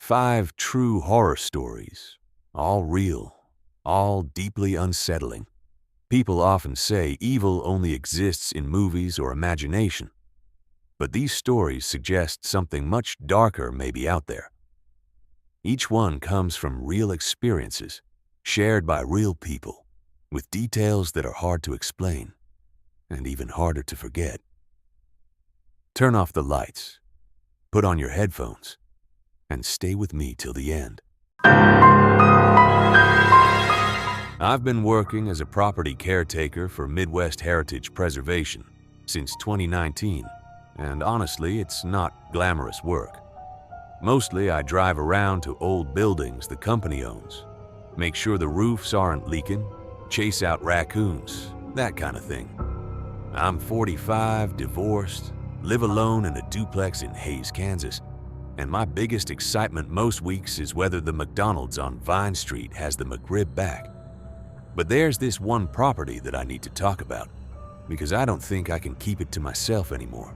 5 true horror stories, all real, all deeply unsettling. People often say evil only exists in movies or imagination, but these stories suggest something much darker may be out there. Each one comes from real experiences, shared by real people, with details that are hard to explain, and even harder to forget. Turn off the lights, put on your headphones, and stay with me till the end. I've been working as a property caretaker for Midwest Heritage Preservation since 2019, and honestly, it's not glamorous work. Mostly, I drive around to old buildings the company owns, make sure the roofs aren't leaking, chase out raccoons, that kind of thing. I'm 45, divorced, live alone in a duplex in Hays, Kansas, and my biggest excitement most weeks is whether the McDonald's on Vine Street has the McRib back. But there's this one property that I need to talk about, because I don't think I can keep it to myself anymore.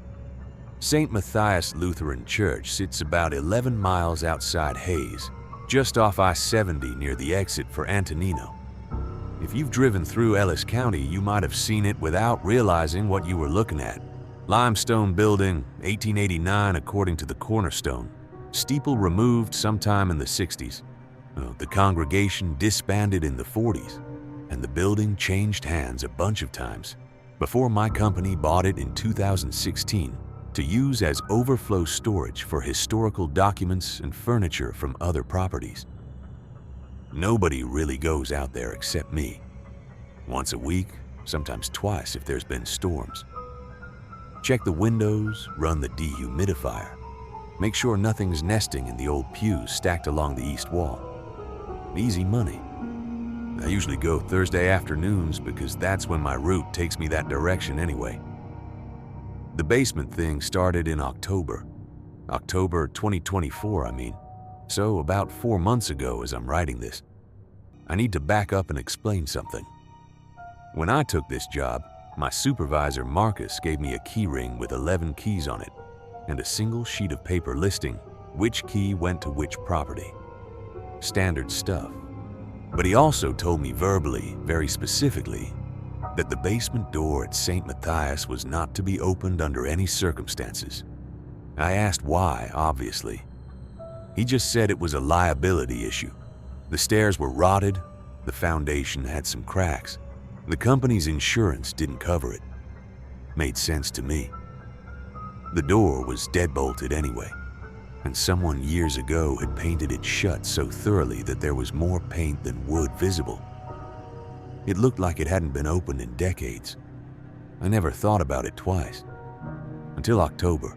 St. Matthias Lutheran Church sits about 11 miles outside Hays, just off I-70 near the exit for Antonino. If you've driven through Ellis County, you might have seen it without realizing what you were looking at. Limestone building, 1889 according to the cornerstone. Steeple removed sometime in the 60s. The congregation disbanded in the 40s, and the building changed hands a bunch of times before my company bought it in 2016 to use as overflow storage for historical documents and furniture from other properties. Nobody really goes out there except me. Once a week, sometimes twice if there's been storms. Check the windows, run the dehumidifier. Make sure nothing's nesting in the old pews stacked along the east wall. Easy money. I usually go Thursday afternoons because that's when my route takes me that direction anyway. The basement thing started in October 2024, I mean. So about 4 months ago as I'm writing this. I need to back up and explain something. When I took this job, my supervisor Marcus gave me a key ring with 11 keys on it and a single sheet of paper listing which key went to which property. Standard stuff. But he also told me verbally, very specifically, that the basement door at St. Matthias was not to be opened under any circumstances. I asked why, obviously. He just said it was a liability issue. The stairs were rotted, the foundation had some cracks. The company's insurance didn't cover it. Made sense to me. The door was deadbolted anyway, and someone years ago had painted it shut so thoroughly that there was more paint than wood visible. It looked like it hadn't been opened in decades. I never thought about it twice, until October.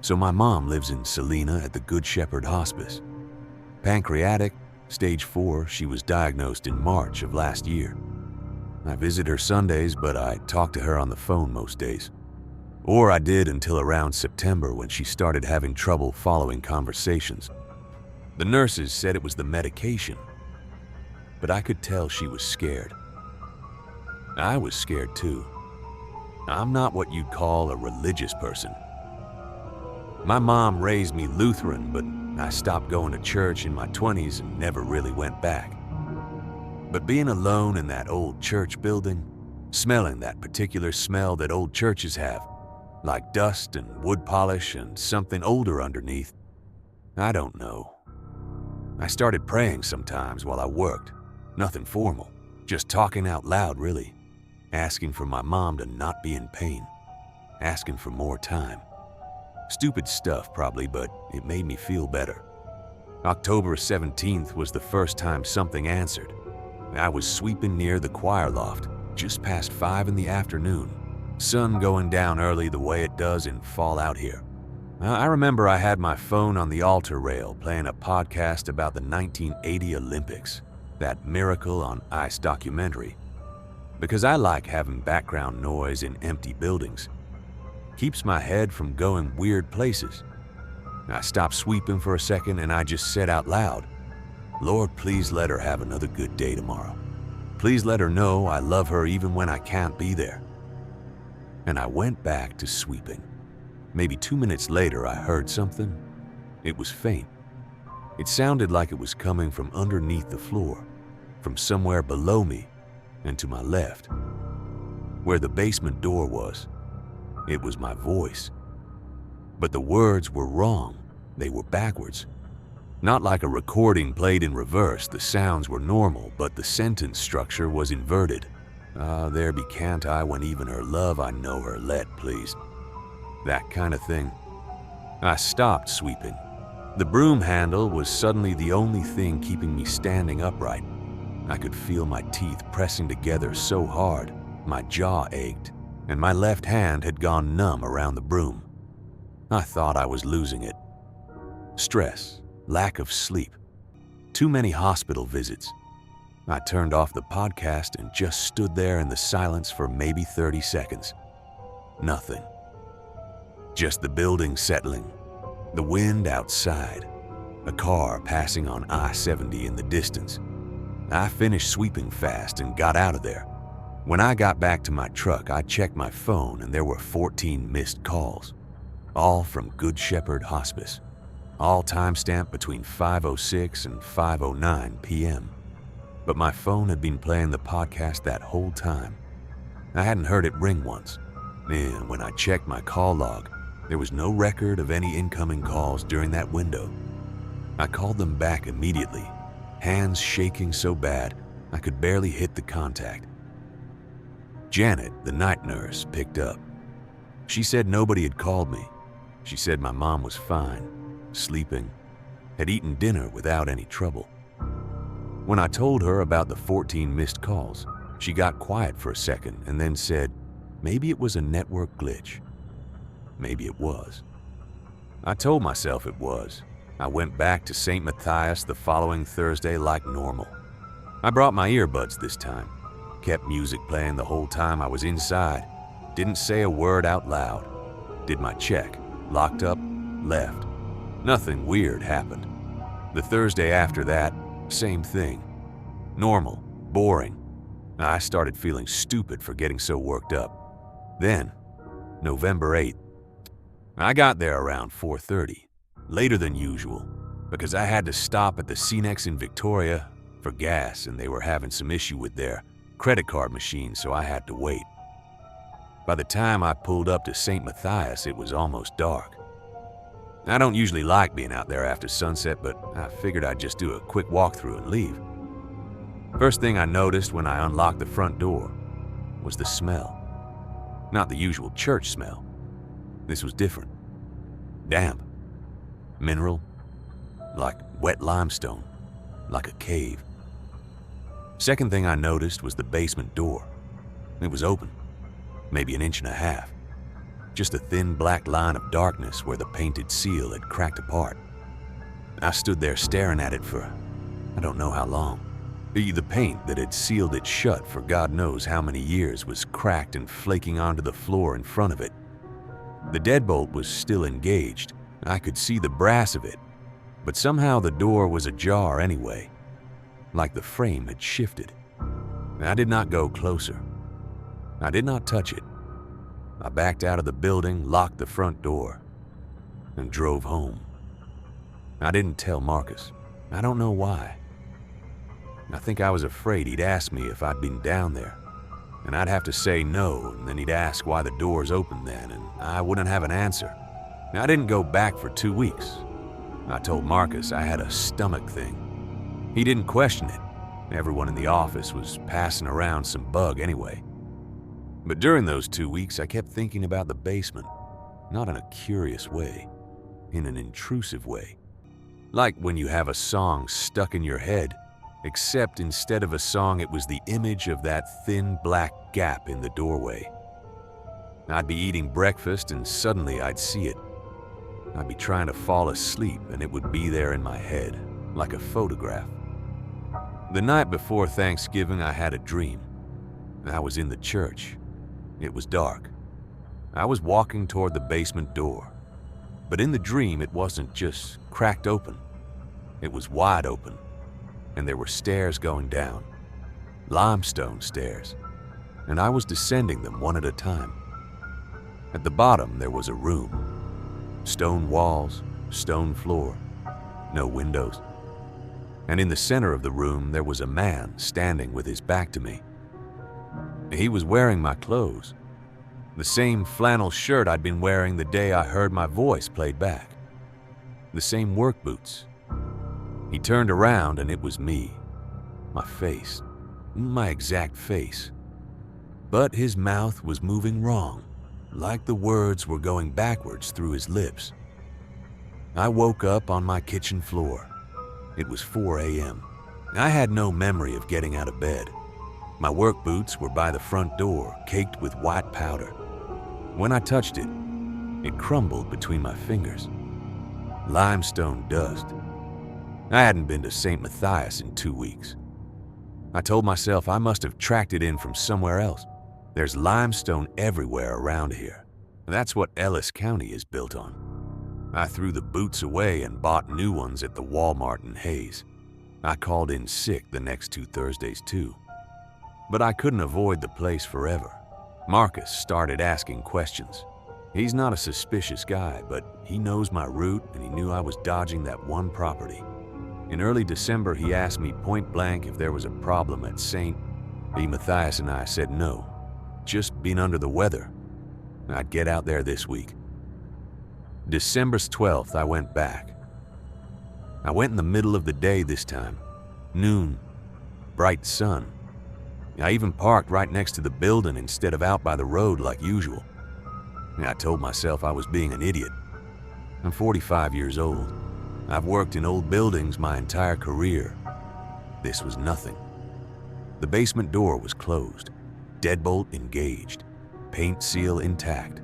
So my mom lives in Salina at the Good Shepherd Hospice. Pancreatic, stage 4, she was diagnosed in March of last year. I visit her Sundays, but I talk to her on the phone most days. Or I did until around September when she started having trouble following conversations. The nurses said it was the medication, but I could tell she was scared. I was scared too. I'm not what you'd call a religious person. My mom raised me Lutheran, but I stopped going to church in my 20s and never really went back. But being alone in that old church building, smelling that particular smell that old churches have, like dust and wood polish and something older underneath, I don't know. I started praying sometimes while I worked. Nothing formal, just talking out loud really. Asking for my mom to not be in pain. Asking for more time. Stupid stuff probably, but it made me feel better. October 17th was the first time something answered. I was sweeping near the choir loft, just past 5 in the afternoon. Sun going down early the way it does in fall out here. I remember I had my phone on the altar rail playing a podcast about the 1980 Olympics, that Miracle on Ice documentary. Because I like having background noise in empty buildings. Keeps my head from going weird places. I stopped sweeping for a second and I just said out loud, Lord, please let her have another good day tomorrow. Please let her know I love her even when I can't be there. And I went back to sweeping. Maybe 2 minutes later, I heard something. It was faint. It sounded like it was coming from underneath the floor, from somewhere below me and to my left. Where the basement door was, it was my voice. But the words were wrong. They were backwards. Not like a recording played in reverse. The sounds were normal, but the sentence structure was inverted. Ah, there be can't I when even her love I know her let, please. That kind of thing. I stopped sweeping. The broom handle was suddenly the only thing keeping me standing upright. I could feel my teeth pressing together so hard, my jaw ached, and my left hand had gone numb around the broom. I thought I was losing it. Stress, lack of sleep, too many hospital visits. I turned off the podcast and just stood there in the silence for maybe 30 seconds. Nothing. Just the building settling, the wind outside, a car passing on I-70 in the distance. I finished sweeping fast and got out of there. When I got back to my truck, I checked my phone and there were 14 missed calls, all from Good Shepherd Hospice, all timestamped between 5:06 and 5:09 p.m. But my phone had been playing the podcast that whole time. I hadn't heard it ring once. And when I checked my call log, there was no record of any incoming calls during that window. I called them back immediately, hands shaking so bad I could barely hit the contact. Janet, the night nurse, picked up. She said nobody had called me. She said my mom was fine, sleeping, had eaten dinner without any trouble. When I told her about the 14 missed calls, she got quiet for a second and then said, maybe it was a network glitch. Maybe it was. I told myself it was. I went back to St. Matthias the following Thursday like normal. I brought my earbuds this time, kept music playing the whole time I was inside, didn't say a word out loud, did my check, locked up, left. Nothing weird happened. The Thursday after that, same thing. Normal, boring. I started feeling stupid for getting so worked up. Then, November 8th. I got there around 4:30, later than usual, because I had to stop at the Cenex in Victoria for gas and they were having some issue with their credit card machine, so I had to wait. By the time I pulled up to St. Matthias, it was almost dark. I don't usually like being out there after sunset, but I figured I'd just do a quick walkthrough and leave. First thing I noticed when I unlocked the front door was the smell. Not the usual church smell. This was different. Damp. Mineral. Like wet limestone. Like a cave. Second thing I noticed was the basement door. It was open. Maybe 1.5 inches. Just a thin black line of darkness where the painted seal had cracked apart. I stood there staring at it for I don't know how long. The paint that had sealed it shut for God knows how many years was cracked and flaking onto the floor in front of it. The deadbolt was still engaged. I could see the brass of it, but somehow the door was ajar anyway, like the frame had shifted. I did not go closer. I did not touch it. I backed out of the building, locked the front door, and drove home. I didn't tell Marcus. I don't know why. I think I was afraid he'd ask me if I'd been down there, and I'd have to say no, and then he'd ask why the door's open then, and I wouldn't have an answer. I didn't go back for 2 weeks. I told Marcus I had a stomach thing. He didn't question it. Everyone in the office was passing around some bug anyway. But during those 2 weeks, I kept thinking about the basement, not in a curious way, in an intrusive way. Like when you have a song stuck in your head, except instead of a song, it was the image of that thin black gap in the doorway. I'd be eating breakfast and suddenly I'd see it. I'd be trying to fall asleep and it would be there in my head, like a photograph. The night before Thanksgiving, I had a dream. I was in the church. It was dark. I was walking toward the basement door. But in the dream, it wasn't just cracked open. It was wide open. And there were stairs going down. Limestone stairs. And I was descending them one at a time. At the bottom, there was a room. Stone walls, stone floor. no windows. And in the center of the room, there was a man standing with his back to me. He was wearing my clothes, the same flannel shirt I'd been wearing the day I heard my voice played back, the same work boots. He turned around and it was me, my face, my exact face. But his mouth was moving wrong, like the words were going backwards through his lips. I woke up on my kitchen floor. It was 4 a.m. I had no memory of getting out of bed. My work boots were by the front door, caked with white powder. When I touched it, it crumbled between my fingers. Limestone dust. I hadn't been to St. Matthias in 2 weeks. I told myself I must have tracked it in from somewhere else. There's limestone everywhere around here. That's what Ellis County is built on. I threw the boots away and bought new ones at the Walmart in Hayes. I called in sick the next 2 Thursdays too. But I couldn't avoid the place forever. Marcus started asking questions. He's not a suspicious guy, but he knows my route and he knew I was dodging that one property. In early December, he asked me point blank if there was a problem at St. Matthias, and I said no, just been under the weather. I'd get out there this week. December 12th, I went back. I went in the middle of the day this time, noon, bright sun. I even parked right next to the building instead of out by the road like usual. I told myself I was being an idiot. I'm 45 years old. I've worked in old buildings my entire career. This was nothing. The basement door was closed, deadbolt engaged, paint seal intact,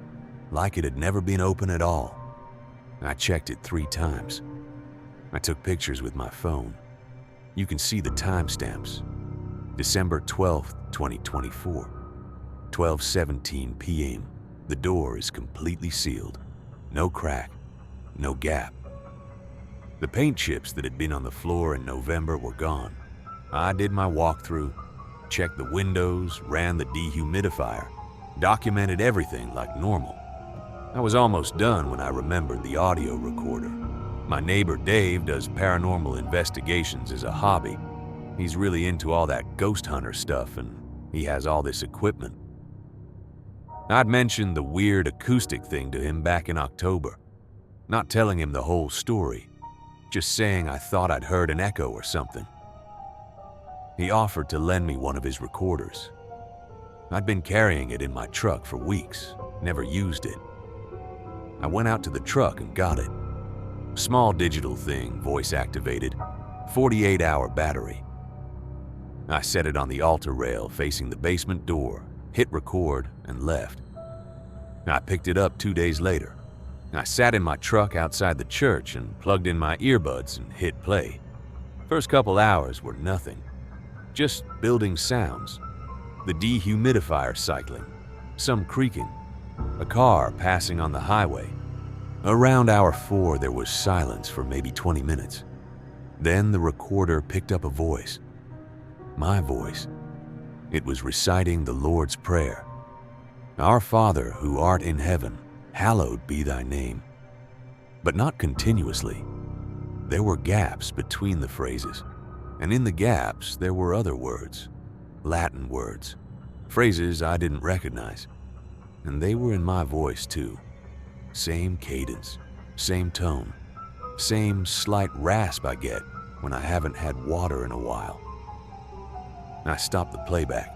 like it had never been open at all. I checked it 3 times. I took pictures with my phone. You can see the timestamps. December 12th, 2024, 12:17 p.m. The door is completely sealed. No crack, no gap. The paint chips that had been on the floor in November were gone. I did my walkthrough, checked the windows, ran the dehumidifier, documented everything like normal. I was almost done when I remembered the audio recorder. My neighbor Dave does paranormal investigations as a hobby. He's really into all that ghost hunter stuff, and he has all this equipment. I'd mentioned the weird acoustic thing to him back in October, not telling him the whole story, just saying I thought I'd heard an echo or something. He offered to lend me one of his recorders. I'd been carrying it in my truck for weeks, never used it. I went out to the truck and got it. Small digital thing, voice activated, 48-hour battery. I set it on the altar rail facing the basement door, hit record, and left. I picked it up 2 days later. I sat in my truck outside the church and plugged in my earbuds and hit play. First couple hours were nothing, just building sounds, the dehumidifier cycling, some creaking, a car passing on the highway. Around hour 4, there was silence for maybe 20 minutes. Then the recorder picked up a voice. My voice. It was reciting the Lord's Prayer. Our Father, who art in heaven, hallowed be thy name. But not continuously. There were gaps between the phrases, and in the gaps there were other words, Latin words, phrases I didn't recognize. And they were in my voice too. Same cadence, same tone, same slight rasp I get when I haven't had water in a while. I stopped the playback.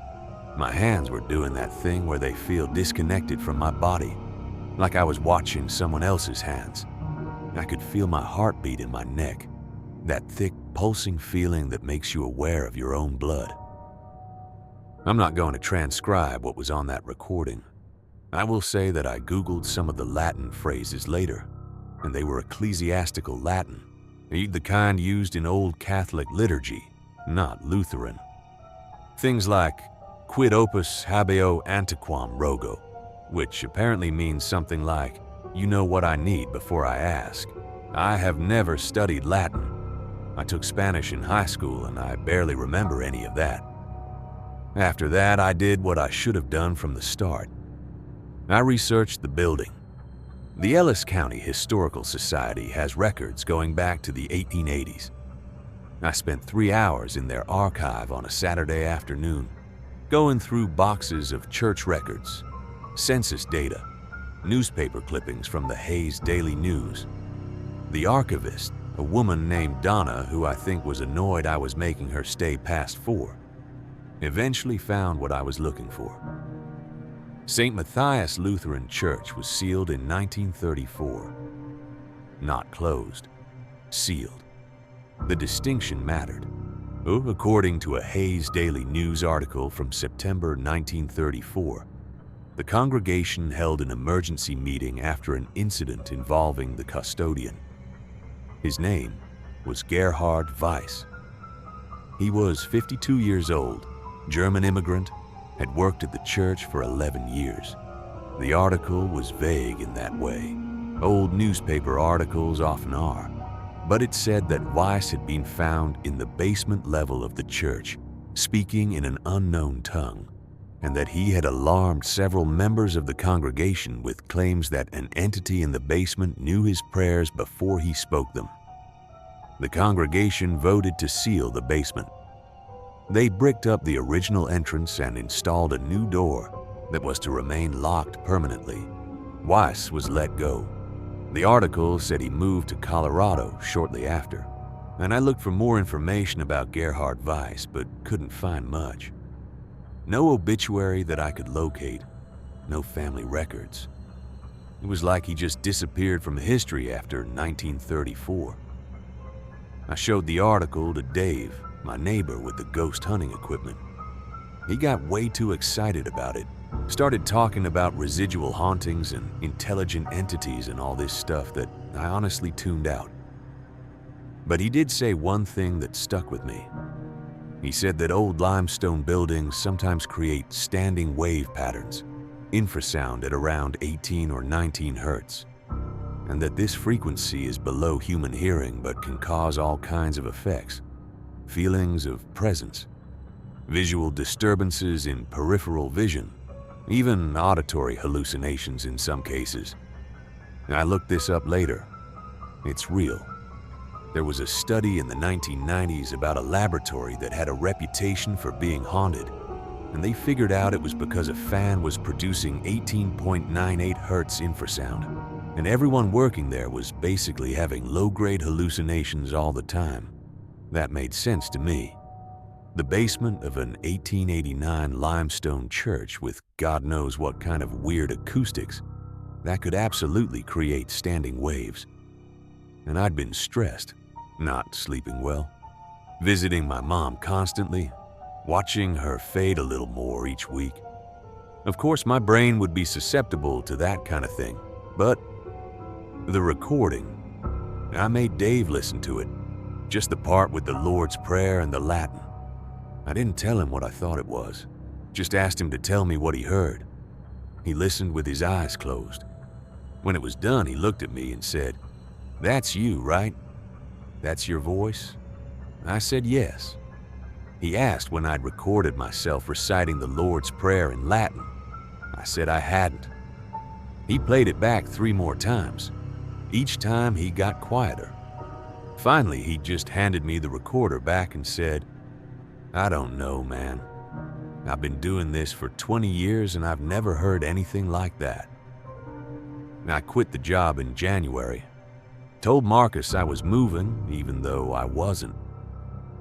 My hands were doing that thing where they feel disconnected from my body, like I was watching someone else's hands. I could feel my heartbeat in my neck, that thick, pulsing feeling that makes you aware of your own blood. I'm not going to transcribe what was on that recording. I will say that I Googled some of the Latin phrases later, and they were ecclesiastical Latin, the kind used in Old Catholic liturgy, not Lutheran. Things like quid opus habeo antiquam rogo, which apparently means something like, you know what I need before I ask. I have never studied Latin. I took Spanish in high school and I barely remember any of that. After that, I did what I should have done from the start. I researched the building. The Ellis County Historical Society has records going back to the 1880s. I spent 3 hours in their archive on a Saturday afternoon, going through boxes of church records, census data, newspaper clippings from the Hayes Daily News. The archivist, a woman named Donna, who I think was annoyed I was making her stay past 4, eventually found what I was looking for. St. Matthias Lutheran Church was sealed in 1934. Not closed, sealed. The distinction mattered. According to a Hayes Daily News article from September 1934, the congregation held an emergency meeting after an incident involving the custodian. His name was Gerhard Weiss. He was 52 years old, German immigrant, had worked at the church for 11 years. The article was vague in that way. Old newspaper articles often are. But it said that Weiss had been found in the basement level of the church, speaking in an unknown tongue, and that he had alarmed several members of the congregation with claims that an entity in the basement knew his prayers before he spoke them. The congregation voted to seal the basement. They bricked up the original entrance and installed a new door that was to remain locked permanently. Weiss was let go. The article said he moved to Colorado shortly after, and I looked for more information about Gerhard Weiss but couldn't find much. No obituary that I could locate, no family records. It was like he just disappeared from history after 1934. I showed the article to Dave, my neighbor with the ghost hunting equipment. He got way too excited about it, started talking about residual hauntings and intelligent entities and all this stuff that I honestly tuned out. But he did say one thing that stuck with me. He said that old limestone buildings sometimes create standing wave patterns, infrasound at around 18 or 19 hertz, and that this frequency is below human hearing but can cause all kinds of effects. Feelings of presence, visual disturbances in peripheral vision, even auditory hallucinations in some cases. I looked this up later. It's real. There was a study in the 1990s about a laboratory that had a reputation for being haunted, and they figured out it was because a fan was producing 18.98 hertz infrasound, and everyone working there was basically having low-grade hallucinations all the time. That made sense to me. The basement of an 1889 limestone church with God knows what kind of weird acoustics, that could absolutely create standing waves. And I'd been stressed, not sleeping well, visiting my mom constantly, watching her fade a little more each week. Of course, my brain would be susceptible to that kind of thing, but the recording, I made Dave listen to it. Just the part with the Lord's Prayer and the Latin. I didn't tell him what I thought it was, just asked him to tell me what he heard. He listened with his eyes closed. When it was done, he looked at me and said, "That's you, right? That's your voice?" I said yes. He asked when I'd recorded myself reciting the Lord's Prayer in Latin. I said I hadn't. He played it back 3 more times. Each time he got quieter. Finally, he just handed me the recorder back and said, "I don't know, man. I've been doing this for 20 years and I've never heard anything like that." I quit the job in January. Told Marcus I was moving, even though I wasn't.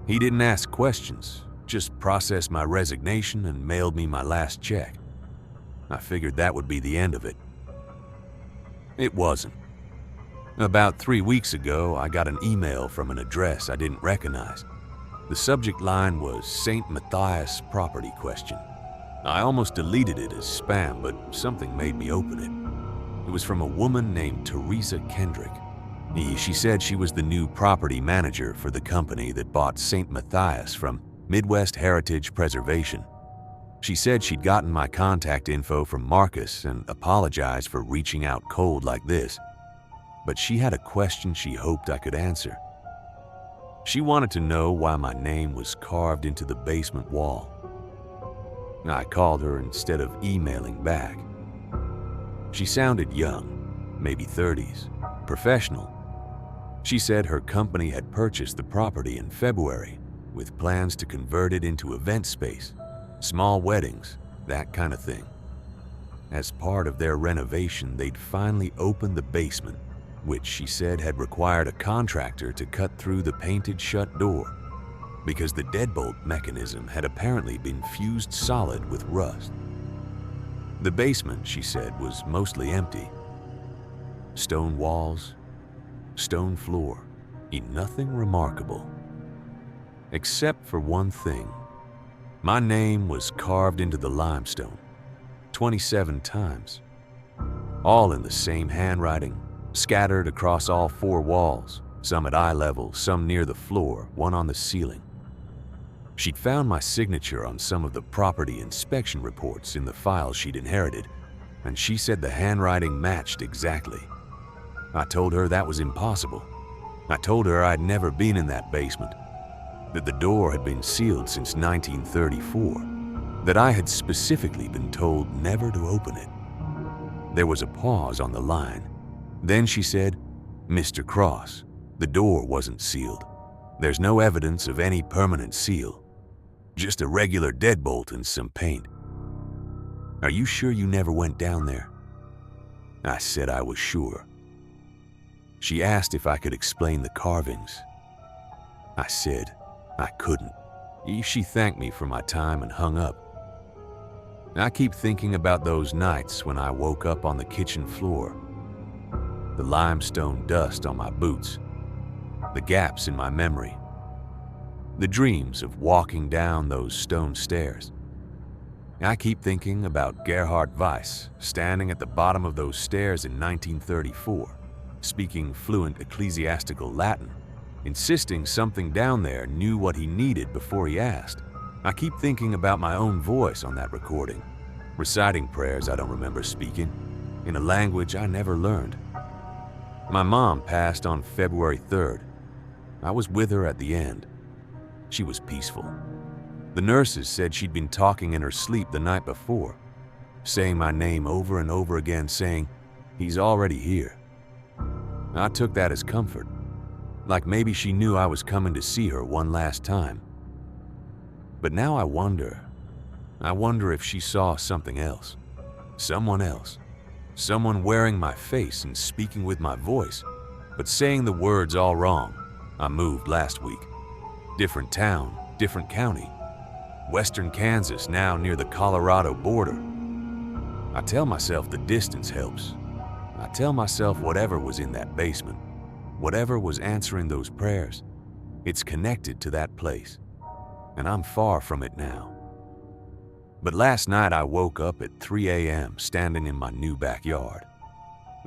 He didn't ask questions, just processed my resignation and mailed me my last check. I figured that would be the end of it. It wasn't. About 3 weeks ago, I got an email from an address I didn't recognize. The subject line was St. Matthias property question. I almost deleted it as spam, but something made me open it. It was from a woman named Teresa Kendrick. She said she was the new property manager for the company that bought St. Matthias from Midwest Heritage Preservation. She said she'd gotten my contact info from Marcus and apologized for reaching out cold like this. But she had a question she hoped I could answer. She wanted to know why my name was carved into the basement wall. I called her instead of emailing back. She sounded young, maybe 30s, professional. She said her company had purchased the property in February with plans to convert it into event space, small weddings, that kind of thing. As part of their renovation, they'd finally opened the basement, which she said had required a contractor to cut through the painted shut door because the deadbolt mechanism had apparently been fused solid with rust. The basement, she said, was mostly empty. Stone walls, stone floor, nothing remarkable. Except for one thing. My name was carved into the limestone 27 times, all in the same handwriting, scattered across all 4 walls, some at eye level, some near the floor, one on the ceiling. She'd found my signature on some of the property inspection reports in the files she'd inherited, and she said the handwriting matched exactly. I told her that was impossible. I told her I'd never been in that basement, that the door had been sealed since 1934, that I had specifically been told never to open it. There was a pause on the line. Then she said, "Mr. Cross, the door wasn't sealed. There's no evidence of any permanent seal. Just a regular deadbolt and some paint. Are you sure you never went down there?" I said I was sure. She asked if I could explain the carvings. I said I couldn't. She thanked me for my time and hung up. I keep thinking about those nights when I woke up on the kitchen floor, the limestone dust on my boots, the gaps in my memory, the dreams of walking down those stone stairs. I keep thinking about Gerhard Weiss standing at the bottom of those stairs in 1934, speaking fluent ecclesiastical Latin, insisting something down there knew what he needed before he asked. I keep thinking about my own voice on that recording, reciting prayers I don't remember speaking, in a language I never learned. My mom passed on February 3rd. I was with her at the end. She was peaceful. The nurses said she'd been talking in her sleep the night before, saying my name over and over again, saying, "He's already here." I took that as comfort, like maybe she knew I was coming to see her one last time. But now I wonder if she saw something else, someone wearing my face and speaking with my voice, but saying the words all wrong. I moved last week. Different town, different county. Western Kansas, now near the Colorado border. I tell myself the distance helps. I tell myself whatever was in that basement, whatever was answering those prayers, it's connected to that place, and I'm far from it now. But last night I woke up at 3 a.m. standing in my new backyard.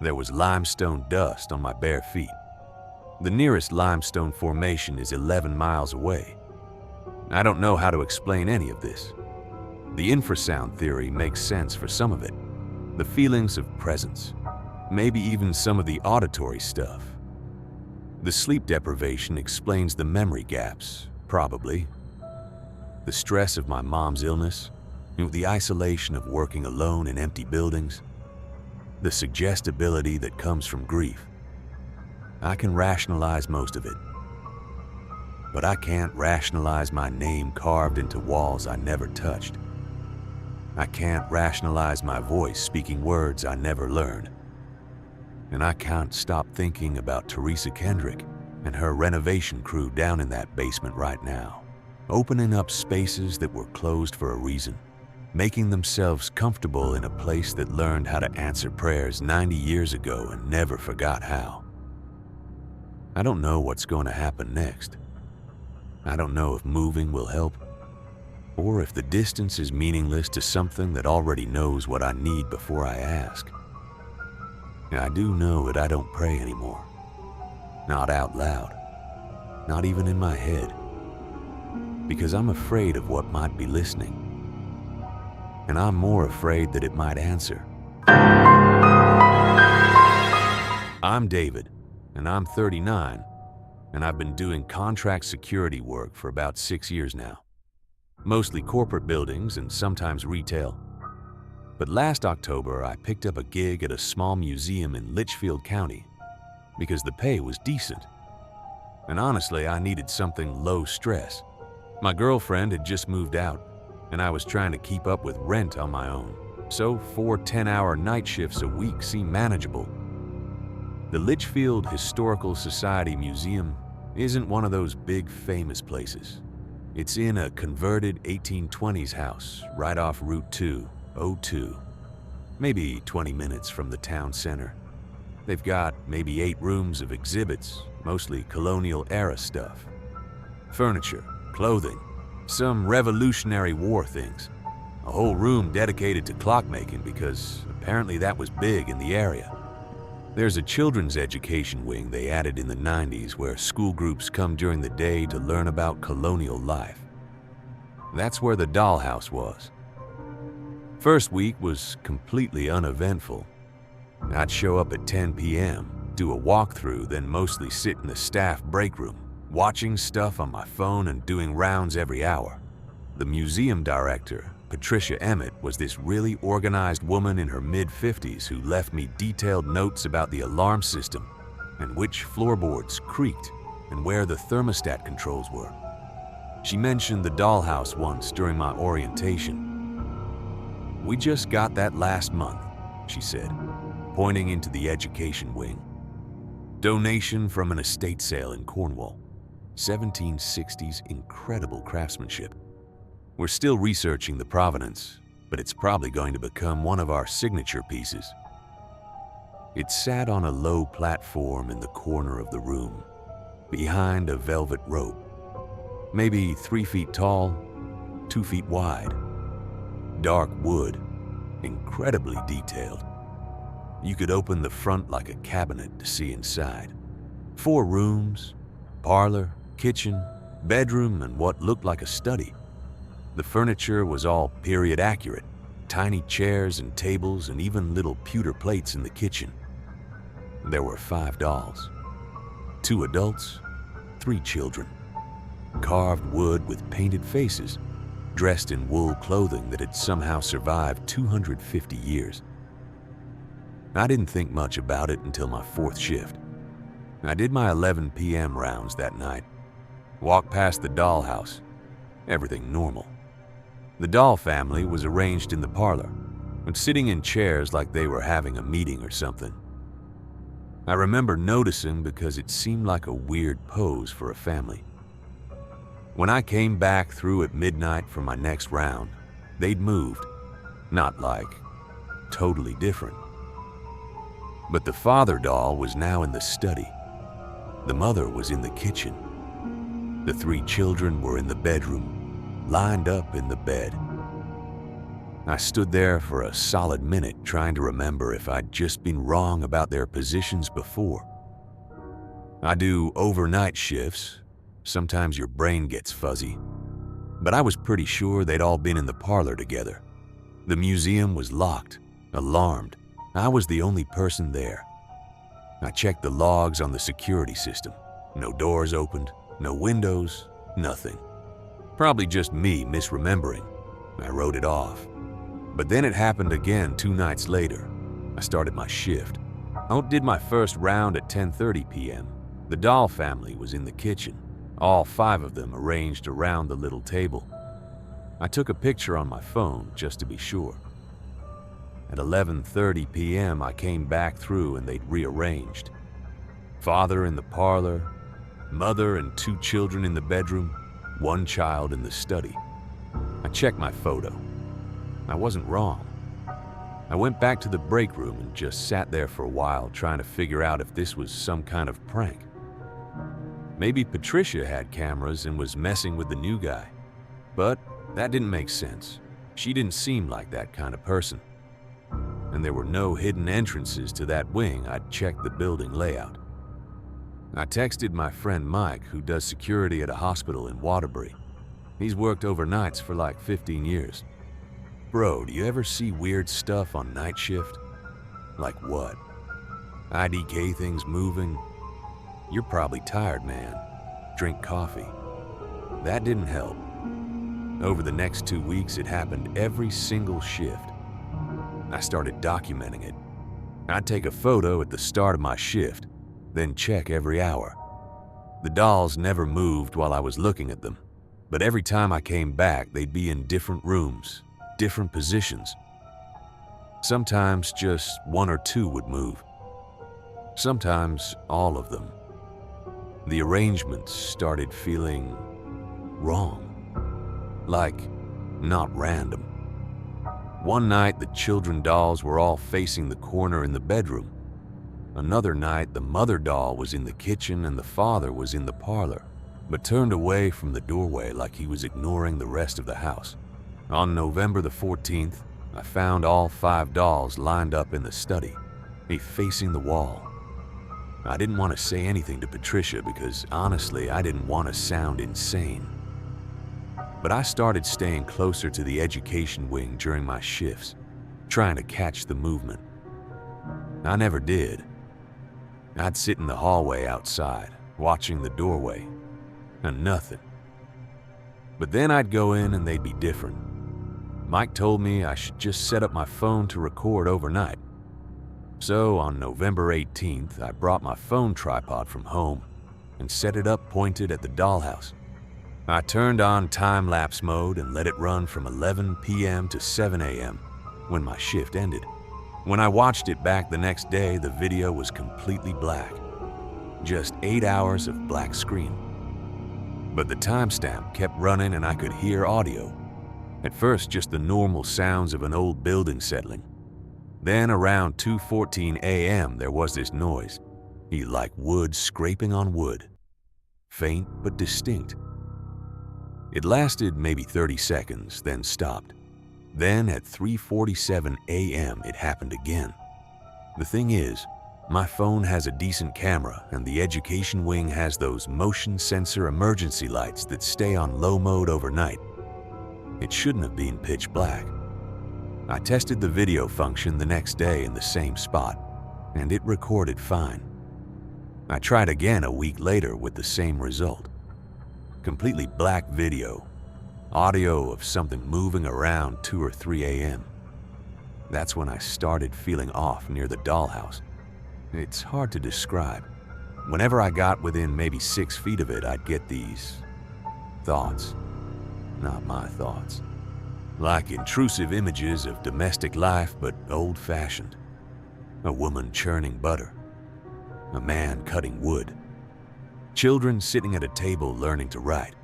There was limestone dust on my bare feet. The nearest limestone formation is 11 miles away. I don't know how to explain any of this. The infrasound theory makes sense for some of it. The feelings of presence, maybe even some of the auditory stuff. The sleep deprivation explains the memory gaps, probably. The stress of my mom's illness, the isolation of working alone in empty buildings, the suggestibility that comes from grief. I can rationalize most of it. But I can't rationalize my name carved into walls I never touched. I can't rationalize my voice speaking words I never learned. And I can't stop thinking about Teresa Kendrick and her renovation crew down in that basement right now, opening up spaces that were closed for a reason, making themselves comfortable in a place that learned how to answer prayers 90 years ago and never forgot how. I don't know what's going to happen next. I don't know if moving will help, or if the distance is meaningless to something that already knows what I need before I ask. I do know that I don't pray anymore. Not out loud. Not even in my head. Because I'm afraid of what might be listening. And I'm more afraid that it might answer. I'm David, and I'm 39, and I've been doing contract security work for about 6 years now. Mostly corporate buildings and sometimes retail. But last October, I picked up a gig at a small museum in Litchfield County because the pay was decent. And honestly, I needed something low stress. My girlfriend had just moved out, and I was trying to keep up with rent on my own. So 4 10-hour night shifts a week seemed manageable. The Litchfield Historical Society Museum isn't one of those big famous places. It's in a converted 1820s house right off Route 202, maybe 20 minutes from the town center. They've got maybe 8 rooms of exhibits, mostly colonial-era stuff. Furniture, clothing, some Revolutionary War things. A whole room dedicated to clockmaking because apparently that was big in the area. There's a children's education wing they added in the 90s where school groups come during the day to learn about colonial life. That's where the dollhouse was. First week was completely uneventful. I'd show up at 10 p.m., do a walkthrough, then mostly sit in the staff break room, watching stuff on my phone and doing rounds every hour. The museum director, Patricia Emmett, was this really organized woman in her mid-50s who left me detailed notes about the alarm system and which floorboards creaked and where the thermostat controls were. She mentioned the dollhouse once during my orientation. "We just got that last month," she said, pointing into the education wing. "Donation from an estate sale in Cornwall. 1760s incredible craftsmanship. We're still researching the provenance, but it's probably going to become one of our signature pieces." It sat on a low platform in the corner of the room, behind a velvet rope, maybe 3 feet tall, 2 feet wide. Dark wood, incredibly detailed. You could open the front like a cabinet to see inside. 4 rooms, parlor, kitchen, bedroom, and what looked like a study. The furniture was all period accurate, tiny chairs and tables and even little pewter plates in the kitchen. There were 5 dolls, 2 adults, 3 children. Carved wood with painted faces, dressed in wool clothing that had somehow survived 250 years. I didn't think much about it until my 4th shift. I did my 11 p.m. rounds that night, walked past the dollhouse, everything normal. The doll family was arranged in the parlor, and sitting in chairs like they were having a meeting or something. I remember noticing because it seemed like a weird pose for a family. When I came back through at midnight for my next round, they'd moved, not like totally different. But the father doll was now in the study. The mother was in the kitchen. The 3 children were in the bedroom, lined up in the bed. I stood there for a solid minute trying to remember if I'd just been wrong about their positions before. I do overnight shifts. Sometimes your brain gets fuzzy. But I was pretty sure they'd all been in the parlor together. The museum was locked, alarmed. I was the only person there. I checked the logs on the security system. No doors opened, no windows, nothing. Probably just me misremembering. I wrote it off. But then it happened again 2 nights later. I started my shift. I did my first round at 10:30 p.m. The doll family was in the kitchen, all 5 of them arranged around the little table. I took a picture on my phone just to be sure. At 11:30 p.m. I came back through and they'd rearranged. Father in the parlor, mother and 2 children in the bedroom, 1 child in the study. I checked my photo. I wasn't wrong. I went back to the break room and just sat there for a while trying to figure out if this was some kind of prank. Maybe Patricia had cameras and was messing with the new guy. But that didn't make sense. She didn't seem like that kind of person. And there were no hidden entrances to that wing. I'd checked the building layout. I texted my friend Mike, who does security at a hospital in Waterbury. He's worked overnights for like 15 years. "Bro, do you ever see weird stuff on night shift?" "Like what?" "IDK things moving." "You're probably tired, man. Drink coffee." That didn't help. Over the next 2 weeks, it happened every single shift. I started documenting it. I'd take a photo at the start of my shift, then check every hour. The dolls never moved while I was looking at them, but every time I came back, they'd be in different rooms, different positions. Sometimes just one or two would move. Sometimes all of them. The arrangements started feeling wrong, like not random. One night, the children dolls were all facing the corner in the bedroom. Another night, the mother doll was in the kitchen and the father was in the parlor, but turned away from the doorway like he was ignoring the rest of the house. On November the 14th, I found all 5 dolls lined up in the study, facing the wall. I didn't want to say anything to Patricia because honestly, I didn't want to sound insane. But I started staying closer to the education wing during my shifts, trying to catch the movement. I never did. I'd sit in the hallway outside, watching the doorway, and nothing. But then I'd go in and they'd be different. Mike told me I should just set up my phone to record overnight. So on November 18th, I brought my phone tripod from home and set it up pointed at the dollhouse. I turned on time-lapse mode and let it run from 11 p.m. to 7 a.m. when my shift ended. When I watched it back the next day, the video was completely black. Just 8 hours of black screen. But the timestamp kept running and I could hear audio. At first, just the normal sounds of an old building settling. Then around 2:14 a.m., there was this noise, like wood scraping on wood. Faint but distinct. It lasted maybe 30 seconds, then stopped. Then at 3:47 a.m., it happened again. The thing is, my phone has a decent camera and the education wing has those motion sensor emergency lights that stay on low mode overnight. It shouldn't have been pitch black. I tested the video function the next day in the same spot, and it recorded fine. I tried again a week later with the same result. Completely black video, audio of something moving around 2 or 3 a.m. That's when I started feeling off near the dollhouse. It's hard to describe. Whenever I got within maybe 6 feet of it, I'd get these thoughts. Not my thoughts. Like intrusive images of domestic life, but old-fashioned. A woman churning butter. A man cutting wood. Children sitting at a table learning to write.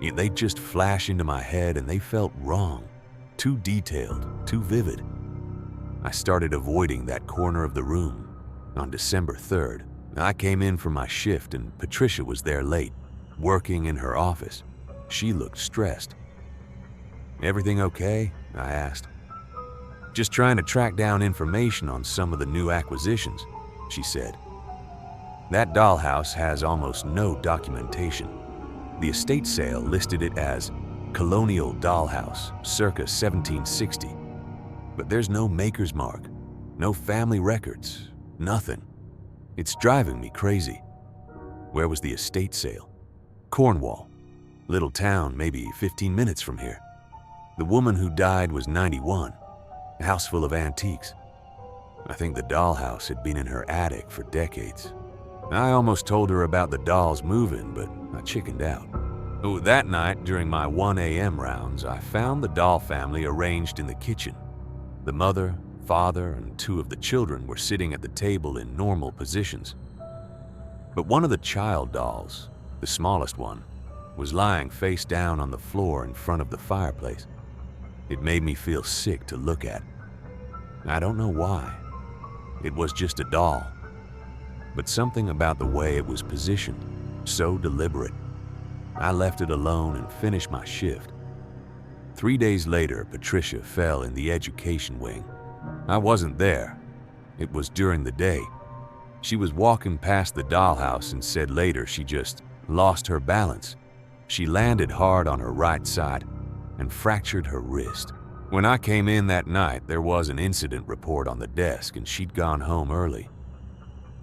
They'd just flash into my head and they felt wrong. Too detailed, too vivid. I started avoiding that corner of the room. On December 3rd, I came in from my shift and Patricia was there late, working in her office. She looked stressed. "Everything okay?" I asked. "Just trying to track down information on some of the new acquisitions," she said. That dollhouse has almost no documentation. The estate sale listed it as Colonial Dollhouse, circa 1760. But there's no maker's mark, no family records, nothing. It's driving me crazy. Where was the estate sale? Cornwall. Little town, maybe 15 minutes from here. The woman who died was 91, a house full of antiques. I think the dollhouse had been in her attic for decades. I almost told her about the dolls moving, but I chickened out. Oh, that night, during my 1 a.m. rounds, I found the doll family arranged in the kitchen. The mother, father, and 2 of the children were sitting at the table in normal positions. But one of the child dolls, the smallest one, was lying face down on the floor in front of the fireplace. It made me feel sick to look at. I don't know why. It was just a doll. But something about the way it was positioned, so deliberate. I left it alone and finished my shift. 3 days later, Patricia fell in the education wing. I wasn't there. It was during the day. She was walking past the dollhouse and said later she just lost her balance. She landed hard on her right side and fractured her wrist. When I came in that night, there was an incident report on the desk and she'd gone home early.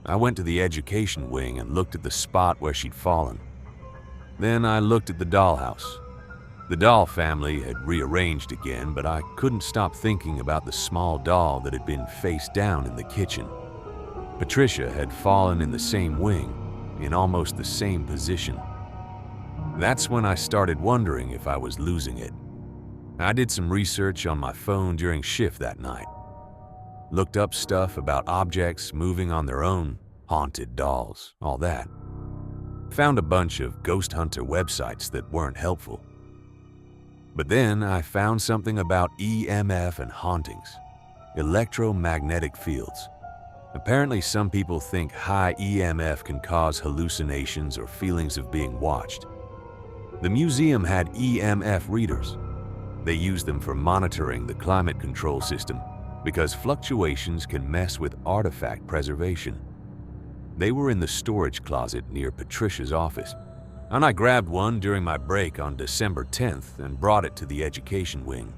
I went to the education wing and looked at the spot where she'd fallen. Then I looked at the dollhouse. The doll family had rearranged again, but I couldn't stop thinking about the small doll that had been face down in the kitchen. Patricia had fallen in the same wing, in almost the same position. That's when I started wondering if I was losing it. I did some research on my phone during shift that night. Looked up stuff about objects moving on their own, haunted dolls, all that. Found a bunch of ghost hunter websites that weren't helpful. But then I found something about EMF and hauntings, electromagnetic fields. Apparently some people think high EMF can cause hallucinations or feelings of being watched. The museum had EMF readers. They used them for monitoring the climate control system because fluctuations can mess with artifact preservation. They were in the storage closet near Patricia's office, and I grabbed one during my break on December 10th and brought it to the education wing.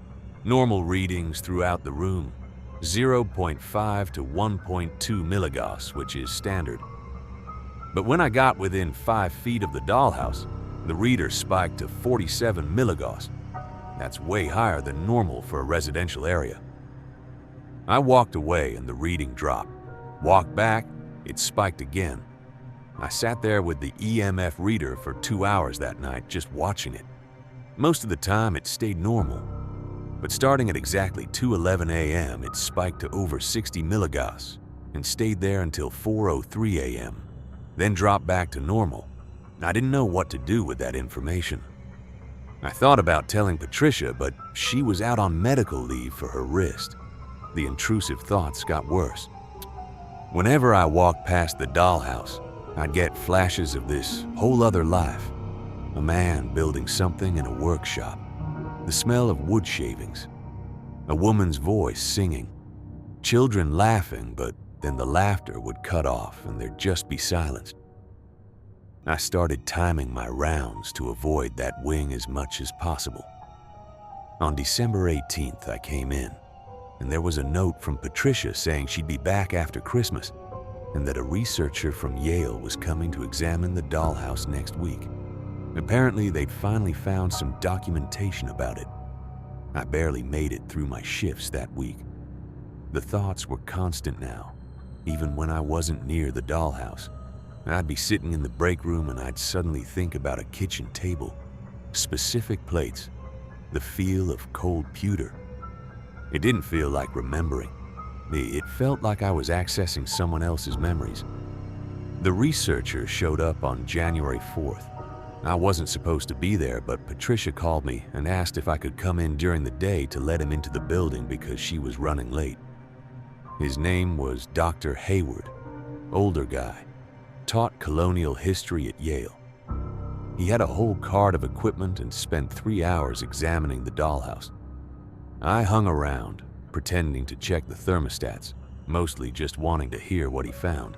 Normal readings throughout the room, 0.5 to 1.2 milligauss, which is standard. But when I got within 5 feet of the dollhouse, the reader spiked to 47 milligauss. That's way higher than normal for a residential area. I walked away and the reading dropped. Walked back, it spiked again. I sat there with the EMF reader for 2 hours that night just watching it. Most of the time it stayed normal, but starting at exactly 2:11 a.m. it spiked to over 60 milligauss and stayed there until 4:03 a.m., then dropped back to normal. I didn't know what to do with that information. I thought about telling Patricia, but she was out on medical leave for her wrist. The intrusive thoughts got worse. Whenever I walked past the dollhouse, I'd get flashes of this whole other life. A man building something in a workshop. The smell of wood shavings. A woman's voice singing. Children laughing, but then the laughter would cut off and there'd just be silence. I started timing my rounds to avoid that wing as much as possible. On December 18th, I came in, and there was a note from Patricia saying she'd be back after Christmas, and that a researcher from Yale was coming to examine the dollhouse next week. Apparently, they'd finally found some documentation about it. I barely made it through my shifts that week. The thoughts were constant now, even when I wasn't near the dollhouse. I'd be sitting in the break room and I'd suddenly think about a kitchen table, specific plates, the feel of cold pewter. It didn't feel like remembering. It felt like I was accessing someone else's memories. The researcher showed up on January 4th. I wasn't supposed to be there, but Patricia called me and asked if I could come in during the day to let him into the building because she was running late. His name was Dr. Hayward, older guy. Taught colonial history at Yale. He had a whole cart of equipment and spent 3 hours examining the dollhouse. I hung around, pretending to check the thermostats, mostly just wanting to hear what he found.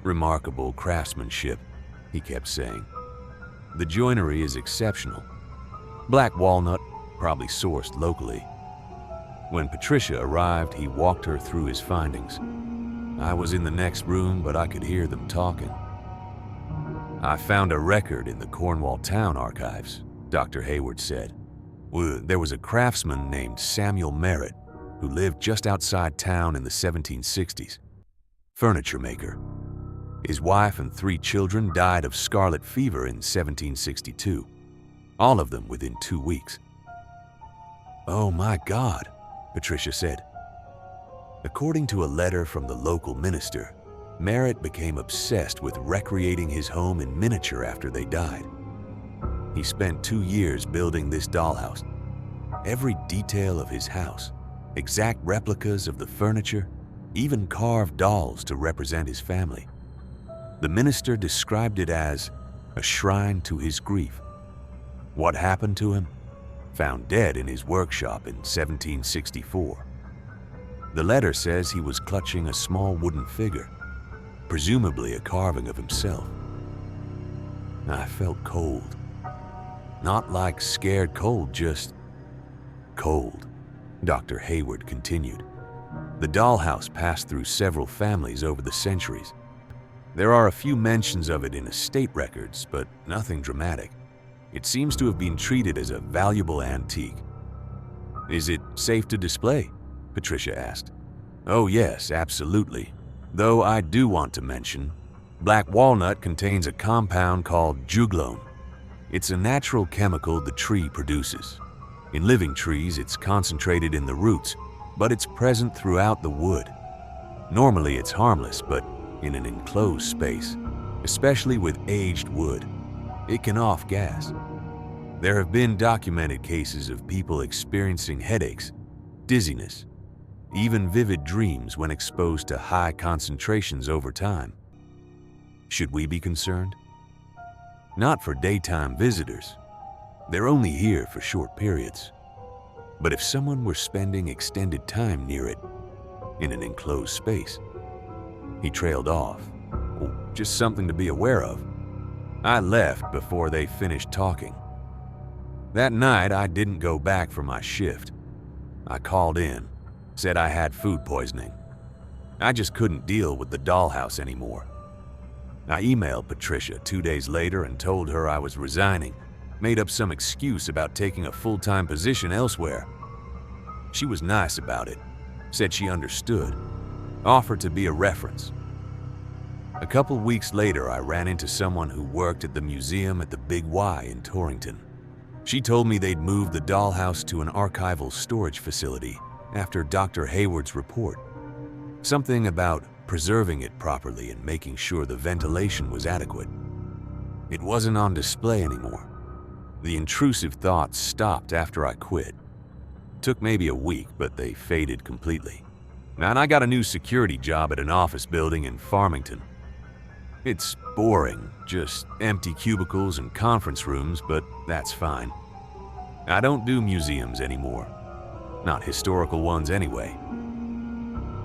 Remarkable craftsmanship, he kept saying. The joinery is exceptional. Black walnut, probably sourced locally. When Patricia arrived, he walked her through his findings. I was in the next room, but I could hear them talking. I found a record in the Cornwall Town archives, Dr. Hayward said. There was a craftsman named Samuel Merritt who lived just outside town in the 1760s. Furniture maker. His wife and 3 children died of scarlet fever in 1762, all of them within 2 weeks. "Oh my God," Patricia said. According to a letter from the local minister, Merritt became obsessed with recreating his home in miniature after they died. He spent 2 years building this dollhouse. Every detail of his house, exact replicas of the furniture, even carved dolls to represent his family. The minister described it as a shrine to his grief. What happened to him? Found dead in his workshop in 1764. The letter says he was clutching a small wooden figure, presumably a carving of himself. I felt cold. Not like scared cold, just cold, Dr. Hayward continued. The dollhouse passed through several families over the centuries. There are a few mentions of it in estate records, but nothing dramatic. It seems to have been treated as a valuable antique. Is it safe to display? Patricia asked. Oh yes, absolutely. Though I do want to mention, black walnut contains a compound called juglone. It's a natural chemical the tree produces. In living trees, it's concentrated in the roots, but it's present throughout the wood. Normally it's harmless, but in an enclosed space, especially with aged wood, it can off-gas. There have been documented cases of people experiencing headaches, dizziness, even vivid dreams when exposed to high concentrations over time. Should we be concerned? Not for daytime visitors. They're only here for short periods. But if someone were spending extended time near it, in an enclosed space, he trailed off. Oh, just something to be aware of. I left before they finished talking. That night, I didn't go back for my shift. I called in, said I had food poisoning. I just couldn't deal with the dollhouse anymore. I emailed Patricia 2 days later and told her I was resigning, made up some excuse about taking a full-time position elsewhere. She was nice about it, said she understood, offered to be a reference. A couple weeks later, I ran into someone who worked at the museum at the Big Y in Torrington. She told me they'd moved the dollhouse to an archival storage facility after Dr. Hayward's report. Something about preserving it properly and making sure the ventilation was adequate. It wasn't on display anymore. The intrusive thoughts stopped after I quit. Took maybe a week, but they faded completely. And I got a new security job at an office building in Farmington. It's boring, just empty cubicles and conference rooms, but that's fine. I don't do museums anymore. Not historical ones anyway.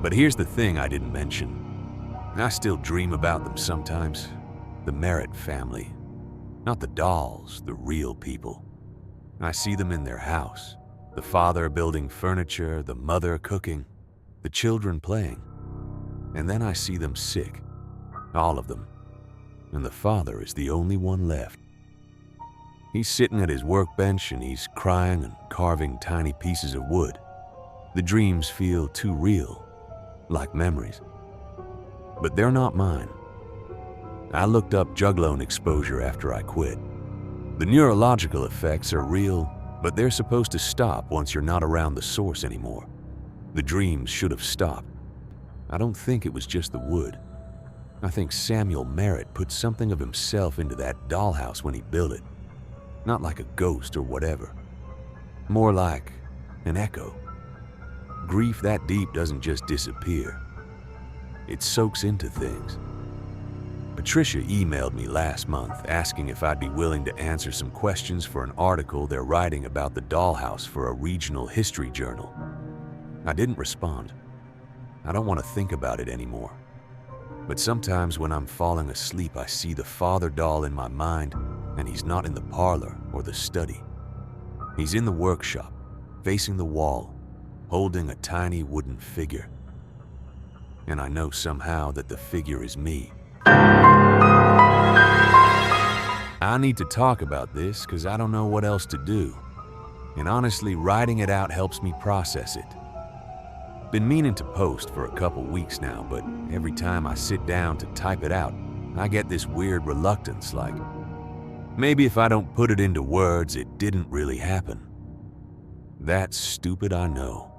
But here's the thing I didn't mention. I still dream about them sometimes. The Merritt family. Not the dolls, the real people. I see them in their house. The father building furniture, the mother cooking, the children playing. And then I see them sick. All of them. And the father is the only one left. He's sitting at his workbench and he's crying and carving tiny pieces of wood. The dreams feel too real, like memories. But they're not mine. I looked up juglone exposure after I quit. The neurological effects are real, but they're supposed to stop once you're not around the source anymore. The dreams should have stopped. I don't think it was just the wood. I think Samuel Merritt put something of himself into that dollhouse when he built it. Not like a ghost or whatever. More like an echo. Grief that deep doesn't just disappear. It soaks into things. Patricia emailed me last month asking if I'd be willing to answer some questions for an article they're writing about the dollhouse for a regional history journal. I didn't respond. I don't want to think about it anymore. But sometimes when I'm falling asleep, I see the father doll in my mind, and he's not in the parlor or the study. He's in the workshop, facing the wall, holding a tiny wooden figure. And I know somehow that the figure is me. I need to talk about this because I don't know what else to do. And honestly, writing it out helps me process it. Been meaning to post for a couple weeks now, but every time I sit down to type it out, I get this weird reluctance like, maybe if I don't put it into words, it didn't really happen. That's stupid, I know.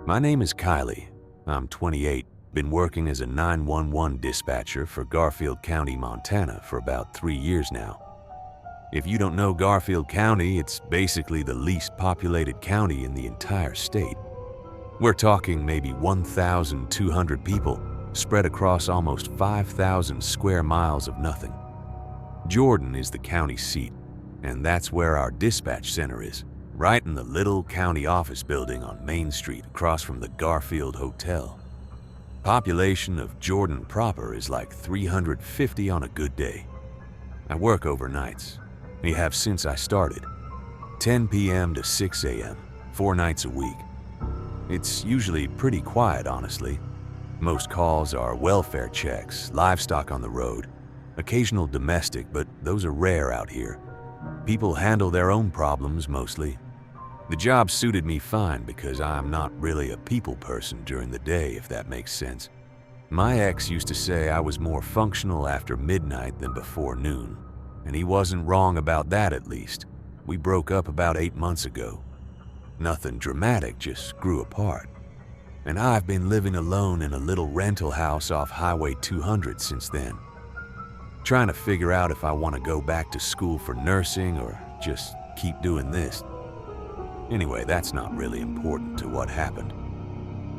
My name is Kylie. I'm 28, been working as a 911 dispatcher for Garfield County, Montana for about 3 years now. If you don't know Garfield County, it's basically the least populated county in the entire state. We're talking maybe 1,200 people spread across almost 5,000 square miles of nothing. Jordan is the county seat, and that's where our dispatch center is, right in the little county office building on Main Street across from the Garfield Hotel. Population of Jordan proper is like 350 on a good day. I work overnights. I have since I started. 10 p.m. to 6 a.m., 4 nights a week. It's usually pretty quiet, honestly. Most calls are welfare checks, livestock on the road, occasional domestic, but those are rare out here. People handle their own problems mostly. The job suited me fine because I'm not really a people person during the day, if that makes sense. My ex used to say I was more functional after midnight than before noon, and he wasn't wrong about that at least. We broke up about 8 months ago. Nothing dramatic, just grew apart. And I've been living alone in a little rental house off Highway 200 since then. Trying to figure out if I want to go back to school for nursing or just keep doing this. Anyway, that's not really important to what happened.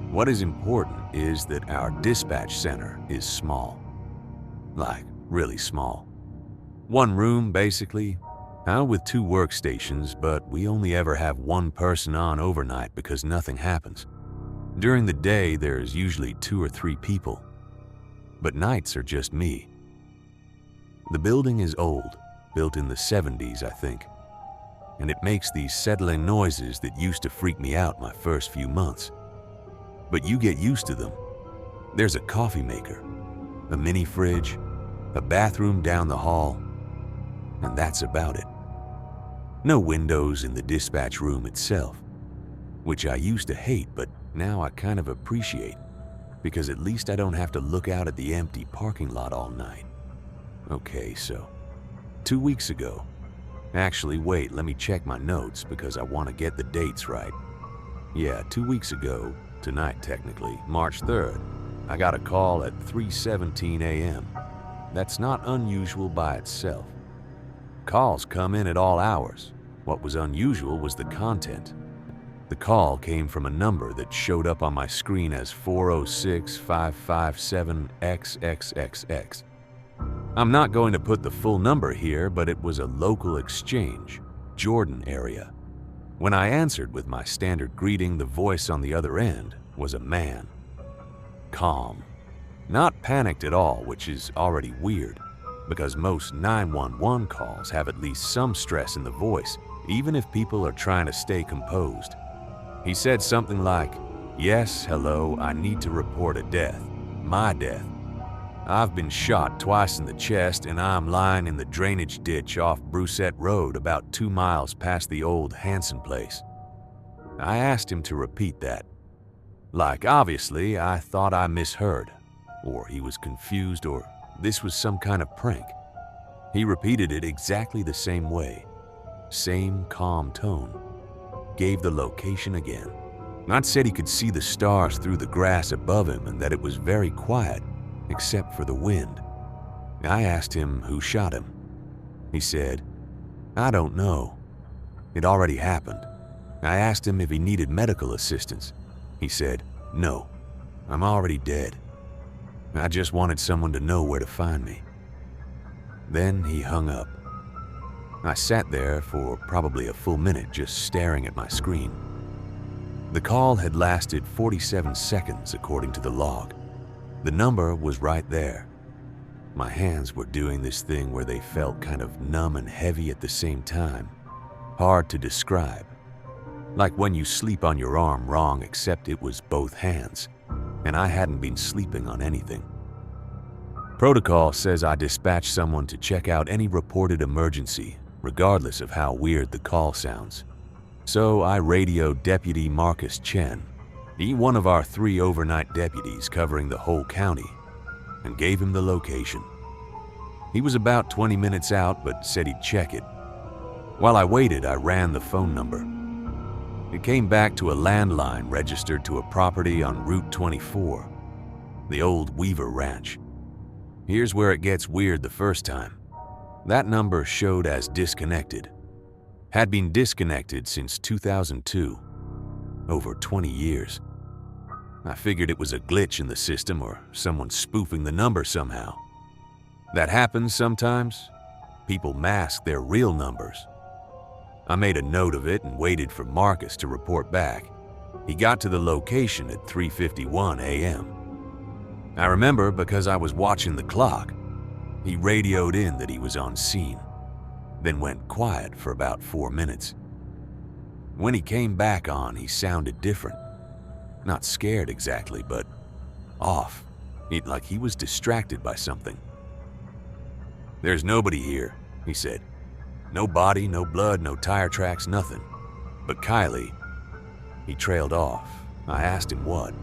What is important is that our dispatch center is small. Like, really small. One room, basically, with 2 workstations, but we only ever have one person on overnight because nothing happens. During the day, there's usually 2 or 3 people, but nights are just me. The building is old, built in the 70s, I think, and it makes these settling noises that used to freak me out my first few months. But you get used to them. There's a coffee maker, a mini fridge, a bathroom down the hall, and that's about it. No windows in the dispatch room itself, which I used to hate, but now I kind of appreciate, because at least I don't have to look out at the empty parking lot all night. Okay, so 2 weeks ago. Actually, wait, let me check my notes because I want to get the dates right. Yeah, 2 weeks ago, tonight technically, March 3rd, I got a call at 3:17 a.m. That's not unusual by itself. Calls come in at all hours. What was unusual was the content. The call came from a number that showed up on my screen as 406-557-XXXX. I'm not going to put the full number here, but it was a local exchange, Jordan area. When I answered with my standard greeting, the voice on the other end was a man. Calm. Not panicked at all, which is already weird, because most 911 calls have at least some stress in the voice, even if people are trying to stay composed. He said something like, "Yes, hello, I need to report a death. My death. I've been shot twice in the chest and I'm lying in the drainage ditch off Brusette Road about 2 miles past the old Hanson place." I asked him to repeat that. Like, obviously, I thought I misheard, or he was confused, or this was some kind of prank. He repeated it exactly the same way. Same calm tone. Gave the location again. Not said he could see the stars through the grass above him and that it was very quiet, except for the wind. I asked him who shot him. He said, "I don't know. It already happened." I asked him if he needed medical assistance. He said, "No, I'm already dead. I just wanted someone to know where to find me." Then he hung up. I sat there for probably a full minute just staring at my screen. The call had lasted 47 seconds according to the log. The number was right there. My hands were doing this thing where they felt kind of numb and heavy at the same time. Hard to describe. Like when you sleep on your arm wrong, except it was both hands, and I hadn't been sleeping on anything. Protocol says I dispatch someone to check out any reported emergency, regardless of how weird the call sounds. So I radioed Deputy Marcus Chen, one of our 3 overnight deputies covering the whole county, and gave him the location. He was about 20 minutes out, but said he'd check it. While I waited, I ran the phone number. It came back to a landline registered to a property on Route 24, the old Weaver Ranch. Here's where it gets weird the first time. That number showed as disconnected. Had been disconnected since 2002. Over 20 years. I figured it was a glitch in the system or someone spoofing the number somehow. That happens sometimes. People mask their real numbers. I made a note of it and waited for Marcus to report back. He got to the location at 3:51 a.m. I remember because I was watching the clock. He radioed in that he was on scene, then went quiet for about 4 minutes. When he came back on, he sounded different. Not scared exactly, but off. Like he was distracted by something. "There's nobody here," he said. No body, no blood, no tire tracks, nothing. But Kylie, he trailed off. I asked him what.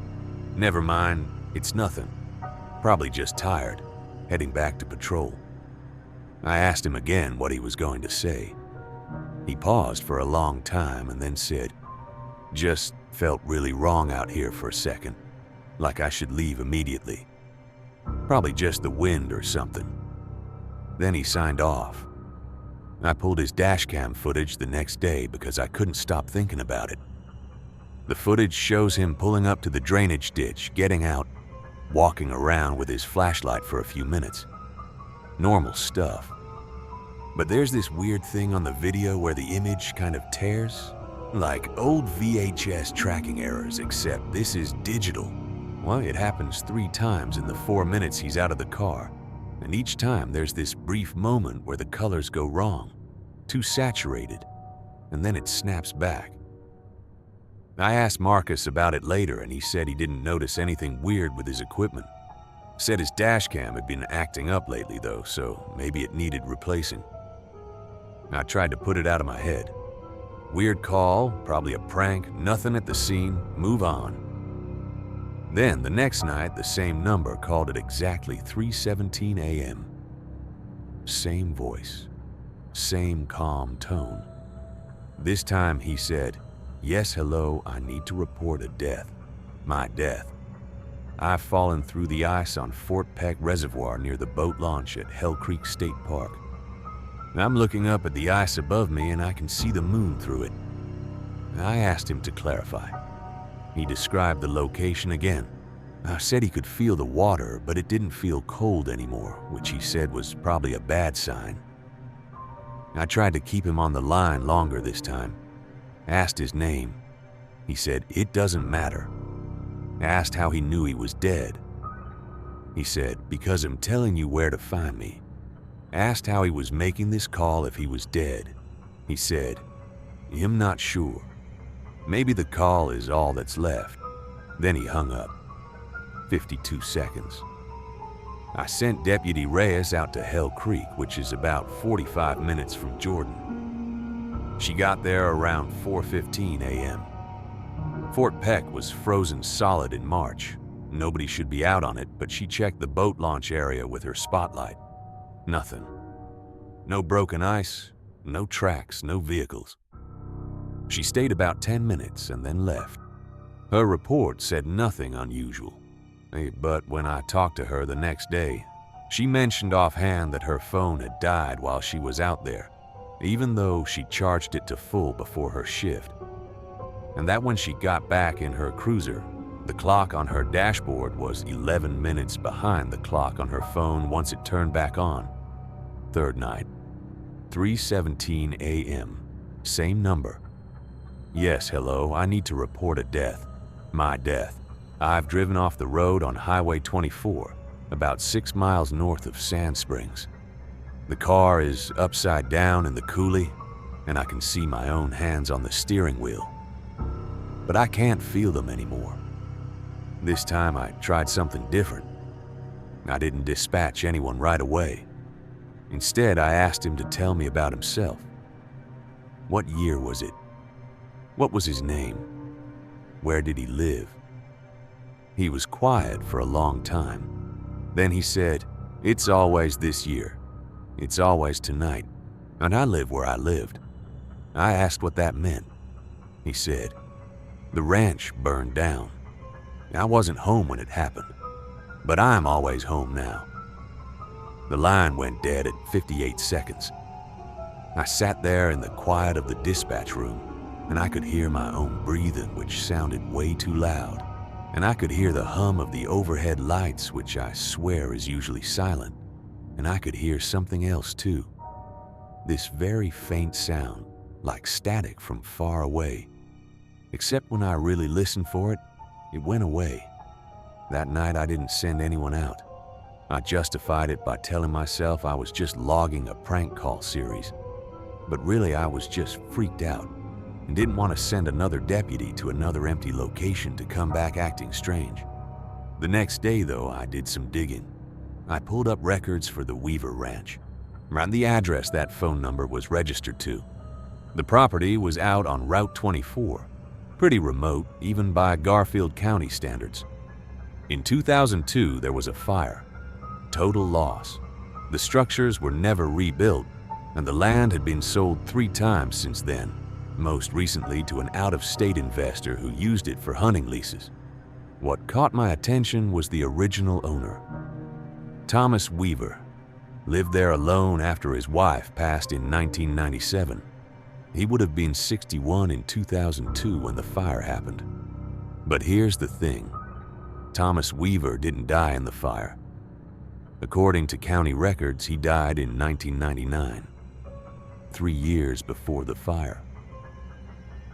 Never mind, it's nothing. Probably just tired, heading back to patrol. I asked him again what he was going to say. He paused for a long time and then said, "Just felt really wrong out here for a second, like I should leave immediately. Probably just the wind or something." Then he signed off. I pulled his dashcam footage the next day because I couldn't stop thinking about it. The footage shows him pulling up to the drainage ditch, getting out, walking around with his flashlight for a few minutes. Normal stuff. But there's this weird thing on the video where the image kind of tears. Like old VHS tracking errors, except this is digital. Well, it happens 3 times in the 4 minutes he's out of the car. And each time there's this brief moment where the colors go wrong, too saturated, and then it snaps back. I asked Marcus about it later and he said he didn't notice anything weird with his equipment. Said his dashcam had been acting up lately though, so maybe it needed replacing. I tried to put it out of my head. Weird call, probably a prank, nothing at the scene, move on. Then the next night, the same number called at exactly 3:17 a.m. Same voice, same calm tone. This time he said, "Yes, hello, I need to report a death. My death. I've fallen through the ice on Fort Peck Reservoir near the boat launch at Hell Creek State Park. I'm looking up at the ice above me and I can see the moon through it." I asked him to clarify. He described the location again. I said he could feel the water, but it didn't feel cold anymore, which he said was probably a bad sign. I tried to keep him on the line longer this time. Asked his name. He said, "It doesn't matter." Asked how he knew he was dead. He said, "Because I'm telling you where to find me." Asked how he was making this call if he was dead. He said, "I'm not sure. Maybe the call is all that's left." Then he hung up. 52 seconds. I sent Deputy Reyes out to Hell Creek, which is about 45 minutes from Jordan. She got there around 4:15 a.m. Fort Peck was frozen solid in March. Nobody should be out on it, but she checked the boat launch area with her spotlight. Nothing. No broken ice, no tracks, no vehicles. She stayed about 10 minutes and then left. Her report said nothing unusual. But when I talked to her the next day, she mentioned offhand that her phone had died while she was out there, even though she charged it to full before her shift. And that when she got back in her cruiser, the clock on her dashboard was 11 minutes behind the clock on her phone once it turned back on. Third night, 3:17 a.m., same number. "Yes, hello, I need to report a death. My death. I've driven off the road on Highway 24, about 6 miles north of Sand Springs. The car is upside down in the coulee, and I can see my own hands on the steering wheel. But I can't feel them anymore. This time I tried something different. I didn't dispatch anyone right away. Instead, I asked him to tell me about himself. What year was it? What was his name? Where did he live?" He was quiet for a long time. Then he said, "It's always this year. It's always tonight. And I live where I lived." I asked what that meant. He said, "The ranch burned down. I wasn't home when it happened, but I'm always home now." The line went dead at 58 seconds. I sat there in the quiet of the dispatch room, and I could hear my own breathing, which sounded way too loud. And I could hear the hum of the overhead lights, which I swear is usually silent. And I could hear something else too. This very faint sound, like static from far away. Except when I really listened for it, it went away. That night I didn't send anyone out. I justified it by telling myself I was just logging a prank call series. But really I was just freaked out and didn't want to send another deputy to another empty location to come back acting strange. The next day though, I did some digging. I pulled up records for the Weaver Ranch. and the address that phone number was registered to. The property was out on Route 24, pretty remote even by Garfield County standards. In 2002, there was a fire. Total loss. The structures were never rebuilt, and the land had been sold 3 times since then, most recently to an out-of-state investor who used it for hunting leases. What caught my attention was the original owner. Thomas Weaver lived there alone after his wife passed in 1997. He would have been 61 in 2002 when the fire happened. But here's the thing. Thomas Weaver didn't die in the fire. According to county records, he died in 1999, 3 years before the fire.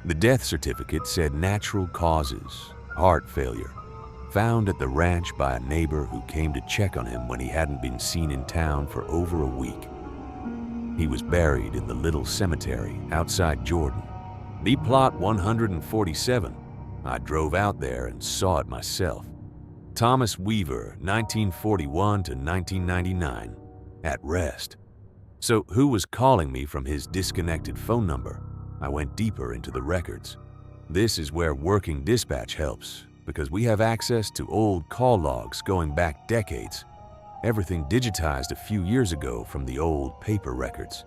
The death certificate said natural causes, heart failure, found at the ranch by a neighbor who came to check on him when he hadn't been seen in town for over a week. He was buried in the little cemetery outside Jordan. The plot 147. I drove out there and saw it myself. Thomas Weaver, 1941 to 1999, at rest. So who was calling me from his disconnected phone number? I went deeper into the records. This is where working dispatch helps, because we have access to old call logs going back decades. Everything digitized a few years ago from the old paper records.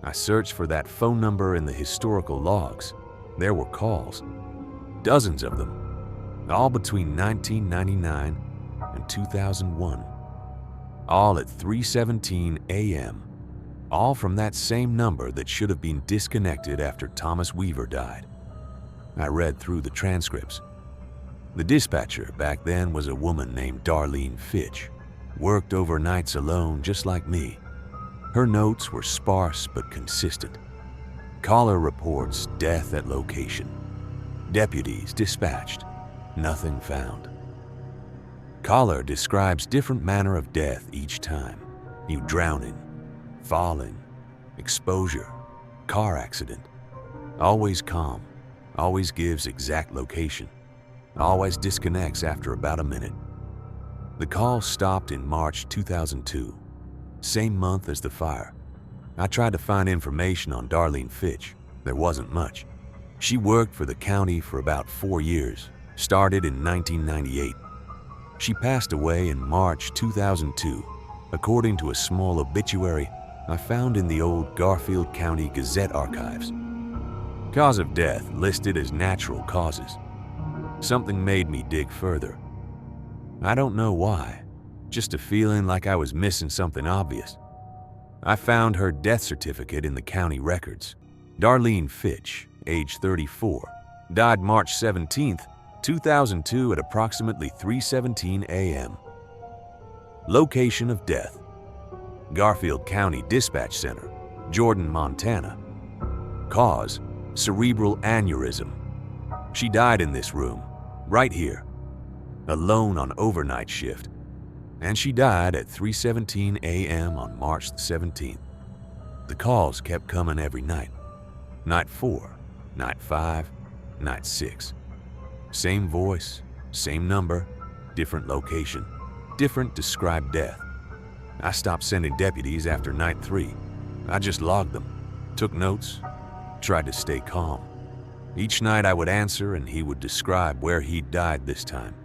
I searched for that phone number in the historical logs. There were calls, dozens of them, all between 1999 and 2001, all at 3:17 a.m., all from that same number that should have been disconnected after Thomas Weaver died. I read through the transcripts. The dispatcher back then was a woman named Darlene Fitch, worked overnights alone just like me. Her notes were sparse but consistent. Caller reports death at location. Deputies dispatched. Nothing found. Caller describes different manner of death each time. You drowning, falling, exposure, car accident. Always calm, always gives exact location, always disconnects after about a minute. The call stopped in March 2002, same month as the fire. I tried to find information on Darlene Fitch. There wasn't much. She worked for the county for about 4 years, started in 1998. She passed away in March 2002, according to a small obituary I found in the old Garfield County Gazette archives. Cause of death listed as natural causes. Something made me dig further. I don't know why, just a feeling like I was missing something obvious. I found her death certificate in the county records. Darlene Fitch, age 34, died March 17th, 2002 at approximately 3:17 a.m. Location of death: Garfield County Dispatch Center, Jordan, Montana. Cause: cerebral aneurysm. She died in this room, right here, alone on overnight shift, and she died at 3:17 a.m. on March 17th. The calls kept coming every night. Night 4, night 5, night 6. Same voice, same number, different location, different described death. I stopped sending deputies after night 3. I just logged them, took notes, tried to stay calm. Each night I would answer and he would describe where he'd died this time.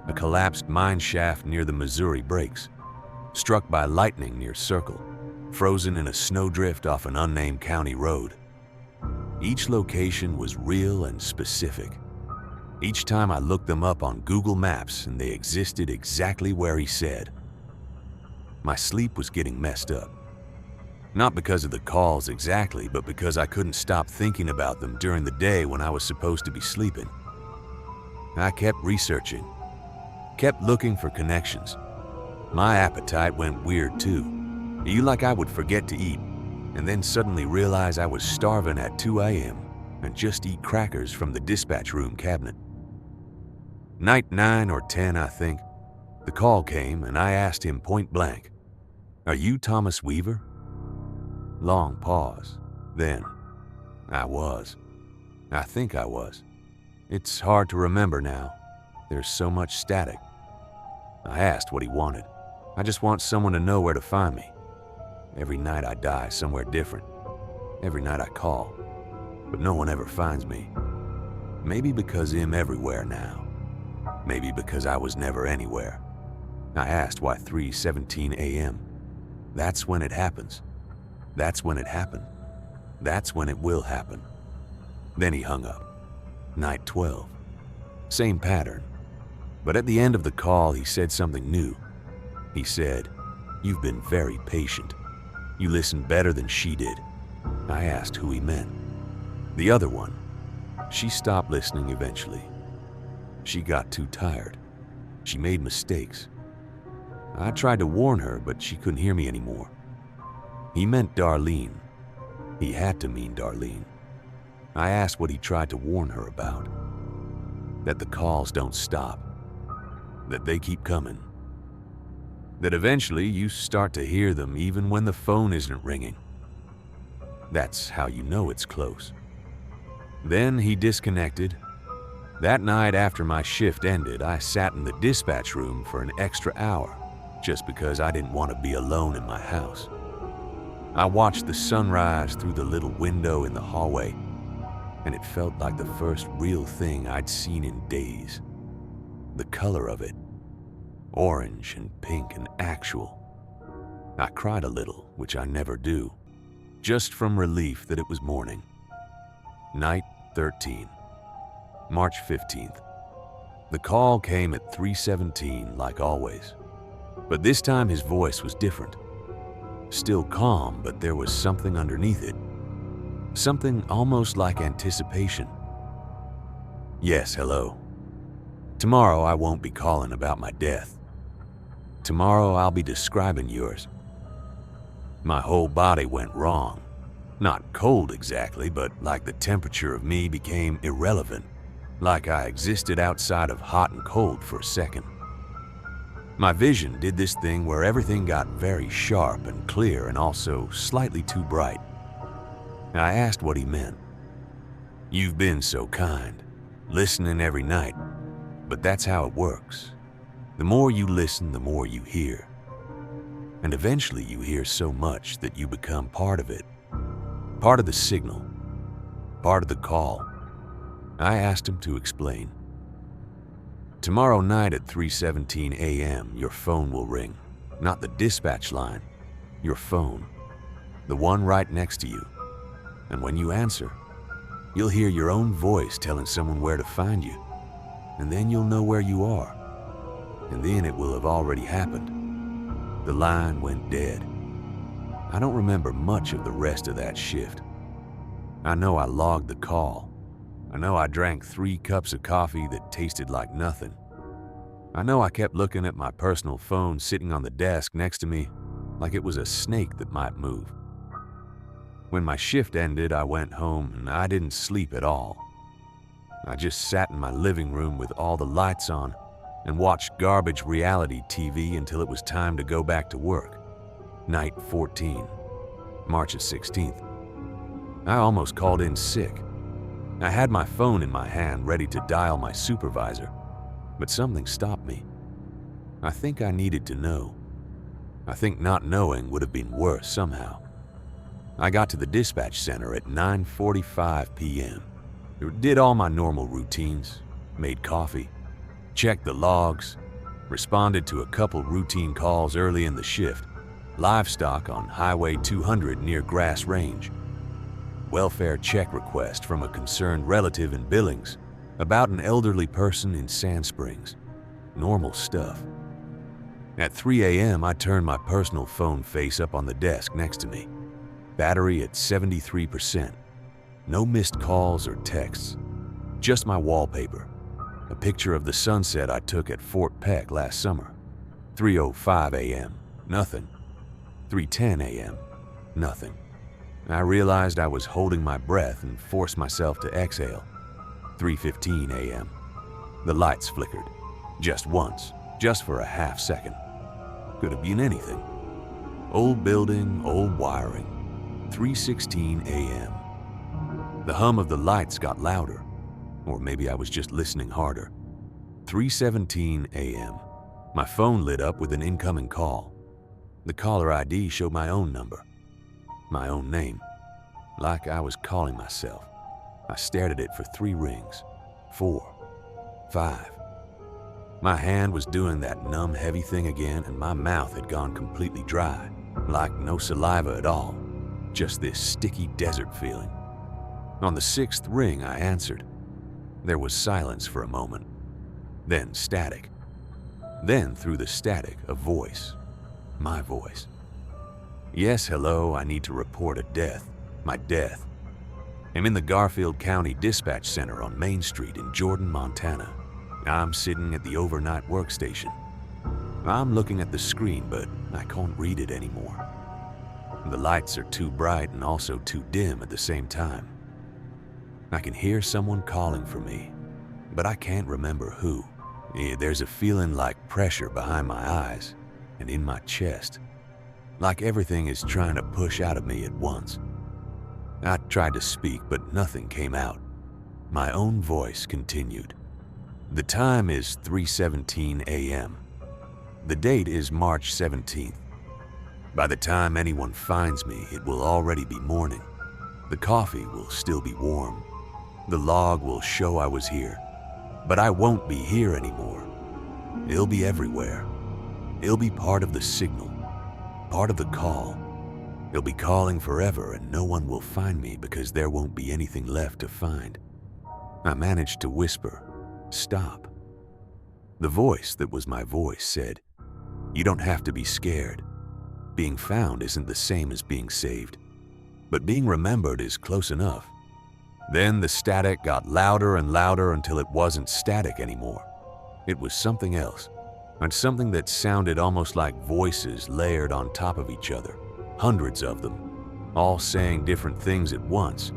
A collapsed mine shaft near the Missouri Breaks, struck by lightning near Circle, frozen in a snowdrift off an unnamed county road. Each location was real and specific. Each time I looked them up on Google Maps and they existed exactly where he said. My sleep was getting messed up. Not because of the calls exactly, but because I couldn't stop thinking about them during the day when I was supposed to be sleeping. I kept researching, kept looking for connections. My appetite went weird too. You like I would forget to eat, and then suddenly realize I was starving at 2 a.m. and just eat crackers from the dispatch room cabinet. Night 9 or 10, I think, the call came and I asked him point blank, "Are you Thomas Weaver?" Long pause. Then, I was. I think I was. It's hard to remember now. There's so much static. I asked what he wanted. "I just want someone to know where to find me." Every night I die somewhere different. Every night I call, but no one ever finds me. Maybe because I'm everywhere now. Maybe because I was never anywhere. I asked why 3:17 a.m. That's when it happens. That's when it happened. That's when it will happen. Then he hung up. Night 12. Same pattern. But at the end of the call, he said something new. He said, "You've been very patient. You listened better than she did." I asked who he meant. The other one. She stopped listening eventually. She got too tired. She made mistakes. I tried to warn her, but she couldn't hear me anymore. He meant Darlene. He had to mean Darlene. I asked what he tried to warn her about. That the calls don't stop. That they keep coming. That eventually you start to hear them even when the phone isn't ringing. That's how you know it's close. Then he disconnected. That night after my shift ended, I sat in the dispatch room for an extra hour just because I didn't want to be alone in my house. I watched the sunrise through the little window in the hallway, and it felt like the first real thing I'd seen in days. The color of it, orange and pink and actual. I cried a little, which I never do, just from relief that it was morning. Night 13, March 15th. The call came at 3:17 like always, but this time his voice was different. Still calm, but there was something underneath it. Something almost like anticipation. "Yes, hello. Tomorrow I won't be calling about my death. Tomorrow I'll be describing yours." My whole body went wrong. Not cold exactly, but like the temperature of me became irrelevant. Like I existed outside of hot and cold for a second. My vision did this thing where everything got very sharp and clear and also slightly too bright. I asked what he meant. "You've been so kind, listening every night, but that's how it works. The more you listen, the more you hear. And eventually you hear so much that you become part of it. Part of the signal. Part of the call." I asked him to explain. "Tomorrow night at 3:17 a.m., your phone will ring. Not the dispatch line, your phone. The one right next to you. And when you answer, you'll hear your own voice telling someone where to find you. And then you'll know where you are. And then it will have already happened." The line went dead. I don't remember much of the rest of that shift. I know I logged the call. I know I drank 3 cups of coffee that tasted like nothing. I know I kept looking at my personal phone sitting on the desk next to me like it was a snake that might move. When my shift ended, I went home and I didn't sleep at all. I just sat in my living room with all the lights on and watched garbage reality TV until it was time to go back to work. Night 14, March 16th. I almost called in sick. I had my phone in my hand ready to dial my supervisor, but something stopped me. I think I needed to know. I think not knowing would have been worse somehow. I got to the dispatch center at 9:45 p.m. Did all my normal routines, made coffee, checked the logs, responded to a couple routine calls early in the shift, livestock on Highway 200 near Grass Range, welfare check request from a concerned relative in Billings about an elderly person in Sand Springs. Normal stuff. At 3 a.m., I turned my personal phone face up on the desk next to me. Battery at 73%. No missed calls or texts. Just my wallpaper. A picture of the sunset I took at Fort Peck last summer. 3:05 a.m. Nothing. 3:10 a.m. Nothing. I realized I was holding my breath and forced myself to exhale. 3:15 a.m. The lights flickered. Just once. Just for a half second. Could have been anything. Old building, old wiring. 3:16 a.m. The hum of the lights got louder. Or maybe I was just listening harder. 3:17 a.m. My phone lit up with an incoming call. The caller ID showed my own number. my own name, like I was calling myself. I stared at it for 3 rings, 4, 5. My hand was doing that numb, heavy thing again, and my mouth had gone completely dry, like no saliva at all, just this sticky desert feeling. On the 6th ring, I answered. There was silence for a moment, then static. Then, through the static, a voice. My voice. Yes, hello, I need to report a death. My death. I'm in the Garfield County Dispatch Center on Main Street in Jordan, Montana. I'm sitting at the overnight workstation. I'm looking at the screen, but I can't read it anymore. The lights are too bright and also too dim at the same time. I can hear someone calling for me, but I can't remember who. There's a feeling like pressure behind my eyes and in my chest, like everything is trying to push out of me at once. I tried to speak, but nothing came out. My own voice continued. The time is 3:17 a.m. The date is March 17th. By the time anyone finds me, it will already be morning. The coffee will still be warm. The log will show I was here, but I won't be here anymore. It'll be everywhere. It'll be part of the signal, part of the call. It'll be calling forever and no one will find me because there won't be anything left to find. I managed to whisper, "Stop." The voice that was my voice said, "You don't have to be scared. Being found isn't the same as being saved, but being remembered is close enough." Then the static got louder and louder until it wasn't static anymore. It was something else, and something that sounded almost like voices layered on top of each other, hundreds of them, all saying different things at once.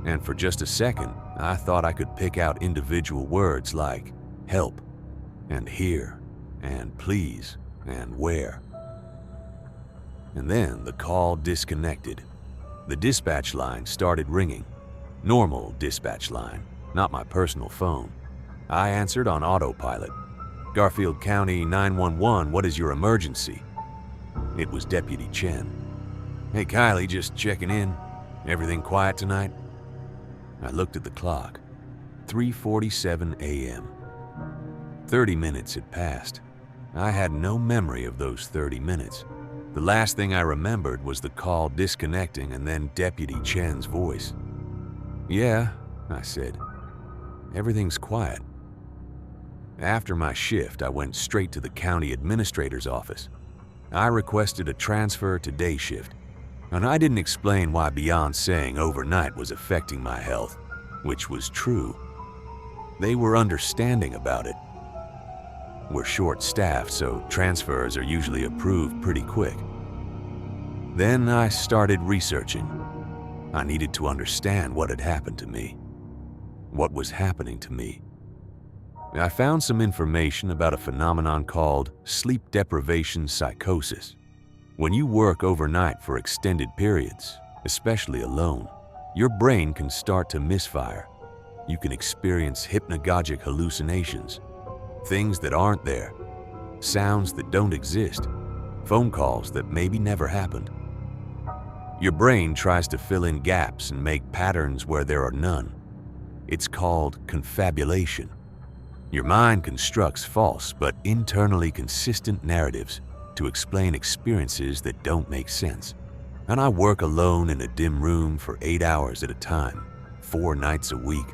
And for just a second, I thought I could pick out individual words like help, and here, and please, and where. And then the call disconnected. The dispatch line started ringing. Normal dispatch line, not my personal phone. I answered on autopilot. "Garfield County 911, what is your emergency?" It was Deputy Chen. "Hey Kylie, just checking in. Everything quiet tonight?" I looked at the clock. 3:47 a.m. 30 minutes had passed. I had no memory of those 30 minutes. The last thing I remembered was the call disconnecting and then Deputy Chen's voice. "Yeah," I said. "Everything's quiet." After my shift, I went straight to the county administrator's office. I requested a transfer to day shift, and I didn't explain why beyond saying overnight was affecting my health, which was true. They were understanding about it. We're short-staffed, so transfers are usually approved pretty quick. Then I started researching. I needed to understand what had happened to me. What was happening to me? I found some information about a phenomenon called sleep deprivation psychosis. When you work overnight for extended periods, especially alone, your brain can start to misfire. You can experience hypnagogic hallucinations, things that aren't there, sounds that don't exist, phone calls that maybe never happened. Your brain tries to fill in gaps and make patterns where there are none. It's called confabulation. Your mind constructs false but internally consistent narratives to explain experiences that don't make sense. And I work alone in a dim room for 8 hours at a time, 4 nights a week,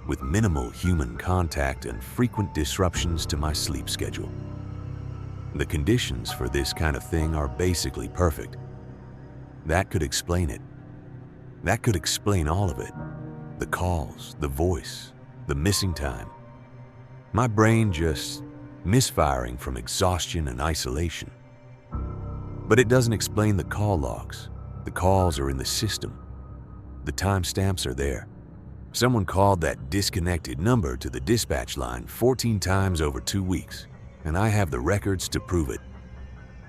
with minimal human contact and frequent disruptions to my sleep schedule. The conditions for this kind of thing are basically perfect. That could explain it. That could explain all of it. The calls, the voice, the missing time. My brain just misfiring from exhaustion and isolation. But it doesn't explain the call logs. The calls are in the system. The timestamps are there. Someone called that disconnected number to the dispatch line 14 times over 2 weeks, and I have the records to prove it.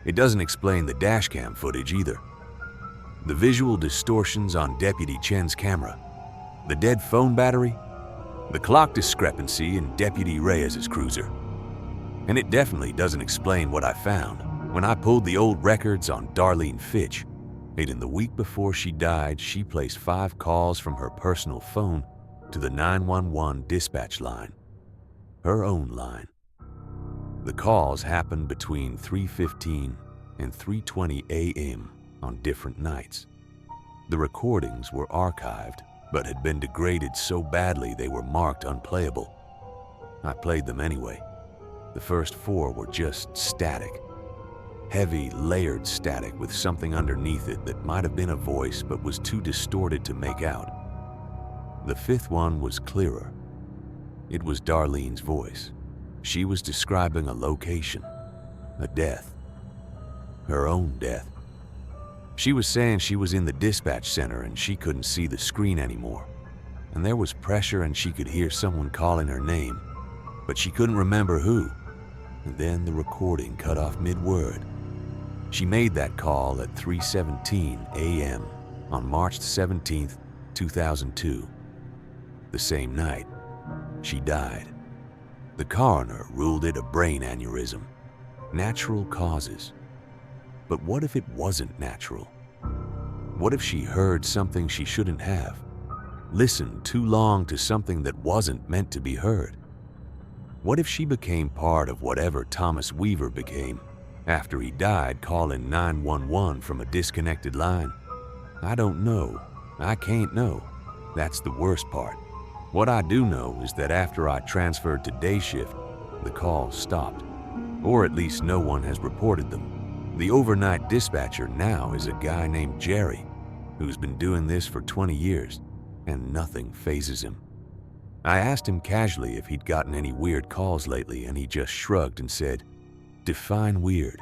It doesn't explain the dashcam footage either. The visual distortions on Deputy Chen's camera, the dead phone battery, the clock discrepancy in Deputy Reyes's cruiser. And it definitely doesn't explain what I found when I pulled the old records on Darlene Fitch, In the week before she died, she placed 5 calls from her personal phone to the 911 dispatch line, her own line. The calls happened between 3:15 and 3:20 a.m. on different nights. The recordings were archived, but had been degraded so badly they were marked unplayable. I played them anyway. The first 4 were just static. Heavy, layered static with something underneath it that might have been a voice but was too distorted to make out. The 5th one was clearer. It was Darlene's voice. She was describing a location, a death, her own death. She was saying she was in the dispatch center and she couldn't see the screen anymore. And there was pressure and she could hear someone calling her name, but she couldn't remember who. And then the recording cut off mid-word. She made that call at 3:17 a.m. on March 17, 2002. The same night, she died. The coroner ruled it a brain aneurysm. Natural causes. But what if it wasn't natural? What if she heard something she shouldn't have? Listened too long to something that wasn't meant to be heard? What if she became part of whatever Thomas Weaver became after he died calling 911 from a disconnected line? I don't know. I can't know. That's the worst part. What I do know is that after I transferred to day shift, the calls stopped. Or at least no one has reported them. The overnight dispatcher now is a guy named Jerry, who's been doing this for 20 years, and nothing phases him. I asked him casually if he'd gotten any weird calls lately, and he just shrugged and said, "Define weird."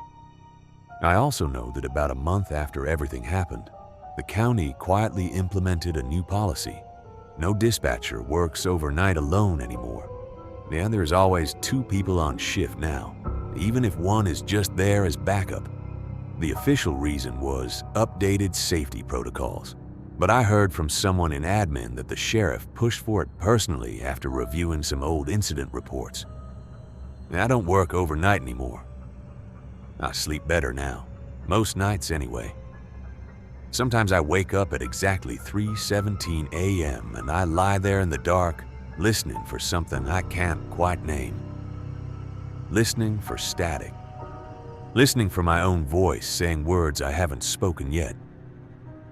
I also know that about a month after everything happened, the county quietly implemented a new policy. No dispatcher works overnight alone anymore. Yeah, there's always 2 people on shift now, even if one is just there as backup. The official reason was updated safety protocols. But I heard from someone in admin that the sheriff pushed for it personally after reviewing some old incident reports. I don't work overnight anymore. I sleep better now, most nights anyway. Sometimes I wake up at exactly 3:17 a.m. and I lie there in the dark, listening for something I can't quite name. Listening for static. Listening for my own voice saying words I haven't spoken yet.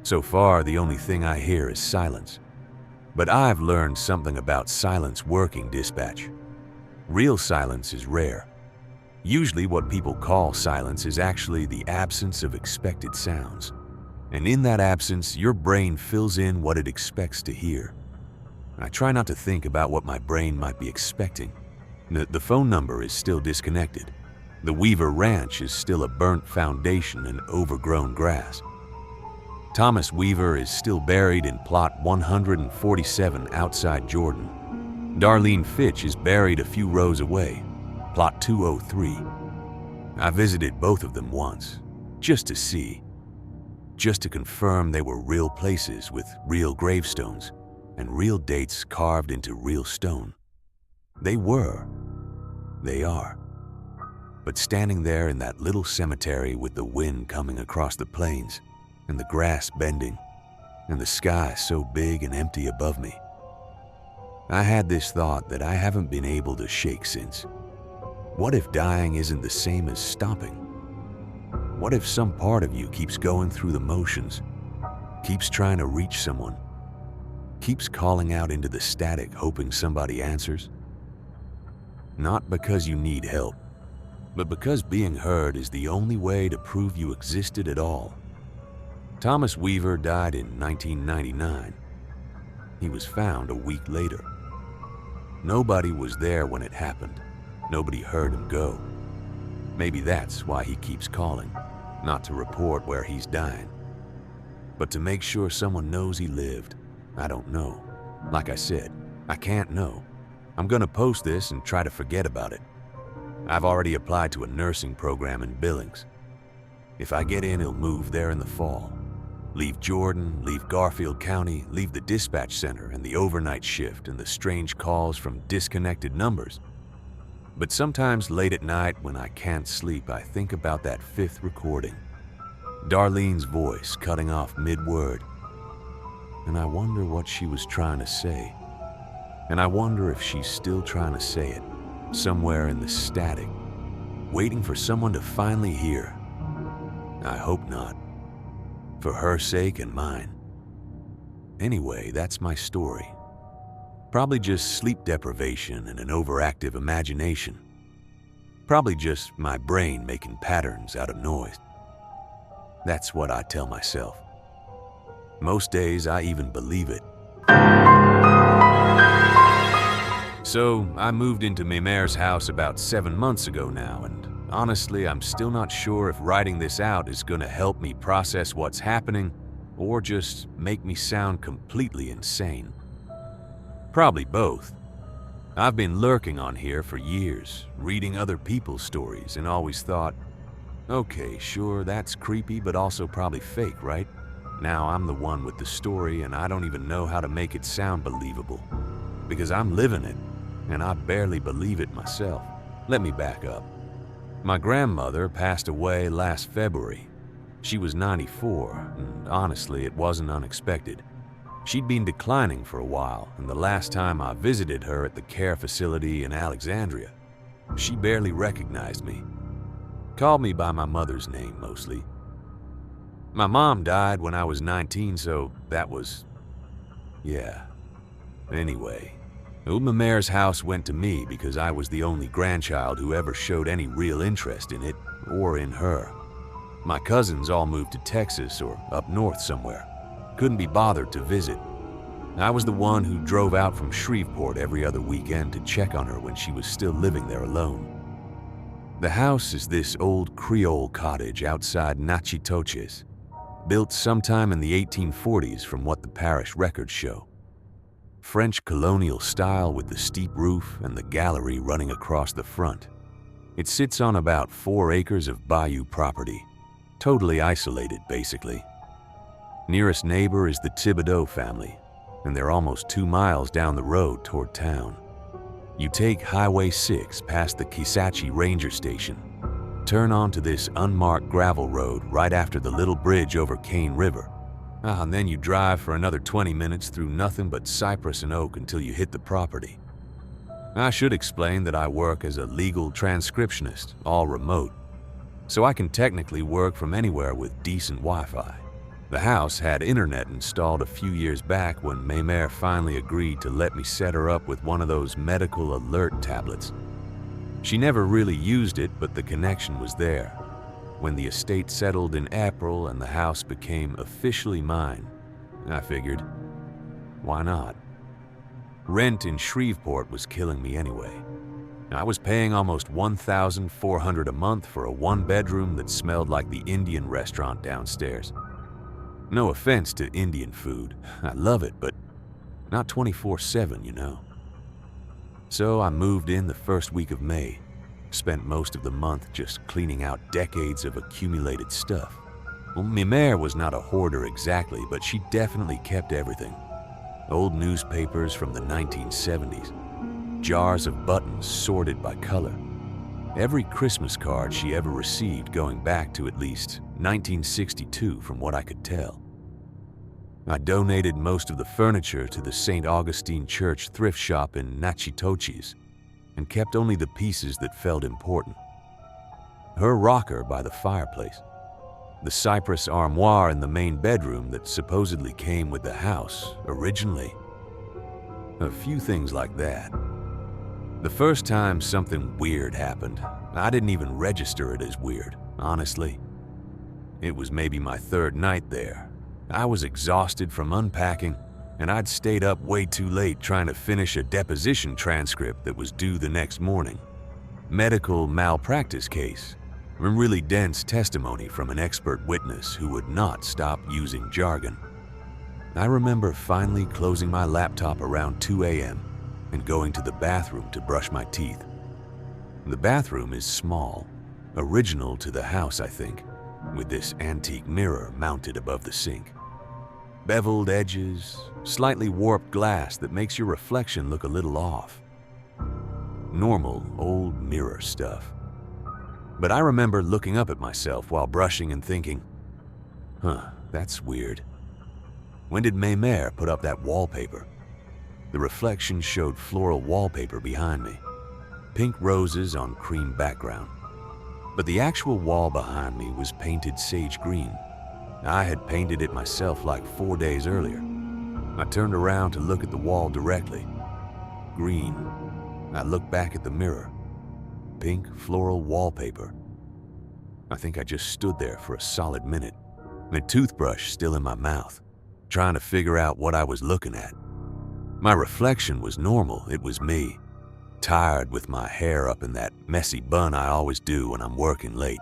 So far, the only thing I hear is silence. But I've learned something about silence working dispatch. Real silence is rare. Usually what people call silence is actually the absence of expected sounds. And in that absence, your brain fills in what it expects to hear. I try not to think about what my brain might be expecting. The phone number is still disconnected. The Weaver Ranch is still a burnt foundation and overgrown grass. Thomas Weaver is still buried in plot 147 outside Jordan. Darlene Fitch is buried a few rows away, plot 203. I visited both of them once, just to see. Just to confirm they were real places with real gravestones and real dates carved into real stone. They were. They are. But standing there in that little cemetery with the wind coming across the plains and the grass bending and the sky so big and empty above me, I had this thought that I haven't been able to shake since. What if dying isn't the same as stopping? What if some part of you keeps going through the motions, keeps trying to reach someone, keeps calling out into the static hoping somebody answers? Not because you need help, but because being heard is the only way to prove you existed at all. Thomas Weaver died in 1999. He was found a week later. Nobody was there when it happened. Nobody heard him go. Maybe that's why he keeps calling, not to report where he's dying, but to make sure someone knows he lived. I don't know. Like I said, I can't know. I'm gonna post this and try to forget about it. I've already applied to a nursing program in Billings. If I get in, it'll move there in the fall. Leave Jordan, leave Garfield County, leave the dispatch center and the overnight shift and the strange calls from disconnected numbers. But sometimes late at night when I can't sleep, I think about that 5th recording. Darlene's voice cutting off mid-word. And I wonder what she was trying to say. And I wonder if she's still trying to say it, somewhere in the static, waiting for someone to finally hear. I hope not. For her sake and mine. Anyway, that's my story. Probably just sleep deprivation and an overactive imagination. Probably just my brain making patterns out of noise. That's what I tell myself. Most days I even believe it. So I moved into Mémère's house about 7 months ago now, and honestly, I'm still not sure if writing this out is gonna help me process what's happening or just make me sound completely insane. Probably both. I've been lurking on here for years, reading other people's stories, and always thought, okay, sure, that's creepy, but also probably fake, right? Now I'm the one with the story, and I don't even know how to make it sound believable. Because I'm living it, and I barely believe it myself. Let me back up. My grandmother passed away last February. She was 94, and honestly, it wasn't unexpected. She'd been declining for a while, and the last time I visited her at the care facility in Alexandria, she barely recognized me. Called me by my mother's name, mostly. My mom died when I was 19, so that was... yeah. Anyway, old Mémère's house went to me because I was the only grandchild who ever showed any real interest in it, or in her. My cousins all moved to Texas or up north somewhere. Couldn't be bothered to visit. I was the one who drove out from Shreveport every other weekend to check on her when she was still living there alone. The house is this old Creole cottage outside Natchitoches, built sometime in the 1840s from what the parish records show. French colonial style with the steep roof and the gallery running across the front. It sits on about 4 acres of bayou property, totally isolated basically. Nearest neighbor is the Thibodeau family, and they're almost 2 miles down the road toward town. You take Highway 6 past the Kisatchie Ranger Station, turn onto this unmarked gravel road right after the little bridge over Cane River. And then you drive for another 20 minutes through nothing but cypress and oak until you hit the property. I should explain that I work as a legal transcriptionist, all remote, so I can technically work from anywhere with decent Wi-Fi. The house had internet installed a few years back when Mémère finally agreed to let me set her up with one of those medical alert tablets. She never really used it, but the connection was there. When the estate settled in April and the house became officially mine, I figured, why not? Rent in Shreveport was killing me anyway. I was paying almost $1,400 a month for a 1-bedroom that smelled like the Indian restaurant downstairs. No offense to Indian food, I love it, but not 24/7, you know. So I moved in the first week of May, spent most of the month just cleaning out decades of accumulated stuff. Well, Mémère was not a hoarder exactly, but she definitely kept everything. Old newspapers from the 1970s, jars of buttons sorted by color, every Christmas card she ever received going back to at least 1962 from what I could tell. I donated most of the furniture to the St. Augustine Church thrift shop in Natchitoches and kept only the pieces that felt important. Her rocker by the fireplace, the cypress armoire in the main bedroom that supposedly came with the house originally. A few things like that. The first time something weird happened, I didn't even register it as weird, honestly. It was maybe my 3rd night there. I was exhausted from unpacking, and I'd stayed up way too late trying to finish a deposition transcript that was due the next morning. Medical malpractice case, and really dense testimony from an expert witness who would not stop using jargon. I remember finally closing my laptop around 2 a.m. and going to the bathroom to brush my teeth. The bathroom is small, original to the house, I think, with this antique mirror mounted above the sink. Beveled edges, slightly warped glass that makes your reflection look a little off. Normal, old mirror stuff. But I remember looking up at myself while brushing and thinking, That's weird. When did Maymer put up that wallpaper? The reflection showed floral wallpaper behind me. Pink roses on cream background. But the actual wall behind me was painted sage green. I had painted it myself like 4 days earlier. I turned around to look at the wall directly. Green. I looked back at the mirror. Pink floral wallpaper. I think I just stood there for a solid minute, my toothbrush still in my mouth, trying to figure out what I was looking at. My reflection was normal. It was me, tired with my hair up in that messy bun I always do when I'm working late.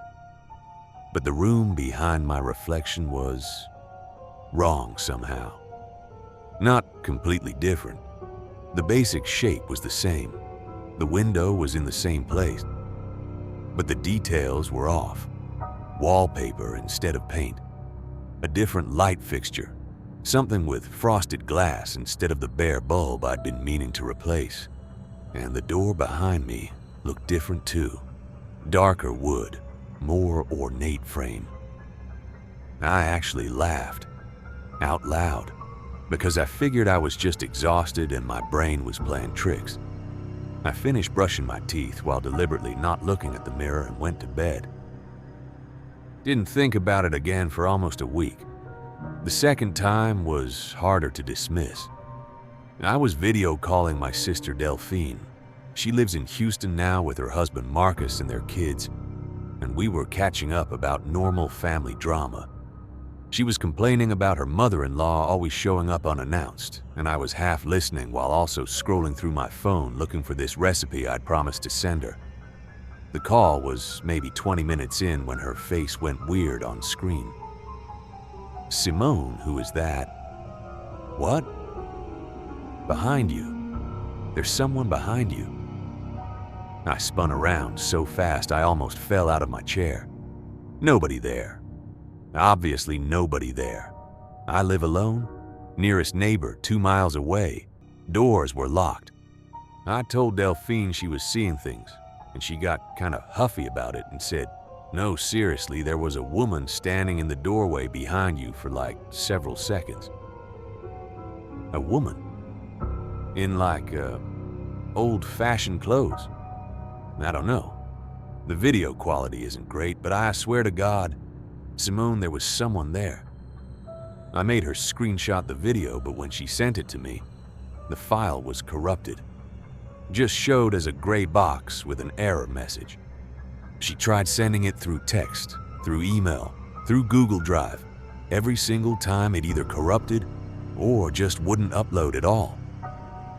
But the room behind my reflection was wrong somehow. Not completely different. The basic shape was the same. The window was in the same place. But the details were off. Wallpaper instead of paint. A different light fixture. Something with frosted glass instead of the bare bulb I'd been meaning to replace. And the door behind me looked different too. Darker wood, more ornate frame. I actually laughed, out loud, because I figured I was just exhausted and my brain was playing tricks. I finished brushing my teeth while deliberately not looking at the mirror and went to bed. Didn't think about it again for almost a week. The second time was harder to dismiss. I was video calling my sister Delphine. She lives in Houston now with her husband Marcus and their kids, and we were catching up about normal family drama. She was complaining about her mother-in-law always showing up unannounced, and I was half listening while also scrolling through my phone looking for this recipe I'd promised to send her. The call was maybe 20 minutes in when her face went weird on screen. Simone, who is that? What? Behind you. There's someone behind you. I spun around so fast I almost fell out of my chair. Nobody there. Obviously nobody there. I live alone. Nearest neighbor 2 miles away. Doors were locked. I told Delphine she was seeing things, and she got kind of huffy about it and said, "No, seriously, there was a woman standing in the doorway behind you for like several seconds." A woman? In like old-fashioned clothes? I don't know. The video quality isn't great, but I swear to God, Simone, there was someone there. I made her screenshot the video, but when she sent it to me, the file was corrupted. Just showed as a gray box with an error message. She tried sending it through text, through email, through Google Drive. Every single time it either corrupted or just wouldn't upload at all.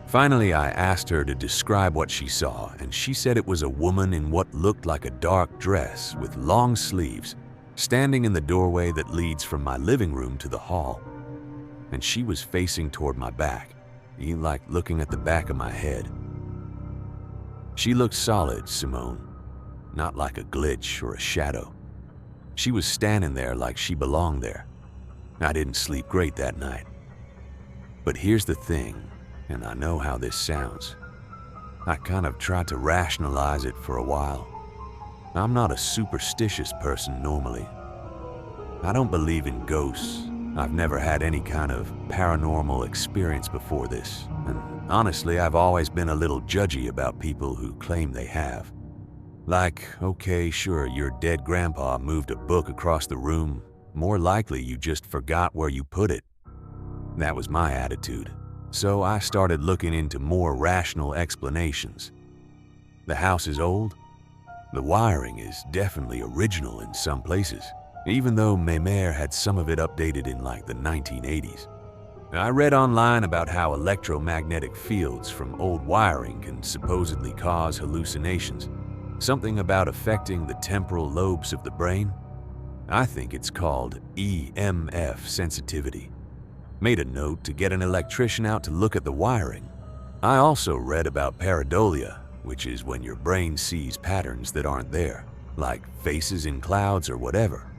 Finally, I asked her to describe what she saw, and she said it was a woman in what looked like a dark dress with long sleeves, standing in the doorway that leads from my living room to the hall. And she was facing toward my back, like looking at the back of my head. She looked solid, Simone, not like a glitch or a shadow. She was standing there like she belonged there. I didn't sleep great that night. But here's the thing, and I know how this sounds. I kind of tried to rationalize it for a while. I'm not a superstitious person normally. I don't believe in ghosts. I've never had any kind of paranormal experience before this, and honestly, I've always been a little judgy about people who claim they have. Like, okay, sure, your dead grandpa moved a book across the room. More likely you just forgot where you put it. That was my attitude. So I started looking into more rational explanations. The house is old. The wiring is definitely original in some places, even though Maymer had some of it updated in like the 1980s. I read online about how electromagnetic fields from old wiring can supposedly cause hallucinations, something about affecting the temporal lobes of the brain. I think it's called EMF sensitivity. Made a note to get an electrician out to look at the wiring. I also read about pareidolia, which is when your brain sees patterns that aren't there, like faces in clouds or whatever.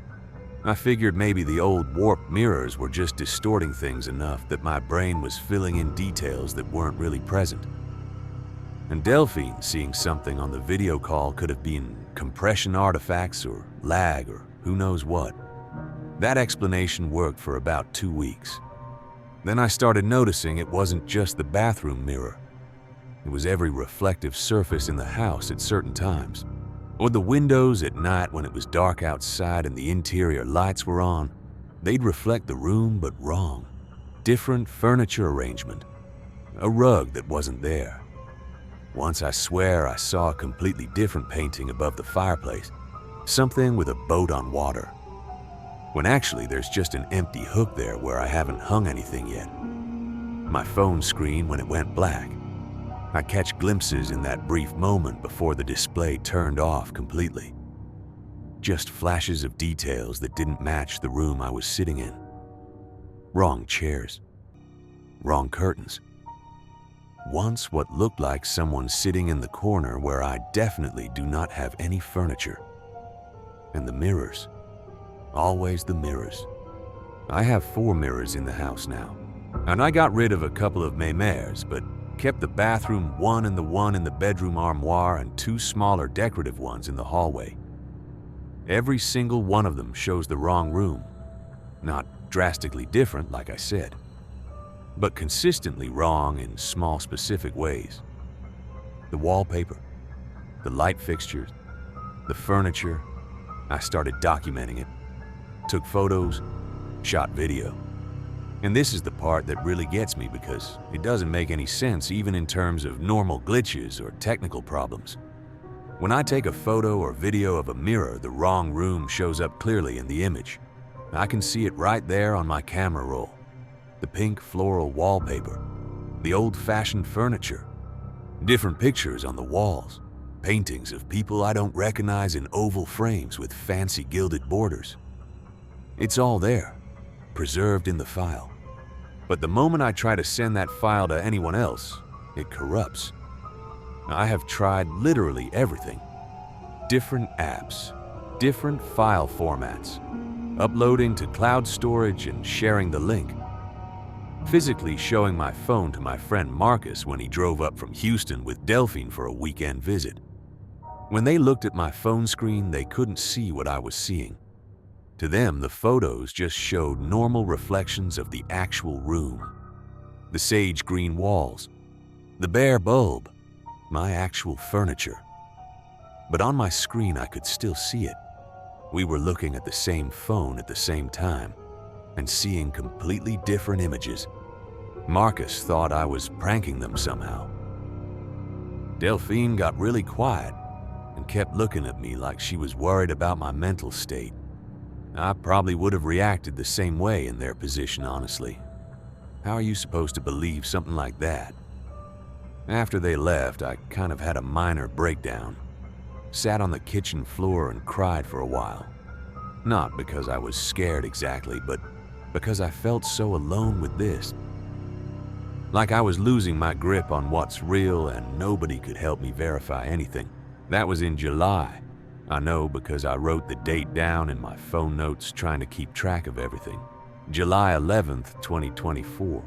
I figured maybe the old warped mirrors were just distorting things enough that my brain was filling in details that weren't really present. And Delphine seeing something on the video call could have been compression artifacts or lag or who knows what. That explanation worked for about 2 weeks. Then I started noticing it wasn't just the bathroom mirror. It was every reflective surface in the house at certain times, or the windows at night when it was dark outside and the interior lights were on. They'd reflect the room, but wrong. Different furniture arrangement, a rug that wasn't there. Once I swear I saw a completely different painting above the fireplace, something with a boat on water, when actually there's just an empty hook there where I haven't hung anything yet. My phone screen when it went black. I catch glimpses in that brief moment before the display turned off completely. Just flashes of details that didn't match the room I was sitting in. Wrong chairs, wrong curtains. Once what looked like someone sitting in the corner where I definitely do not have any furniture. And the mirrors, always the mirrors. I have 4 mirrors in the house now, and I got rid of a couple of Maymares, but kept the bathroom one and the one in the bedroom armoire and 2 smaller decorative ones in the hallway. Every single one of them shows the wrong room. Not drastically different, like I said, but consistently wrong in small specific ways. The wallpaper, the light fixtures, the furniture. I started documenting it, took photos, shot video. And this is the part that really gets me because it doesn't make any sense even in terms of normal glitches or technical problems. When I take a photo or video of a mirror, the wrong room shows up clearly in the image. I can see it right there on my camera roll. The pink floral wallpaper, the old-fashioned furniture, different pictures on the walls, paintings of people I don't recognize in oval frames with fancy gilded borders. It's all there, preserved in the file. But the moment I try to send that file to anyone else, it corrupts. I have tried literally everything. Different apps, different file formats, uploading to cloud storage and sharing the link. Physically showing my phone to my friend Marcus when he drove up from Houston with Delphine for a weekend visit. When they looked at my phone screen, they couldn't see what I was seeing. To them, the photos just showed normal reflections of the actual room. The sage green walls, the bare bulb, my actual furniture. But on my screen, I could still see it. We were looking at the same phone at the same time and seeing completely different images. Marcus thought I was pranking them somehow. Delphine got really quiet and kept looking at me like she was worried about my mental state. I probably would have reacted the same way in their position, honestly. How are you supposed to believe something like that? After they left, I kind of had a minor breakdown. Sat on the kitchen floor and cried for a while. Not because I was scared exactly, but because I felt so alone with this. Like I was losing my grip on what's real and nobody could help me verify anything. That was in July. I know because I wrote the date down in my phone notes trying to keep track of everything. July 11th, 2024.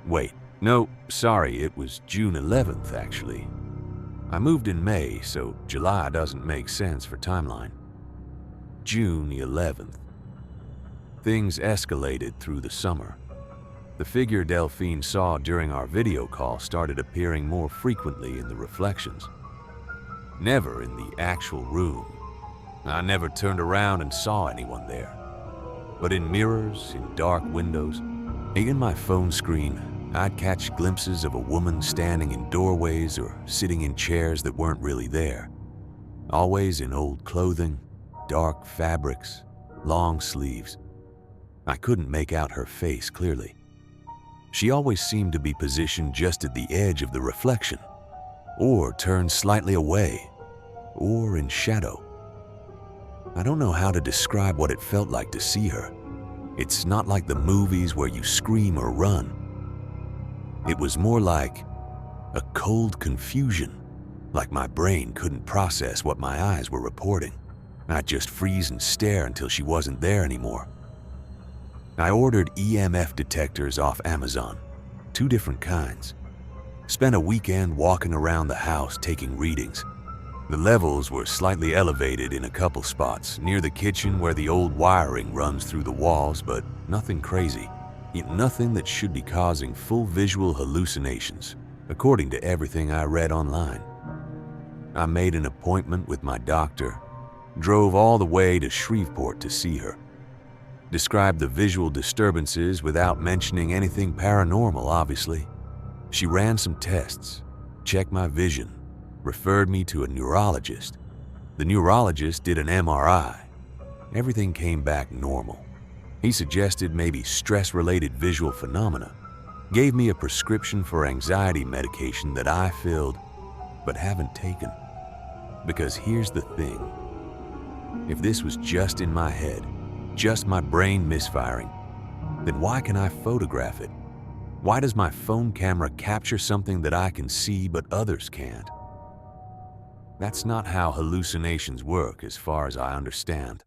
Wait, no, sorry, it was June 11th actually. I moved in May, so July doesn't make sense for timeline. June 11th. Things escalated through the summer. The figure Delphine saw during our video call started appearing more frequently in the reflections. Never in the actual room. I never turned around and saw anyone there. But in mirrors, in dark windows, in my phone screen, I'd catch glimpses of a woman standing in doorways or sitting in chairs that weren't really there. Always in old clothing, dark fabrics, long sleeves. I couldn't make out her face clearly. She always seemed to be positioned just at the edge of the reflection, or turned slightly away, or in shadow. I don't know how to describe what it felt like to see her. It's not like the movies where you scream or run. It was more like a cold confusion, like my brain couldn't process what my eyes were reporting. I'd just freeze and stare until she wasn't there anymore. I ordered EMF detectors off Amazon, 2 different kinds. Spent a weekend walking around the house taking readings. The levels were slightly elevated in a couple spots, near the kitchen where the old wiring runs through the walls, but nothing crazy. Yet nothing that should be causing full visual hallucinations, according to everything I read online. I made an appointment with my doctor, drove all the way to Shreveport to see her, described the visual disturbances without mentioning anything paranormal, obviously. She ran some tests, checked my vision, referred me to a neurologist. The neurologist did an MRI. Everything came back normal. He suggested maybe stress-related visual phenomena, gave me a prescription for anxiety medication that I filled but haven't taken. Because here's the thing. If this was just in my head, just my brain misfiring, then why can I photograph it? Why does my phone camera capture something that I can see but others can't? That's not how hallucinations work as far as I understand.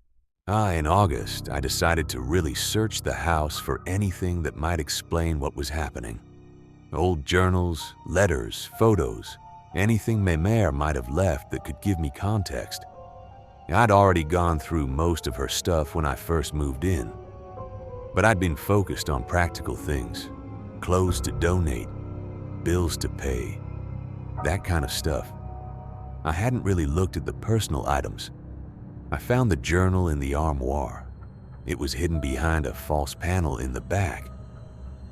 In August, I decided to really search the house for anything that might explain what was happening. Old journals, letters, photos, anything Mémère might have left that could give me context. I'd already gone through most of her stuff when I first moved in, but I'd been focused on practical things, clothes to donate, bills to pay, that kind of stuff. I hadn't really looked at the personal items. I found the journal in the armoire. It was hidden behind a false panel in the back,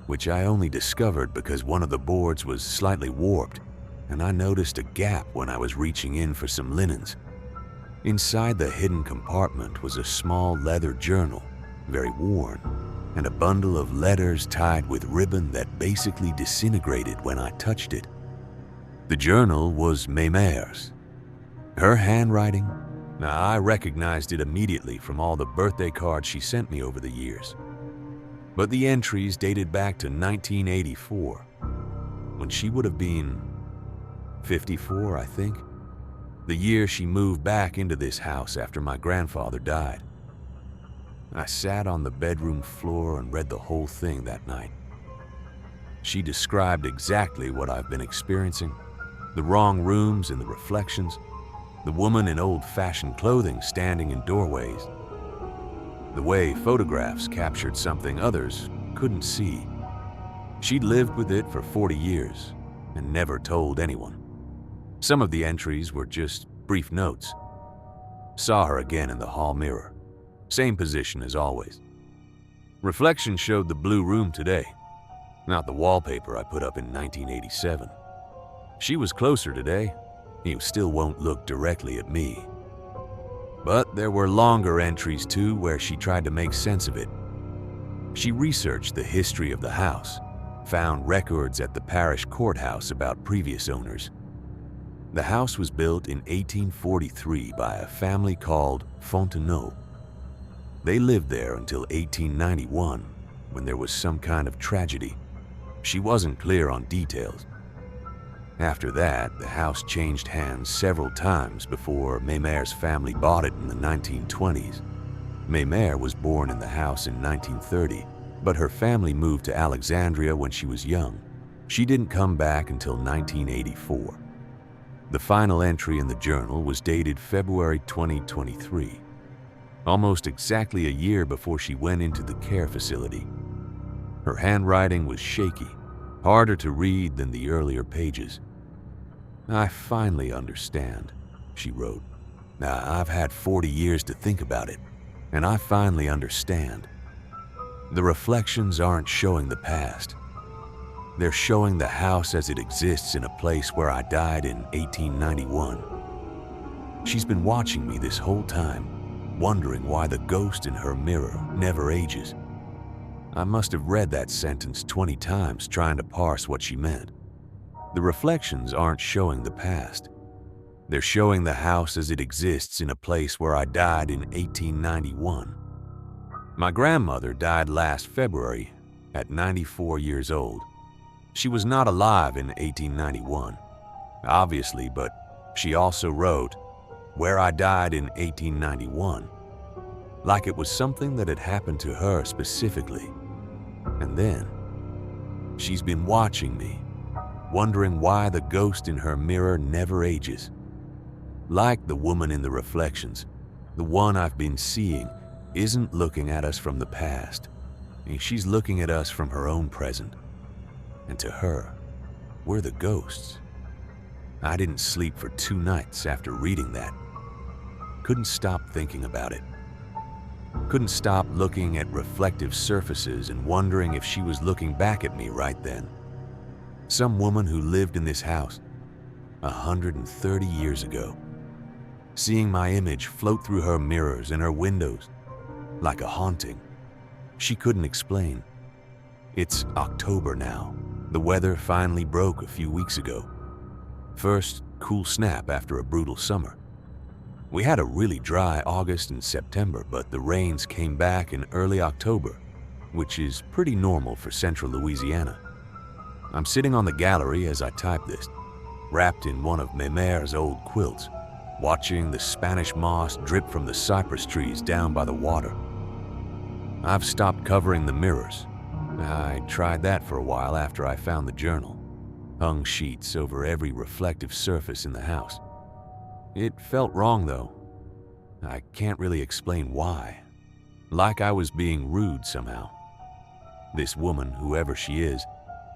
which I only discovered because one of the boards was slightly warped, and I noticed a gap when I was reaching in for some linens. Inside the hidden compartment was a small leather journal, very worn, and a bundle of letters tied with ribbon that basically disintegrated when I touched it. The journal was Mémère's. Her handwriting? Now, I recognized it immediately from all the birthday cards she sent me over the years. But the entries dated back to 1984, when she would have been 54, I think. The year she moved back into this house after my grandfather died. I sat on the bedroom floor and read the whole thing that night. She described exactly what I've been experiencing, the wrong rooms and the reflections, the woman in old-fashioned clothing standing in doorways, the way photographs captured something others couldn't see. She'd lived with it for 40 years and never told anyone. Some of the entries were just brief notes. Saw her again in the hall mirror. Same position as always. Reflection showed the blue room today, not the wallpaper I put up in 1987. She was closer today. You still won't look directly at me. But there were longer entries too where she tried to make sense of it. She researched the history of the house, found records at the parish courthouse about previous owners. The house was built in 1843 by a family called Fontenot. They lived there until 1891, when there was some kind of tragedy. She wasn't clear on details. After that, the house changed hands several times before Mémère's family bought it in the 1920s. Mémère was born in the house in 1930, but her family moved to Alexandria when she was young. She didn't come back until 1984. The final entry in the journal was dated February 2023, almost exactly a year before she went into the care facility. Her handwriting was shaky, harder to read than the earlier pages. "I finally understand," she wrote. "Now, I've had 40 years to think about it, and I finally understand. The reflections aren't showing the past. They're showing the house as it exists in a place where I died in 1891. She's been watching me this whole time, wondering why the ghost in her mirror never ages. I must have read that sentence 20 times trying to parse what she meant. The reflections aren't showing the past. They're showing the house as it exists in a place where I died in 1891. My grandmother died last February at 94 years old. She was not alive in 1891, obviously, but she also wrote, 'Where I died in 1891,' like it was something that had happened to her specifically. And then, she's been watching me, wondering why the ghost in her mirror never ages. Like the woman in the reflections, the one I've been seeing isn't looking at us from the past. She's looking at us from her own present. And to her, we're the ghosts. I didn't sleep for 2 nights after reading that. Couldn't stop thinking about it. Couldn't stop looking at reflective surfaces and wondering if she was looking back at me right then. Some woman who lived in this house 130 years ago. Seeing my image float through her mirrors and her windows like a haunting. She couldn't explain. It's October now. The weather finally broke a few weeks ago. First cool snap after a brutal summer. We had a really dry August and September, but the rains came back in early October, which is pretty normal for central Louisiana. I'm sitting on the gallery as I type this, wrapped in one of Mémère's old quilts, watching the Spanish moss drip from the cypress trees down by the water. I've stopped covering the mirrors. I tried that for a while after I found the journal. Hung sheets over every reflective surface in the house. It felt wrong though. I can't really explain why. Like I was being rude somehow. This woman, whoever she is,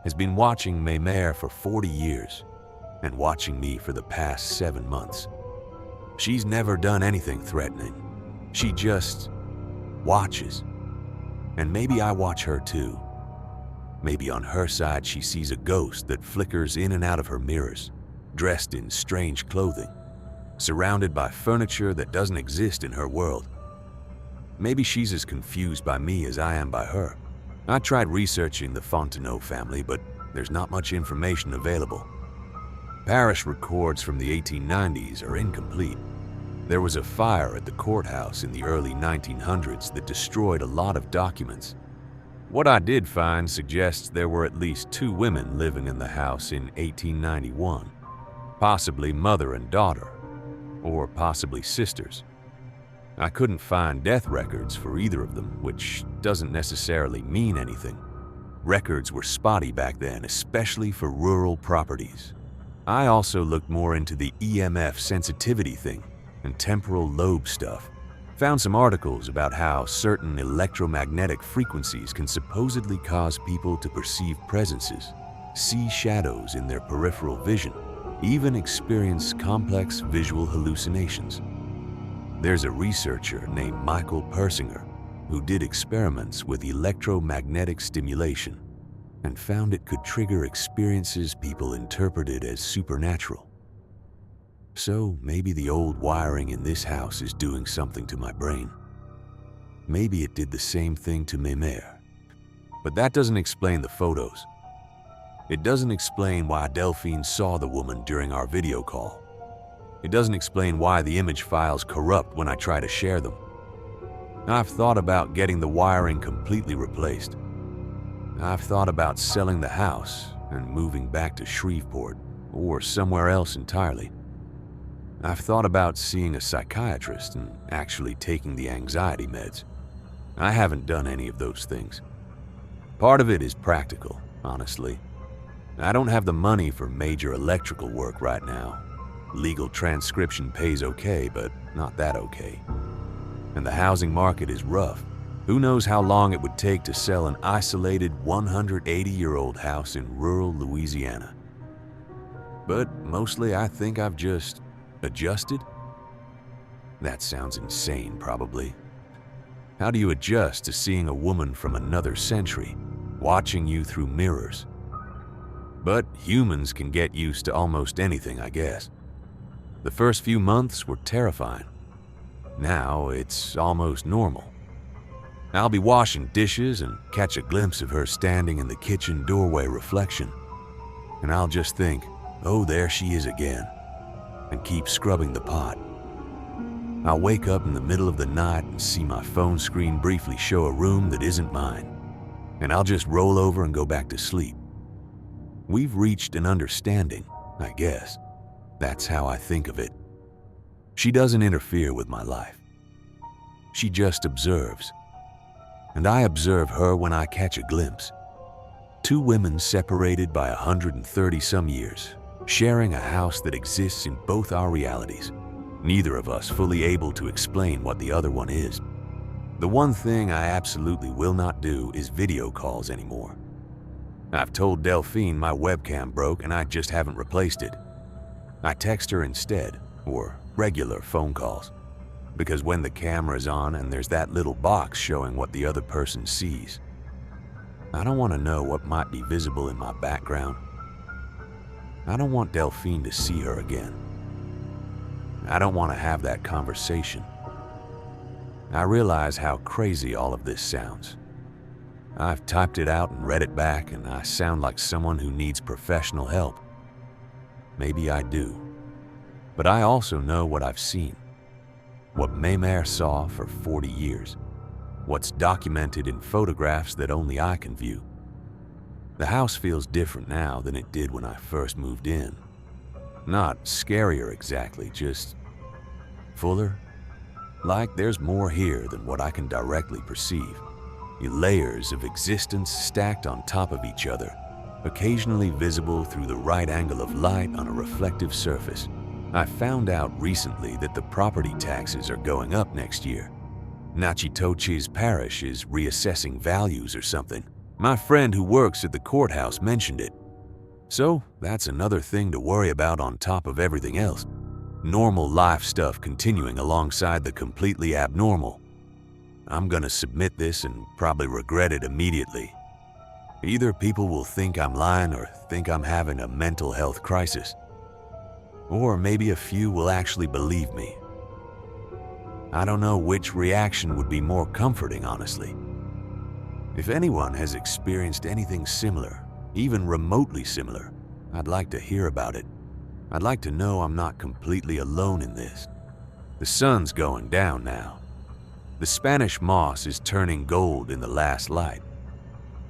has been watching Mémère for 40 years and watching me for the past 7 months. She's never done anything threatening. She just watches. And maybe I watch her too. Maybe on her side she sees a ghost that flickers in and out of her mirrors, dressed in strange clothing, surrounded by furniture that doesn't exist in her world. Maybe she's as confused by me as I am by her. I tried researching the Fontenot family, but there's not much information available. Parish records from the 1890s are incomplete. There was a fire at the courthouse in the early 1900s that destroyed a lot of documents. What I did find suggests there were at least 2 women living in the house in 1891, possibly mother and daughter, or possibly sisters. I couldn't find death records for either of them, which doesn't necessarily mean anything. Records were spotty back then, especially for rural properties. I also looked more into the EMF sensitivity thing and temporal lobe stuff. Found some articles about how certain electromagnetic frequencies can supposedly cause people to perceive presences, see shadows in their peripheral vision, even experience complex visual hallucinations. There's a researcher named Michael Persinger who did experiments with electromagnetic stimulation and found it could trigger experiences people interpreted as supernatural. So maybe the old wiring in this house is doing something to my brain. Maybe it did the same thing to Mémère. But that doesn't explain the photos. It doesn't explain why Delphine saw the woman during our video call. It doesn't explain why the image files corrupt when I try to share them. I've thought about getting the wiring completely replaced. I've thought about selling the house and moving back to Shreveport or somewhere else entirely. I've thought about seeing a psychiatrist and actually taking the anxiety meds. I haven't done any of those things. Part of it is practical, honestly. I don't have the money for major electrical work right now. Legal transcription pays okay, but not that okay. And the housing market is rough. Who knows how long it would take to sell an isolated 180-year-old house in rural Louisiana. But mostly I think I've just adjusted? That sounds insane, probably. How do you adjust to seeing a woman from another century, watching you through mirrors? But humans can get used to almost anything, I guess. The first few months were terrifying. Now it's almost normal. I'll be washing dishes and catch a glimpse of her standing in the kitchen doorway reflection. And I'll just think, oh, there she is again, and keep scrubbing the pot. I'll wake up in the middle of the night and see my phone screen briefly show a room that isn't mine, and I'll just roll over and go back to sleep. We've reached an understanding, I guess. That's how I think of it. She doesn't interfere with my life. She just observes. And I observe her when I catch a glimpse. 2 women separated by 130-some years, sharing a house that exists in both our realities. neither of us fully able to explain what the other one is. The one thing I absolutely will not do is video calls anymore. I've told Delphine my webcam broke and I just haven't replaced it. I text her instead, or regular phone calls, because when the camera's on and there's that little box showing what the other person sees, I don't want to know what might be visible in my background. I don't want Delphine to see her again. I don't want to have that conversation. I realize how crazy all of this sounds. I've typed it out and read it back, and I sound like someone who needs professional help. Maybe I do. But I also know what I've seen. What Maymer saw for 40 years. What's documented in photographs that only I can view. The house feels different now than it did when I first moved in. Not scarier exactly, just fuller. Like there's more here than what I can directly perceive. Layers of existence stacked on top of each other, occasionally visible through the right angle of light on a reflective surface. I found out recently that the property taxes are going up next year. Nachitoches Parish is reassessing values or something. My friend who works at the courthouse mentioned it. So that's another thing to worry about on top of everything else. Normal life stuff continuing alongside the completely abnormal. I'm gonna submit this and probably regret it immediately. Either people will think I'm lying or think I'm having a mental health crisis. Or maybe a few will actually believe me. I don't know which reaction would be more comforting, honestly. If anyone has experienced anything similar, even remotely similar, I'd like to hear about it. I'd like to know I'm not completely alone in this. The sun's going down now. The Spanish moss is turning gold in the last light.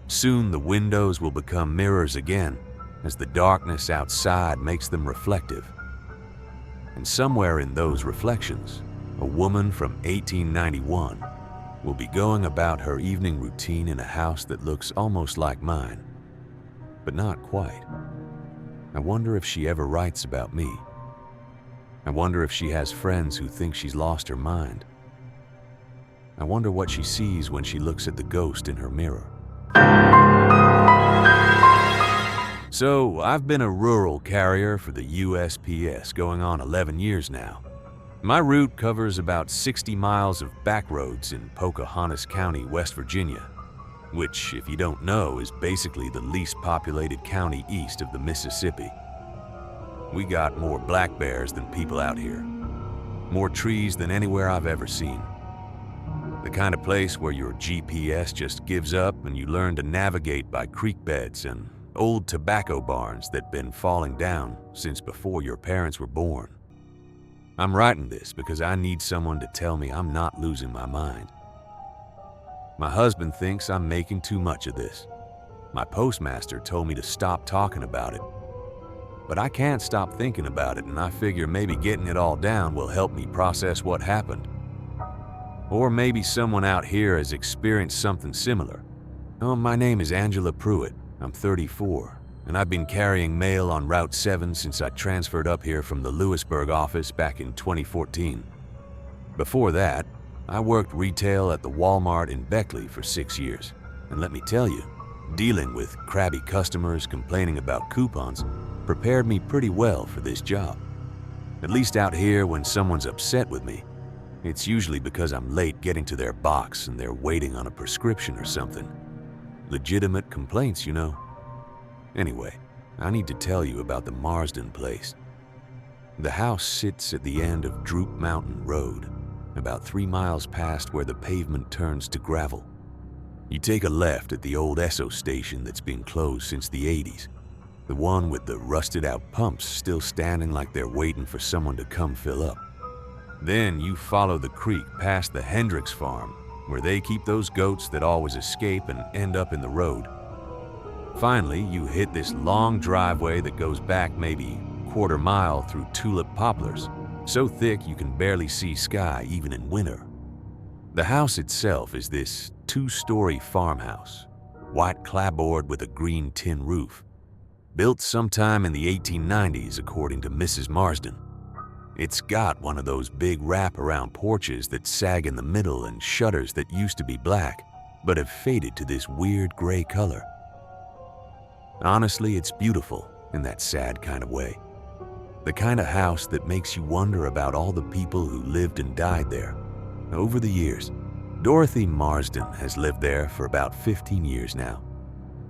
Soon the windows will become mirrors again as the darkness outside makes them reflective. And somewhere in those reflections, a woman from 1891 will be going about her evening routine in a house that looks almost like mine, but not quite. I wonder if she ever writes about me. I wonder if she has friends who think she's lost her mind. I wonder what she sees when she looks at the ghost in her mirror. So, I've been a rural carrier for the USPS going on 11 years now. My route covers about 60 miles of back roads in Pocahontas County, West Virginia, which, if you don't know, is basically the least populated county east of the Mississippi. We got more black bears than people out here. More trees than anywhere I've ever seen. The kind of place where your GPS just gives up and you learn to navigate by creek beds and old tobacco barns that've been falling down since before your parents were born. I'm writing this because I need someone to tell me I'm not losing my mind. My husband thinks I'm making too much of this. My postmaster told me to stop talking about it. But I can't stop thinking about it, and I figure maybe getting it all down will help me process what happened. Or maybe someone out here has experienced something similar. Oh, my name is Angela Pruitt. I'm 34, and I've been carrying mail on Route 7 since I transferred up here from the Lewisburg office back in 2014. Before that, I worked retail at the Walmart in Beckley for 6 years, and let me tell you, dealing with crabby customers complaining about coupons prepared me pretty well for this job. At least out here, when someone's upset with me, it's usually because I'm late getting to their box and they're waiting on a prescription or something. Legitimate complaints, you know. Anyway, I need to tell you about the Marsden place. The house sits at the end of Droop Mountain Road, about 3 miles past where the pavement turns to gravel. You take a left at the old Esso station that's been closed since the 80s, the one with the rusted out pumps still standing like they're waiting for someone to come fill up. Then you follow the creek past the Hendricks farm, where they keep those goats that always escape and end up in the road. Finally, you hit this long driveway that goes back maybe a quarter mile through tulip poplars, so thick you can barely see sky even in winter. The house itself is this 2-story farmhouse, white clapboard with a green tin roof, built sometime in the 1890s according to Mrs. Marsden. It's got one of those big wrap-around porches that sag in the middle and shutters that used to be black, but have faded to this weird gray color. Honestly, it's beautiful in that sad kind of way. The kind of house that makes you wonder about all the people who lived and died there. Over the years, Dorothy Marsden has lived there for about 15 years now.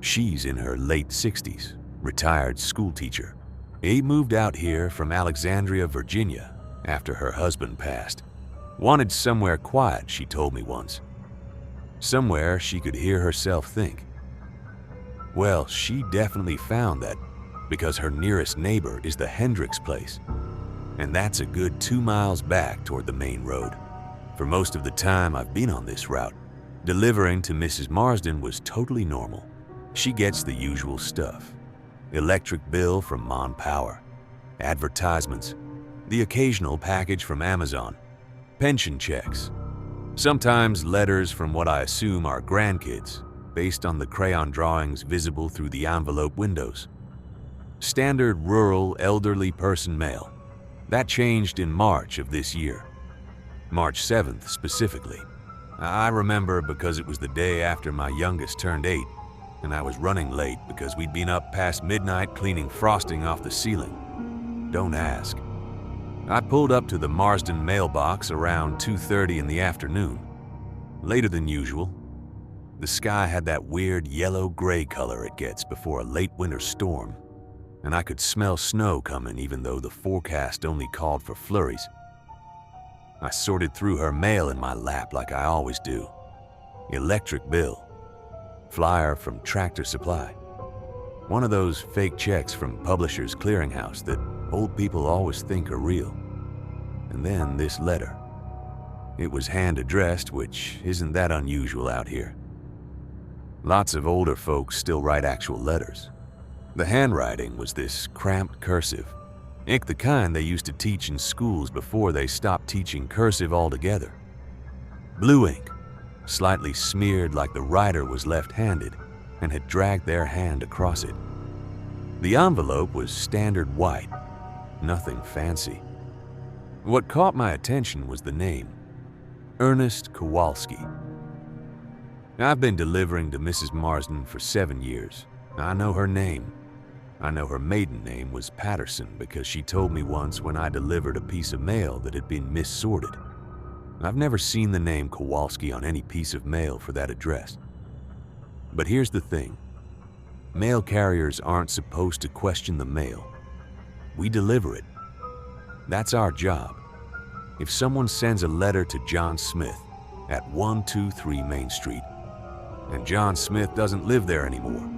She's in her late 60s, retired school teacher. He moved out here from Alexandria, Virginia, after her husband passed. Wanted somewhere quiet, she told me once. Somewhere she could hear herself think. Well, she definitely found that, because her nearest neighbor is the Hendricks place, and that's a good 2 miles back toward the main road. For most of the time I've been on this route, delivering to Mrs. Marsden was totally normal. She gets the usual stuff. Electric bill from Mon Power, advertisements, the occasional package from Amazon, pension checks, sometimes letters from what I assume are grandkids, based on the crayon drawings visible through the envelope windows. Standard rural elderly person mail. That changed in March of this year. March 7th specifically. I remember because it was the day after my youngest turned 8, and I was running late because we'd been up past midnight cleaning frosting off the ceiling. Don't ask. I pulled up to the Marsden mailbox around 2:30 in the afternoon. Later than usual. The sky had that weird yellow-gray color it gets before a late winter storm, and I could smell snow coming even though the forecast only called for flurries. I sorted through her mail in my lap like I always do. Electric bill. Flyer from Tractor Supply. One of those fake checks from Publishers Clearinghouse that old people always think are real. And then this letter. It was hand-addressed, which isn't that unusual out here. Lots of older folks still write actual letters. The handwriting was this cramped cursive. Ink the kind they used to teach in schools before they stopped teaching cursive altogether. Blue ink, slightly smeared like the writer was left-handed and had dragged their hand across it. The envelope was standard white, nothing fancy. What caught my attention was the name, Ernest Kowalski. I've been delivering to Mrs. Marsden for 7 years. I know her name. I know her maiden name was Patterson because she told me once when I delivered a piece of mail that had been missorted. I've never seen the name Kowalski on any piece of mail for that address. But here's the thing. Mail carriers aren't supposed to question the mail. We deliver it. That's our job. If someone sends a letter to John Smith at 123 Main Street, and John Smith doesn't live there anymore,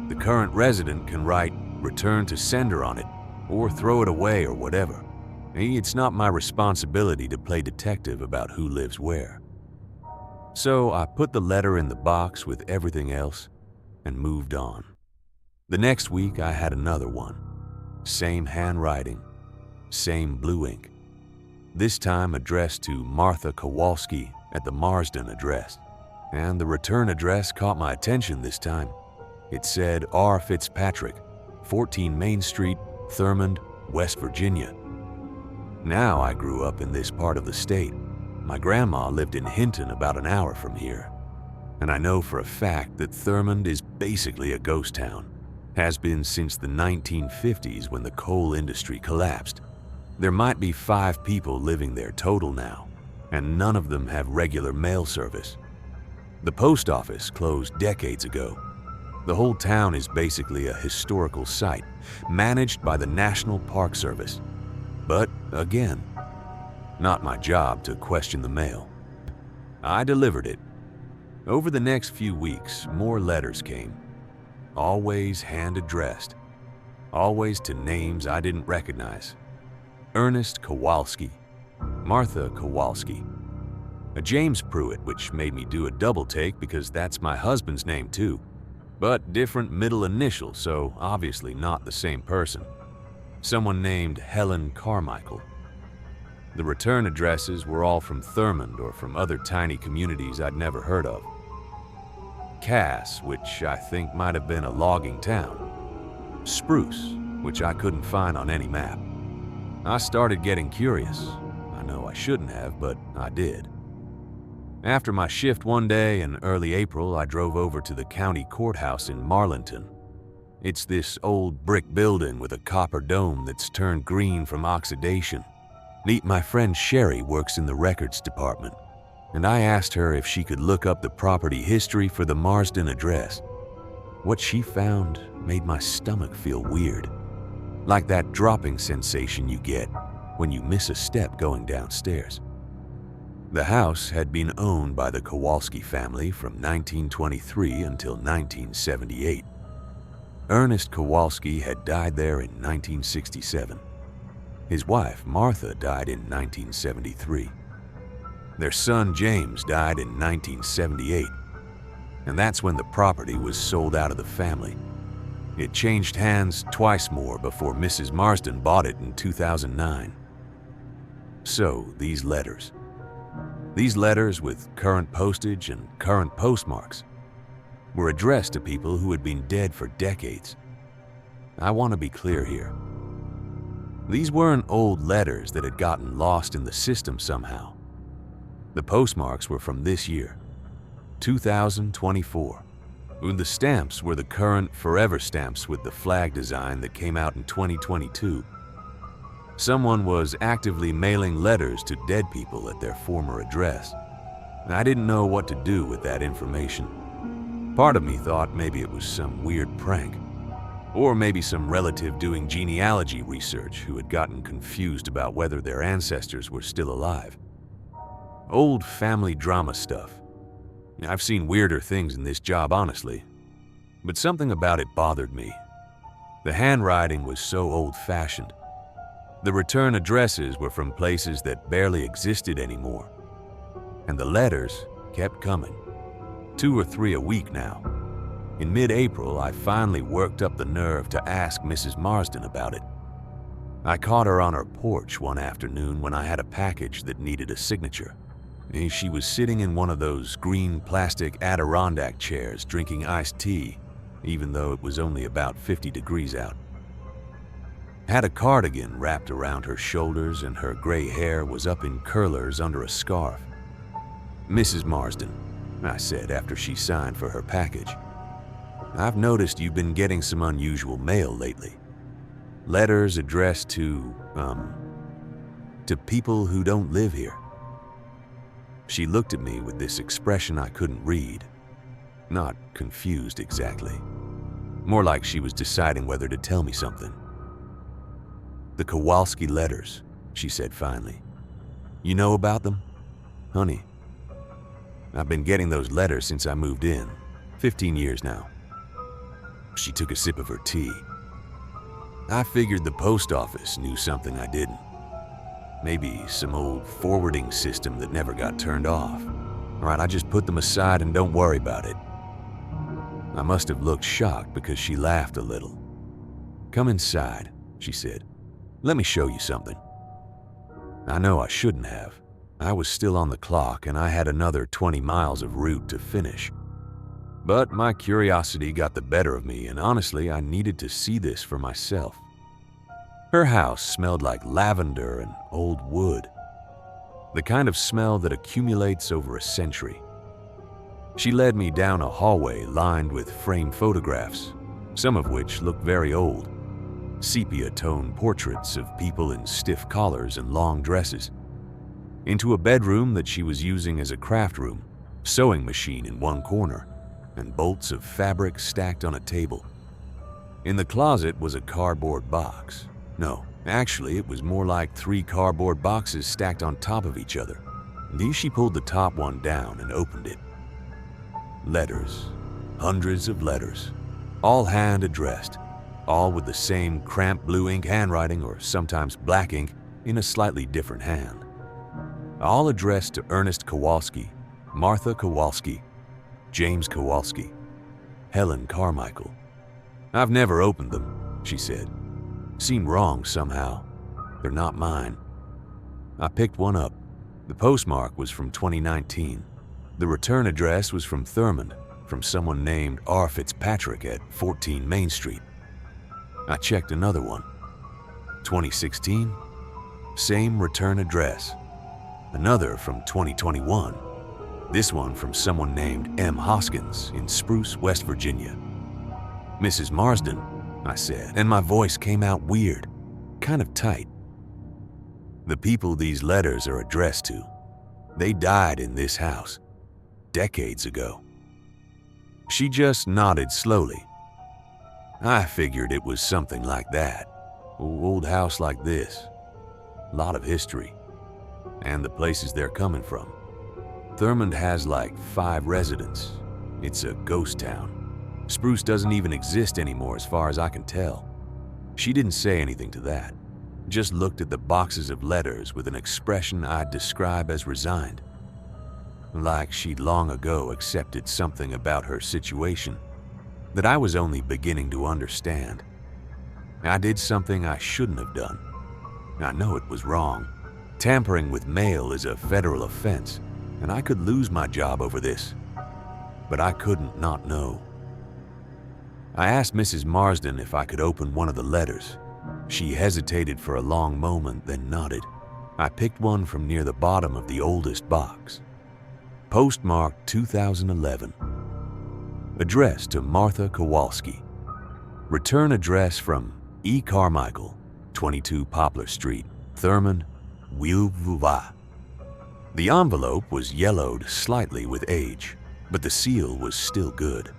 the current resident can write "return to sender" on it, or throw it away or whatever. It's not my responsibility to play detective about who lives where. So I put the letter in the box with everything else and moved on. The next week I had another one. Same handwriting, same blue ink. This time addressed to Martha Kowalski at the Marsden address. And the return address caught my attention this time. It said R. Fitzpatrick, 14 Main Street, Thurmond, West Virginia. Now I grew up in this part of the state. My grandma lived in Hinton about an hour from here. And I know for a fact that Thurmond is basically a ghost town. Has been since the 1950s when the coal industry collapsed. There might be 5 people living there total now, and none of them have regular mail service. The post office closed decades ago. The whole town is basically a historical site, managed by the National Park Service. But again, not my job to question the mail. I delivered it. Over the next few weeks, more letters came. Always hand-addressed. Always to names I didn't recognize. Ernest Kowalski, Martha Kowalski. A James Pruitt, which made me do a double take because that's my husband's name too. But different middle initials, so obviously not the same person. Someone named Helen Carmichael. The return addresses were all from Thurmond or from other tiny communities I'd never heard of. Cass, which I think might have been a logging town. Spruce, which I couldn't find on any map. I started getting curious. I know I shouldn't have, but I did. After my shift one day in early April, I drove over to the county courthouse in Marlinton. It's this old brick building with a copper dome that's turned green from oxidation. My friend Sherry works in the records department, and I asked her if she could look up the property history for the Marsden address. What she found made my stomach feel weird, like that dropping sensation you get when you miss a step going downstairs. The house had been owned by the Kowalski family from 1923 until 1978. Ernest Kowalski had died there in 1967. His wife, Martha, died in 1973. Their son, James, died in 1978. And that's when the property was sold out of the family. It changed hands twice more before Mrs. Marsden bought it in 2009. So, these letters with current postage and current postmarks, were addressed to people who had been dead for decades. I want to be clear here. These weren't old letters that had gotten lost in the system somehow. The postmarks were from this year, 2024. The stamps were the current forever stamps with the flag design that came out in 2022. Someone was actively mailing letters to dead people at their former address. I didn't know what to do with that information. Part of me thought maybe it was some weird prank, or maybe some relative doing genealogy research who had gotten confused about whether their ancestors were still alive. Old family drama stuff. I've seen weirder things in this job, honestly, but something about it bothered me. The handwriting was so old-fashioned. The return addresses were from places that barely existed anymore. And the letters kept coming, 2 or 3 a week now. In mid-April, I finally worked up the nerve to ask Mrs. Marsden about it. I caught her on her porch one afternoon when I had a package that needed a signature. She was sitting in one of those green plastic Adirondack chairs drinking iced tea, even though it was only about 50 degrees out. Had a cardigan wrapped around her shoulders and her gray hair was up in curlers under a scarf. "Mrs. Marsden," I said after she signed for her package, "I've noticed you've been getting some unusual mail lately. Letters addressed to people who don't live here." She looked at me with this expression I couldn't read. Not confused exactly. More like she was deciding whether to tell me something. "The Kowalski letters," she said finally. "You know about them? Honey, I've been getting those letters since I moved in, 15 years now." She took a sip of her tea. "I figured the post office knew something I didn't. Maybe some old forwarding system that never got turned off. All right, I just put them aside and don't worry about it." I must have looked shocked because she laughed a little. "Come inside," she said. "Let me show you something." I know I shouldn't have. I was still on the clock and I had another 20 miles of route to finish. But my curiosity got the better of me, and honestly, I needed to see this for myself. Her house smelled like lavender and old wood, the kind of smell that accumulates over a century. She led me down a hallway lined with framed photographs, some of which looked very old. Sepia-toned portraits of people in stiff collars and long dresses, into a bedroom that she was using as a craft room, sewing machine in one corner, and bolts of fabric stacked on a table. In the closet was a cardboard box. No, actually, it was more like 3 cardboard boxes stacked on top of each other. She pulled the top one down and opened it. Letters, hundreds of letters, all hand-addressed, all with the same cramped blue ink handwriting or sometimes black ink in a slightly different hand. All addressed to Ernest Kowalski, Martha Kowalski, James Kowalski, Helen Carmichael. "I've never opened them," she said. "Seem wrong somehow. They're not mine." I picked one up. The postmark was from 2019. The return address was from Thurmond, from someone named R. Fitzpatrick at 14 Main Street. I checked another one. 2016, Same return address. Another from 2021. This one from someone named M. Hoskins in Spruce, West Virginia. "Mrs. Marsden," I said, and my voice came out weird, kind of tight. "The people these letters are addressed to, they died in this house, decades ago." She just nodded slowly. "I figured it was something like that. Old house like this. Lot of history. And the places they're coming from. Thurmond has like 5 residents. It's a ghost town. Spruce doesn't even exist anymore as far as I can tell." She didn't say anything to that, just looked at the boxes of letters with an expression I'd describe as resigned. Like she'd long ago accepted something about her situation that I was only beginning to understand. I did something I shouldn't have done. I know it was wrong. Tampering with mail is a federal offense, and I could lose my job over this. But I couldn't not know. I asked Mrs. Marsden if I could open one of the letters. She hesitated for a long moment, then nodded. I picked one from near the bottom of the oldest box. Postmarked 2011. Address to Martha Kowalski. Return address from E. Carmichael, 22 Poplar Street, Thurmond, Wieluva. The envelope was yellowed slightly with age, but the seal was still good.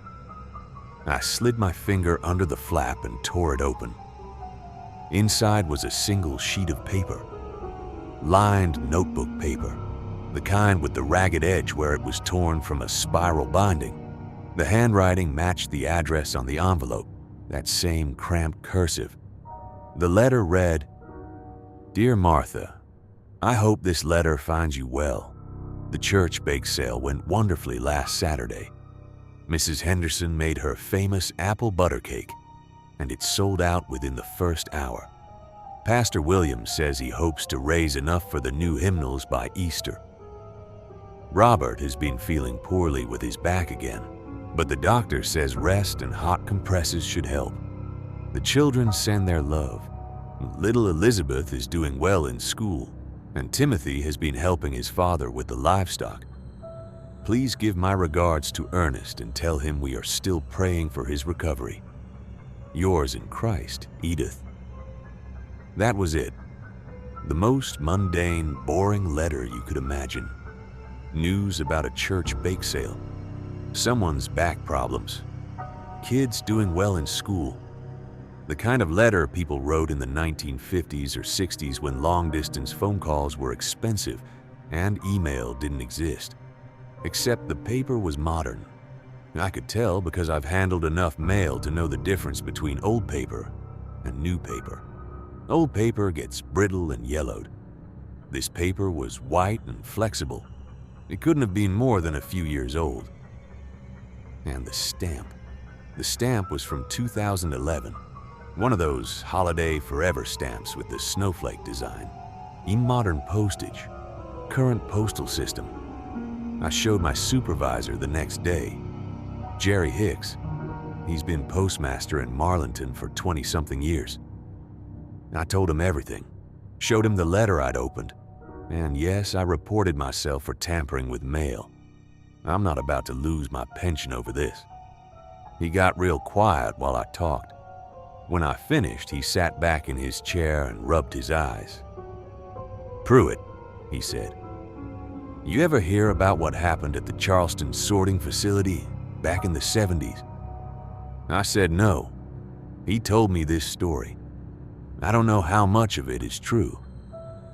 I slid my finger under the flap and tore it open. Inside was a single sheet of paper. Lined notebook paper, the kind with the ragged edge where it was torn from a spiral binding. The handwriting matched the address on the envelope, that same cramped cursive. The letter read, "Dear Martha, I hope this letter finds you well. The church bake sale went wonderfully last Saturday. Mrs. Henderson made her famous apple butter cake, and it sold out within the first hour. Pastor Williams says he hopes to raise enough for the new hymnals by Easter. Robert has been feeling poorly with his back again, but the doctor says rest and hot compresses should help. The children send their love. Little Elizabeth is doing well in school, and Timothy has been helping his father with the livestock. Please give my regards to Ernest and tell him we are still praying for his recovery. Yours in Christ, Edith." That was it. The most mundane, boring letter you could imagine. News about a church bake sale. Someone's back problems. Kids doing well in school. The kind of letter people wrote in the 1950s or 60s when long-distance phone calls were expensive and email didn't exist. Except the paper was modern. I could tell because I've handled enough mail to know the difference between old paper and new paper. Old paper gets brittle and yellowed. This paper was white and flexible. It couldn't have been more than a few years old. And the stamp. The stamp was from 2011. One of those holiday forever stamps with the snowflake design. Modern postage. Current postal system. I showed my supervisor the next day, Jerry Hicks. He's been postmaster in Marlinton for 20-something years. I told him everything, showed him the letter I'd opened, and yes, I reported myself for tampering with mail. I'm not about to lose my pension over this. He got real quiet while I talked. When I finished, he sat back in his chair and rubbed his eyes. "Pruitt," he said, "you ever hear about what happened at the Charleston sorting facility back in the 70s? I said no. He told me this story. I don't know how much of it is true,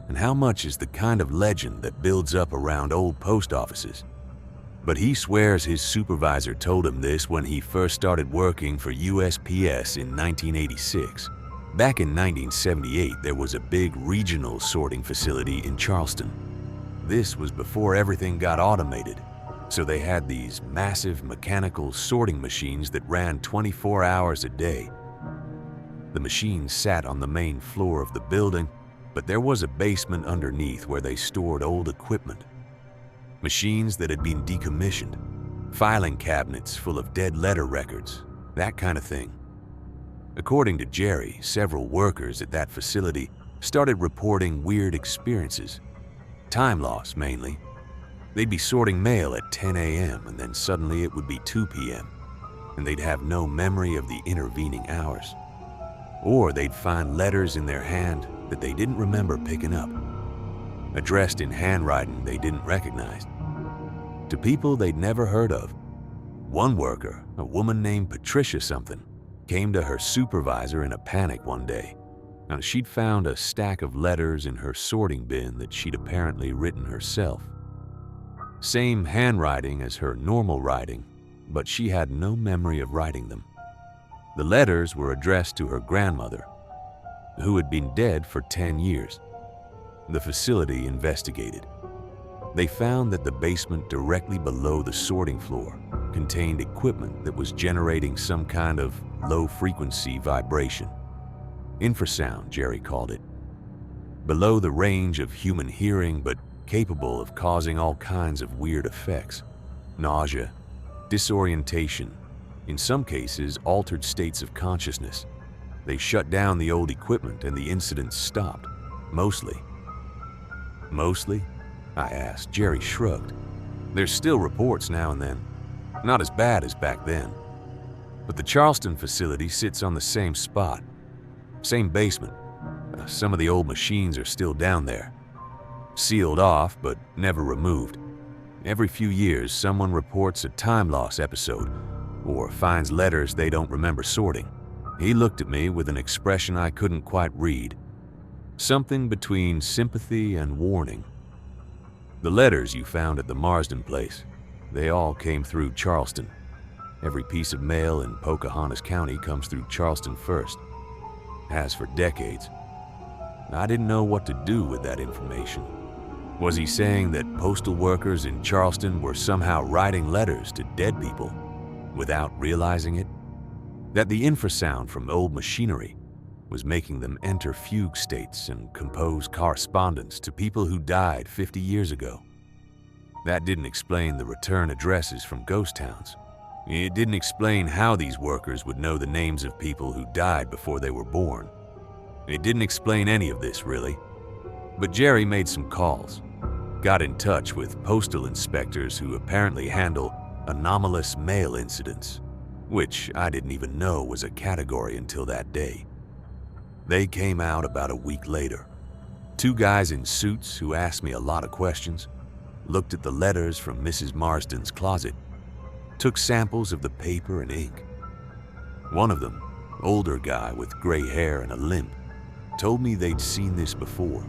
and how much is the kind of legend that builds up around old post offices. But he swears his supervisor told him this when he first started working for USPS in 1986. Back in 1978, there was a big regional sorting facility in Charleston. This was before everything got automated, so they had these massive mechanical sorting machines that ran 24 hours a day. The machines sat on the main floor of the building, but there was a basement underneath where they stored old equipment. Machines that had been decommissioned, filing cabinets full of dead letter records, that kind of thing. According to Jerry, several workers at that facility started reporting weird experiences. Time loss, mainly. They'd be sorting mail at 10 a.m. and then suddenly it would be 2 p.m. and they'd have no memory of the intervening hours. Or they'd find letters in their hand that they didn't remember picking up, addressed in handwriting they didn't recognize, to people they'd never heard of. One worker, a woman named Patricia something, came to her supervisor in a panic one day, and she'd found a stack of letters in her sorting bin that she'd apparently written herself. Same handwriting as her normal writing, but she had no memory of writing them. The letters were addressed to her grandmother, who had been dead for 10 years. The facility investigated. They found that the basement directly below the sorting floor contained equipment that was generating some kind of low-frequency vibration. Infrasound, Jerry called it. Below the range of human hearing, but capable of causing all kinds of weird effects. Nausea, disorientation, in some cases altered states of consciousness. They shut down the old equipment and the incidents stopped, mostly. Mostly? I asked. Jerry shrugged. There's still reports now and then. Not as bad as back then. But the Charleston facility sits on the same spot. Same basement. Some of the old machines are still down there. Sealed off, but never removed. Every few years, someone reports a time loss episode or finds letters they don't remember sorting. He looked at me with an expression I couldn't quite read. Something between sympathy and warning. The letters you found at the Marsden place, they all came through Charleston. Every piece of mail in Pocahontas County comes through Charleston first. Has for decades. I didn't know what to do with that information. Was he saying that postal workers in Charleston were somehow writing letters to dead people without realizing it? That the infrasound from old machinery was making them enter fugue states and compose correspondence to people who died 50 years ago. That didn't explain the return addresses from ghost towns. It didn't explain how these workers would know the names of people who died before they were born. It didn't explain any of this, really. But Jerry made some calls, got in touch with postal inspectors who apparently handle anomalous mail incidents, which I didn't even know was a category until that day. They came out about a week later. Two guys in suits who asked me a lot of questions, looked at the letters from Mrs. Marsden's closet, took samples of the paper and ink. One of them, older guy with gray hair and a limp, told me they'd seen this before.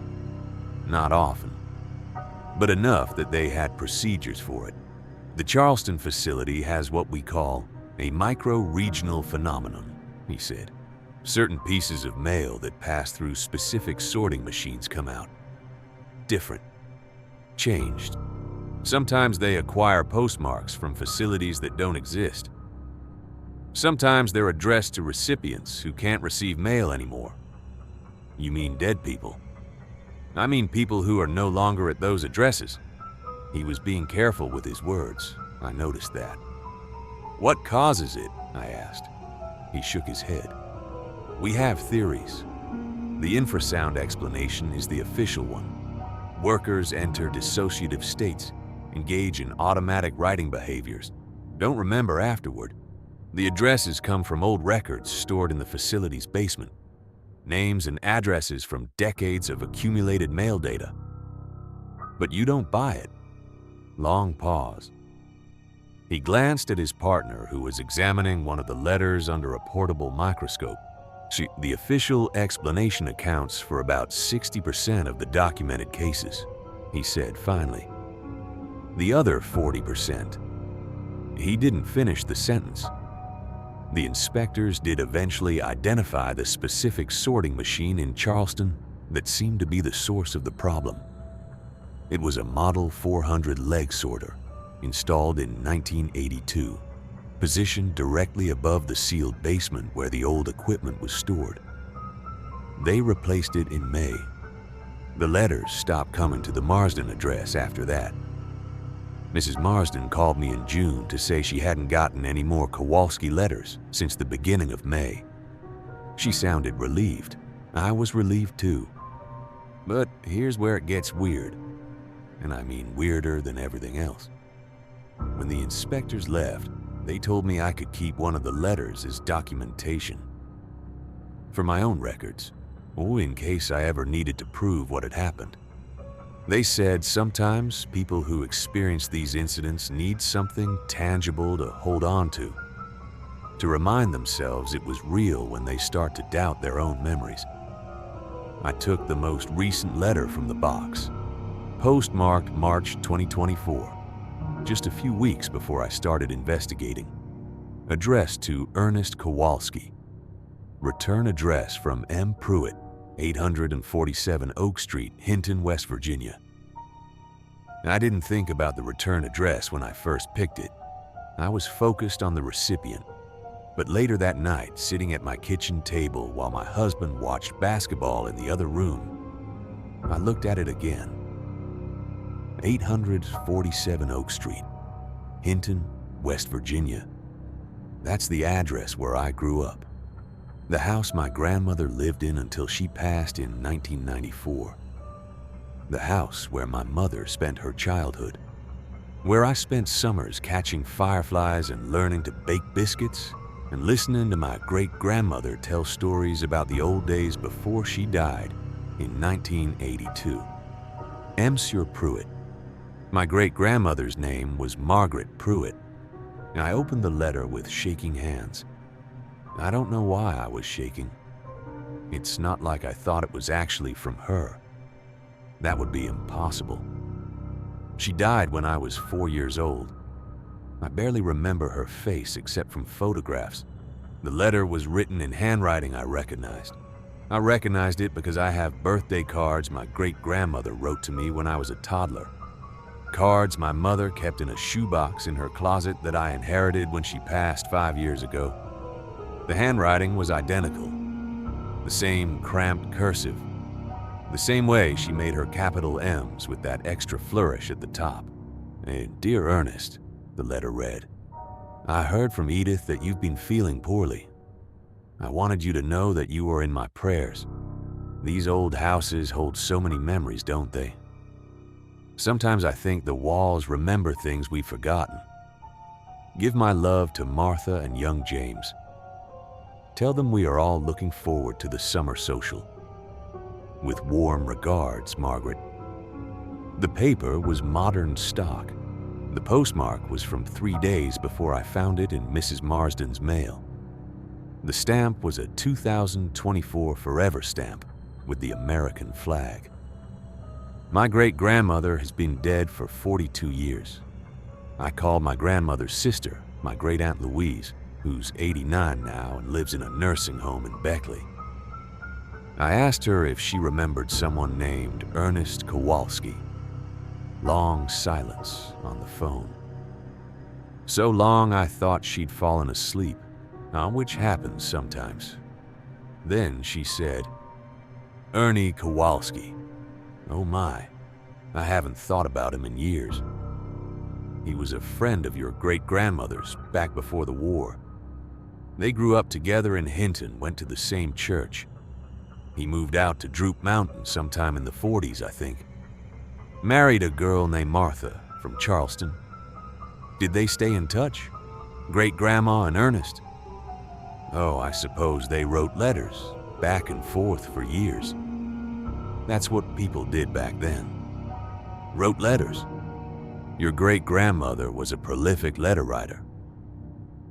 Not often, but enough that they had procedures for it. The Charleston facility has what we call a micro-regional phenomenon, he said. Certain pieces of mail that pass through specific sorting machines come out. Different. Changed. Sometimes they acquire postmarks from facilities that don't exist. Sometimes they're addressed to recipients who can't receive mail anymore. You mean dead people? I mean people who are no longer at those addresses. He was being careful with his words. I noticed that. What causes it? I asked. He shook his head. We have theories. The infrasound explanation is the official one. Workers enter dissociative states, engage in automatic writing behaviors, don't remember afterward. The addresses come from old records stored in the facility's basement. Names and addresses from decades of accumulated mail data. But you don't buy it. Long pause. He glanced at his partner, who was examining one of the letters under a portable microscope. The official explanation accounts for about 60% of the documented cases, he said finally. The other 40%. He didn't finish the sentence. The inspectors did eventually identify the specific sorting machine in Charleston that seemed to be the source of the problem. It was a Model 400 leg sorter, installed in 1982. Positioned directly above the sealed basement where the old equipment was stored. They replaced it in May. The letters stopped coming to the Marsden address after that. Mrs. Marsden called me in June to say she hadn't gotten any more Kowalski letters since the beginning of May. She sounded relieved. I was relieved too. But here's where it gets weird, and I mean weirder than everything else. When the inspectors left, they told me I could keep one of the letters as documentation. For my own records, or in case I ever needed to prove what had happened. They said sometimes people who experience these incidents need something tangible to hold on to remind themselves it was real when they start to doubt their own memories. I took the most recent letter from the box, postmarked March 2024, just a few weeks before I started investigating, addressed to Ernest Kowalski. Return address from M. Pruitt, 847 Oak Street, Hinton, West Virginia. I didn't think about the return address when I first picked it. I was focused on the recipient. But later that night, sitting at my kitchen table while my husband watched basketball in the other room, I looked at it again. 847 Oak Street, Hinton, West Virginia. That's the address where I grew up. The house my grandmother lived in until she passed in 1994. The house where my mother spent her childhood. Where I spent summers catching fireflies and learning to bake biscuits and listening to my great-grandmother tell stories about the old days before she died in 1982. Monsieur Pruitt. My great-grandmother's name was Margaret Pruitt. I opened the letter with shaking hands. I don't know why I was shaking. It's not like I thought it was actually from her. That would be impossible. She died when I was 4 years old. I barely remember her face except from photographs. The letter was written in handwriting I recognized. I recognized it because I have birthday cards my great-grandmother wrote to me when I was a toddler. Cards my mother kept in a shoebox in her closet that I inherited when she passed 5 years ago. The handwriting was identical. The same cramped cursive. The same way she made her capital M's with that extra flourish at the top. And Dear Ernest, the letter read, I heard from Edith that you've been feeling poorly. I wanted you to know that you are in my prayers. These old houses hold so many memories, don't they? Sometimes I think the walls remember things we've forgotten. Give my love to Martha and young James. Tell them we are all looking forward to the summer social. With warm regards, Margaret. The paper was modern stock. The postmark was from 3 days before I found it in Mrs. Marsden's mail. The stamp was a 2024 Forever stamp with the American flag. My great-grandmother has been dead for 42 years. I call my grandmother's sister, my great-aunt Louise, who's 89 now and lives in a nursing home in Beckley. I asked her if she remembered someone named Ernest Kowalski. Long silence on the phone. So long I thought she'd fallen asleep, which happens sometimes. Then she said, Ernie Kowalski. Oh my, I haven't thought about him in years. He was a friend of your great-grandmother's back before the war. They grew up together in Hinton, went to the same church. He moved out to Droop Mountain sometime in the 40s, I think. Married a girl named Martha from Charleston. Did they stay in touch? Great-grandma and Ernest? Oh, I suppose they wrote letters, back and forth for years. That's what people did back then. Wrote letters. Your great-grandmother was a prolific letter writer.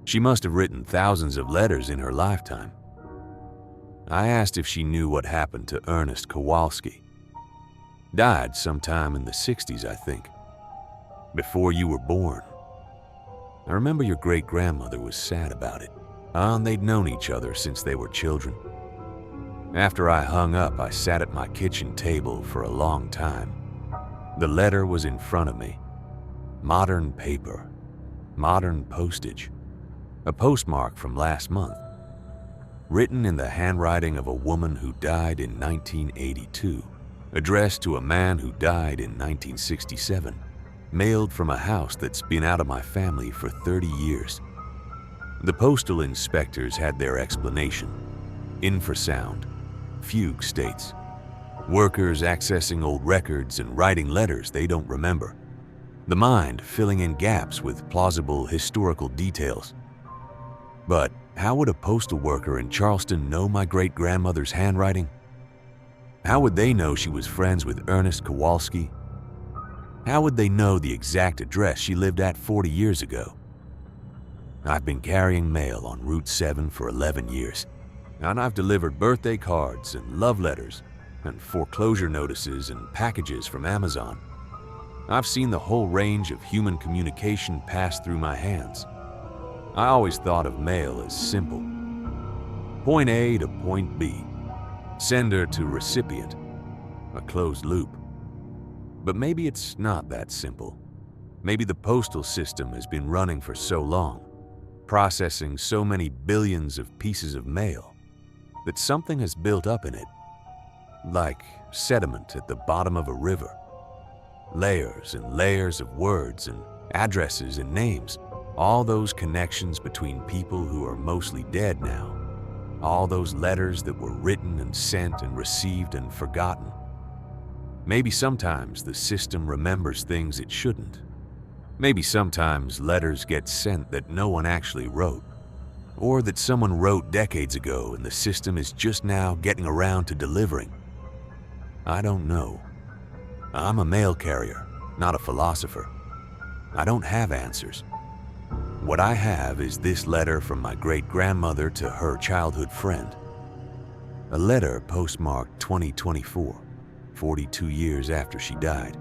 She must have written thousands of letters in her lifetime. I asked if she knew what happened to Ernest Kowalski. Died sometime in the 60s, I think. Before you were born. I remember your great-grandmother was sad about it. And they'd known each other since they were children. After I hung up, I sat at my kitchen table for a long time. The letter was in front of me. Modern paper. Modern postage. A postmark from last month. Written in the handwriting of a woman who died in 1982. Addressed to a man who died in 1967. Mailed from a house that's been out of my family for 30 years. The postal inspectors had their explanation. Infrasound. Fugue states. Workers accessing old records and writing letters they don't remember. The mind filling in gaps with plausible historical details. But how would a postal worker in Charleston know my great-grandmother's handwriting? How would they know she was friends with Ernest Kowalski? How would they know the exact address she lived at 40 years ago? I've been carrying mail on Route 7 for 11 years, and I've delivered birthday cards and love letters and foreclosure notices and packages from Amazon. I've seen the whole range of human communication pass through my hands. I always thought of mail as simple. Point A to point B, sender to recipient, a closed loop. But maybe it's not that simple. Maybe the postal system has been running for so long, processing so many billions of pieces of mail, that something has built up in it, like sediment at the bottom of a river. Layers and layers of words and addresses and names, all those connections between people who are mostly dead now, all those letters that were written and sent and received and forgotten. Maybe sometimes the system remembers things it shouldn't. Maybe sometimes letters get sent that no one actually wrote, or that someone wrote decades ago and the system is just now getting around to delivering. I don't know. I'm a mail carrier, not a philosopher. I don't have answers. What I have is this letter from my great-grandmother to her childhood friend. A letter postmarked 2024, 42 years after she died,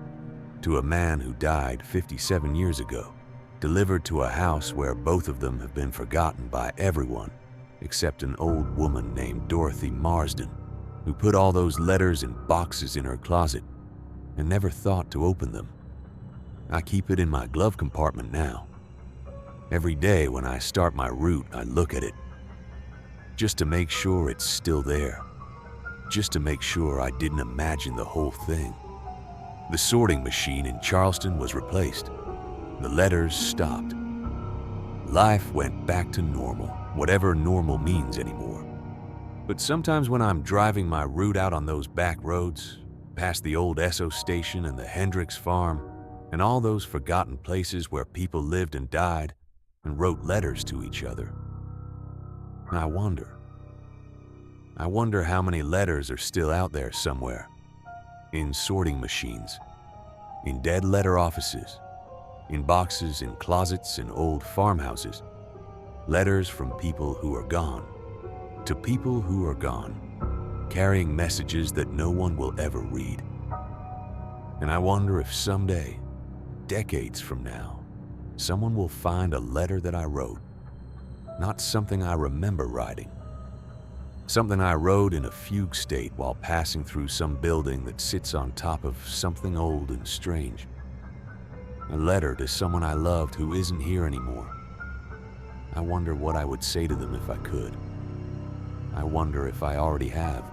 to a man who died 57 years ago, delivered to a house where both of them have been forgotten by everyone except an old woman named Dorothy Marsden, who put all those letters in boxes in her closet and never thought to open them. I keep it in my glove compartment now. Every day when I start my route, I look at it, just to make sure it's still there, just to make sure I didn't imagine the whole thing. The sorting machine in Charleston was replaced. The letters stopped. Life went back to normal, whatever normal means anymore. But sometimes when I'm driving my route out on those back roads, past the old Esso station and the Hendricks farm, and all those forgotten places where people lived and died and wrote letters to each other, I wonder how many letters are still out there somewhere, in sorting machines, in dead letter offices, in boxes, in closets, in old farmhouses, letters from people who are gone, to people who are gone, carrying messages that no one will ever read. And I wonder if someday, decades from now, someone will find a letter that I wrote, not something I remember writing, something I wrote in a fugue state while passing through some building that sits on top of something old and strange. A letter to someone I loved who isn't here anymore. I wonder what I would say to them if I could. I wonder if I already have.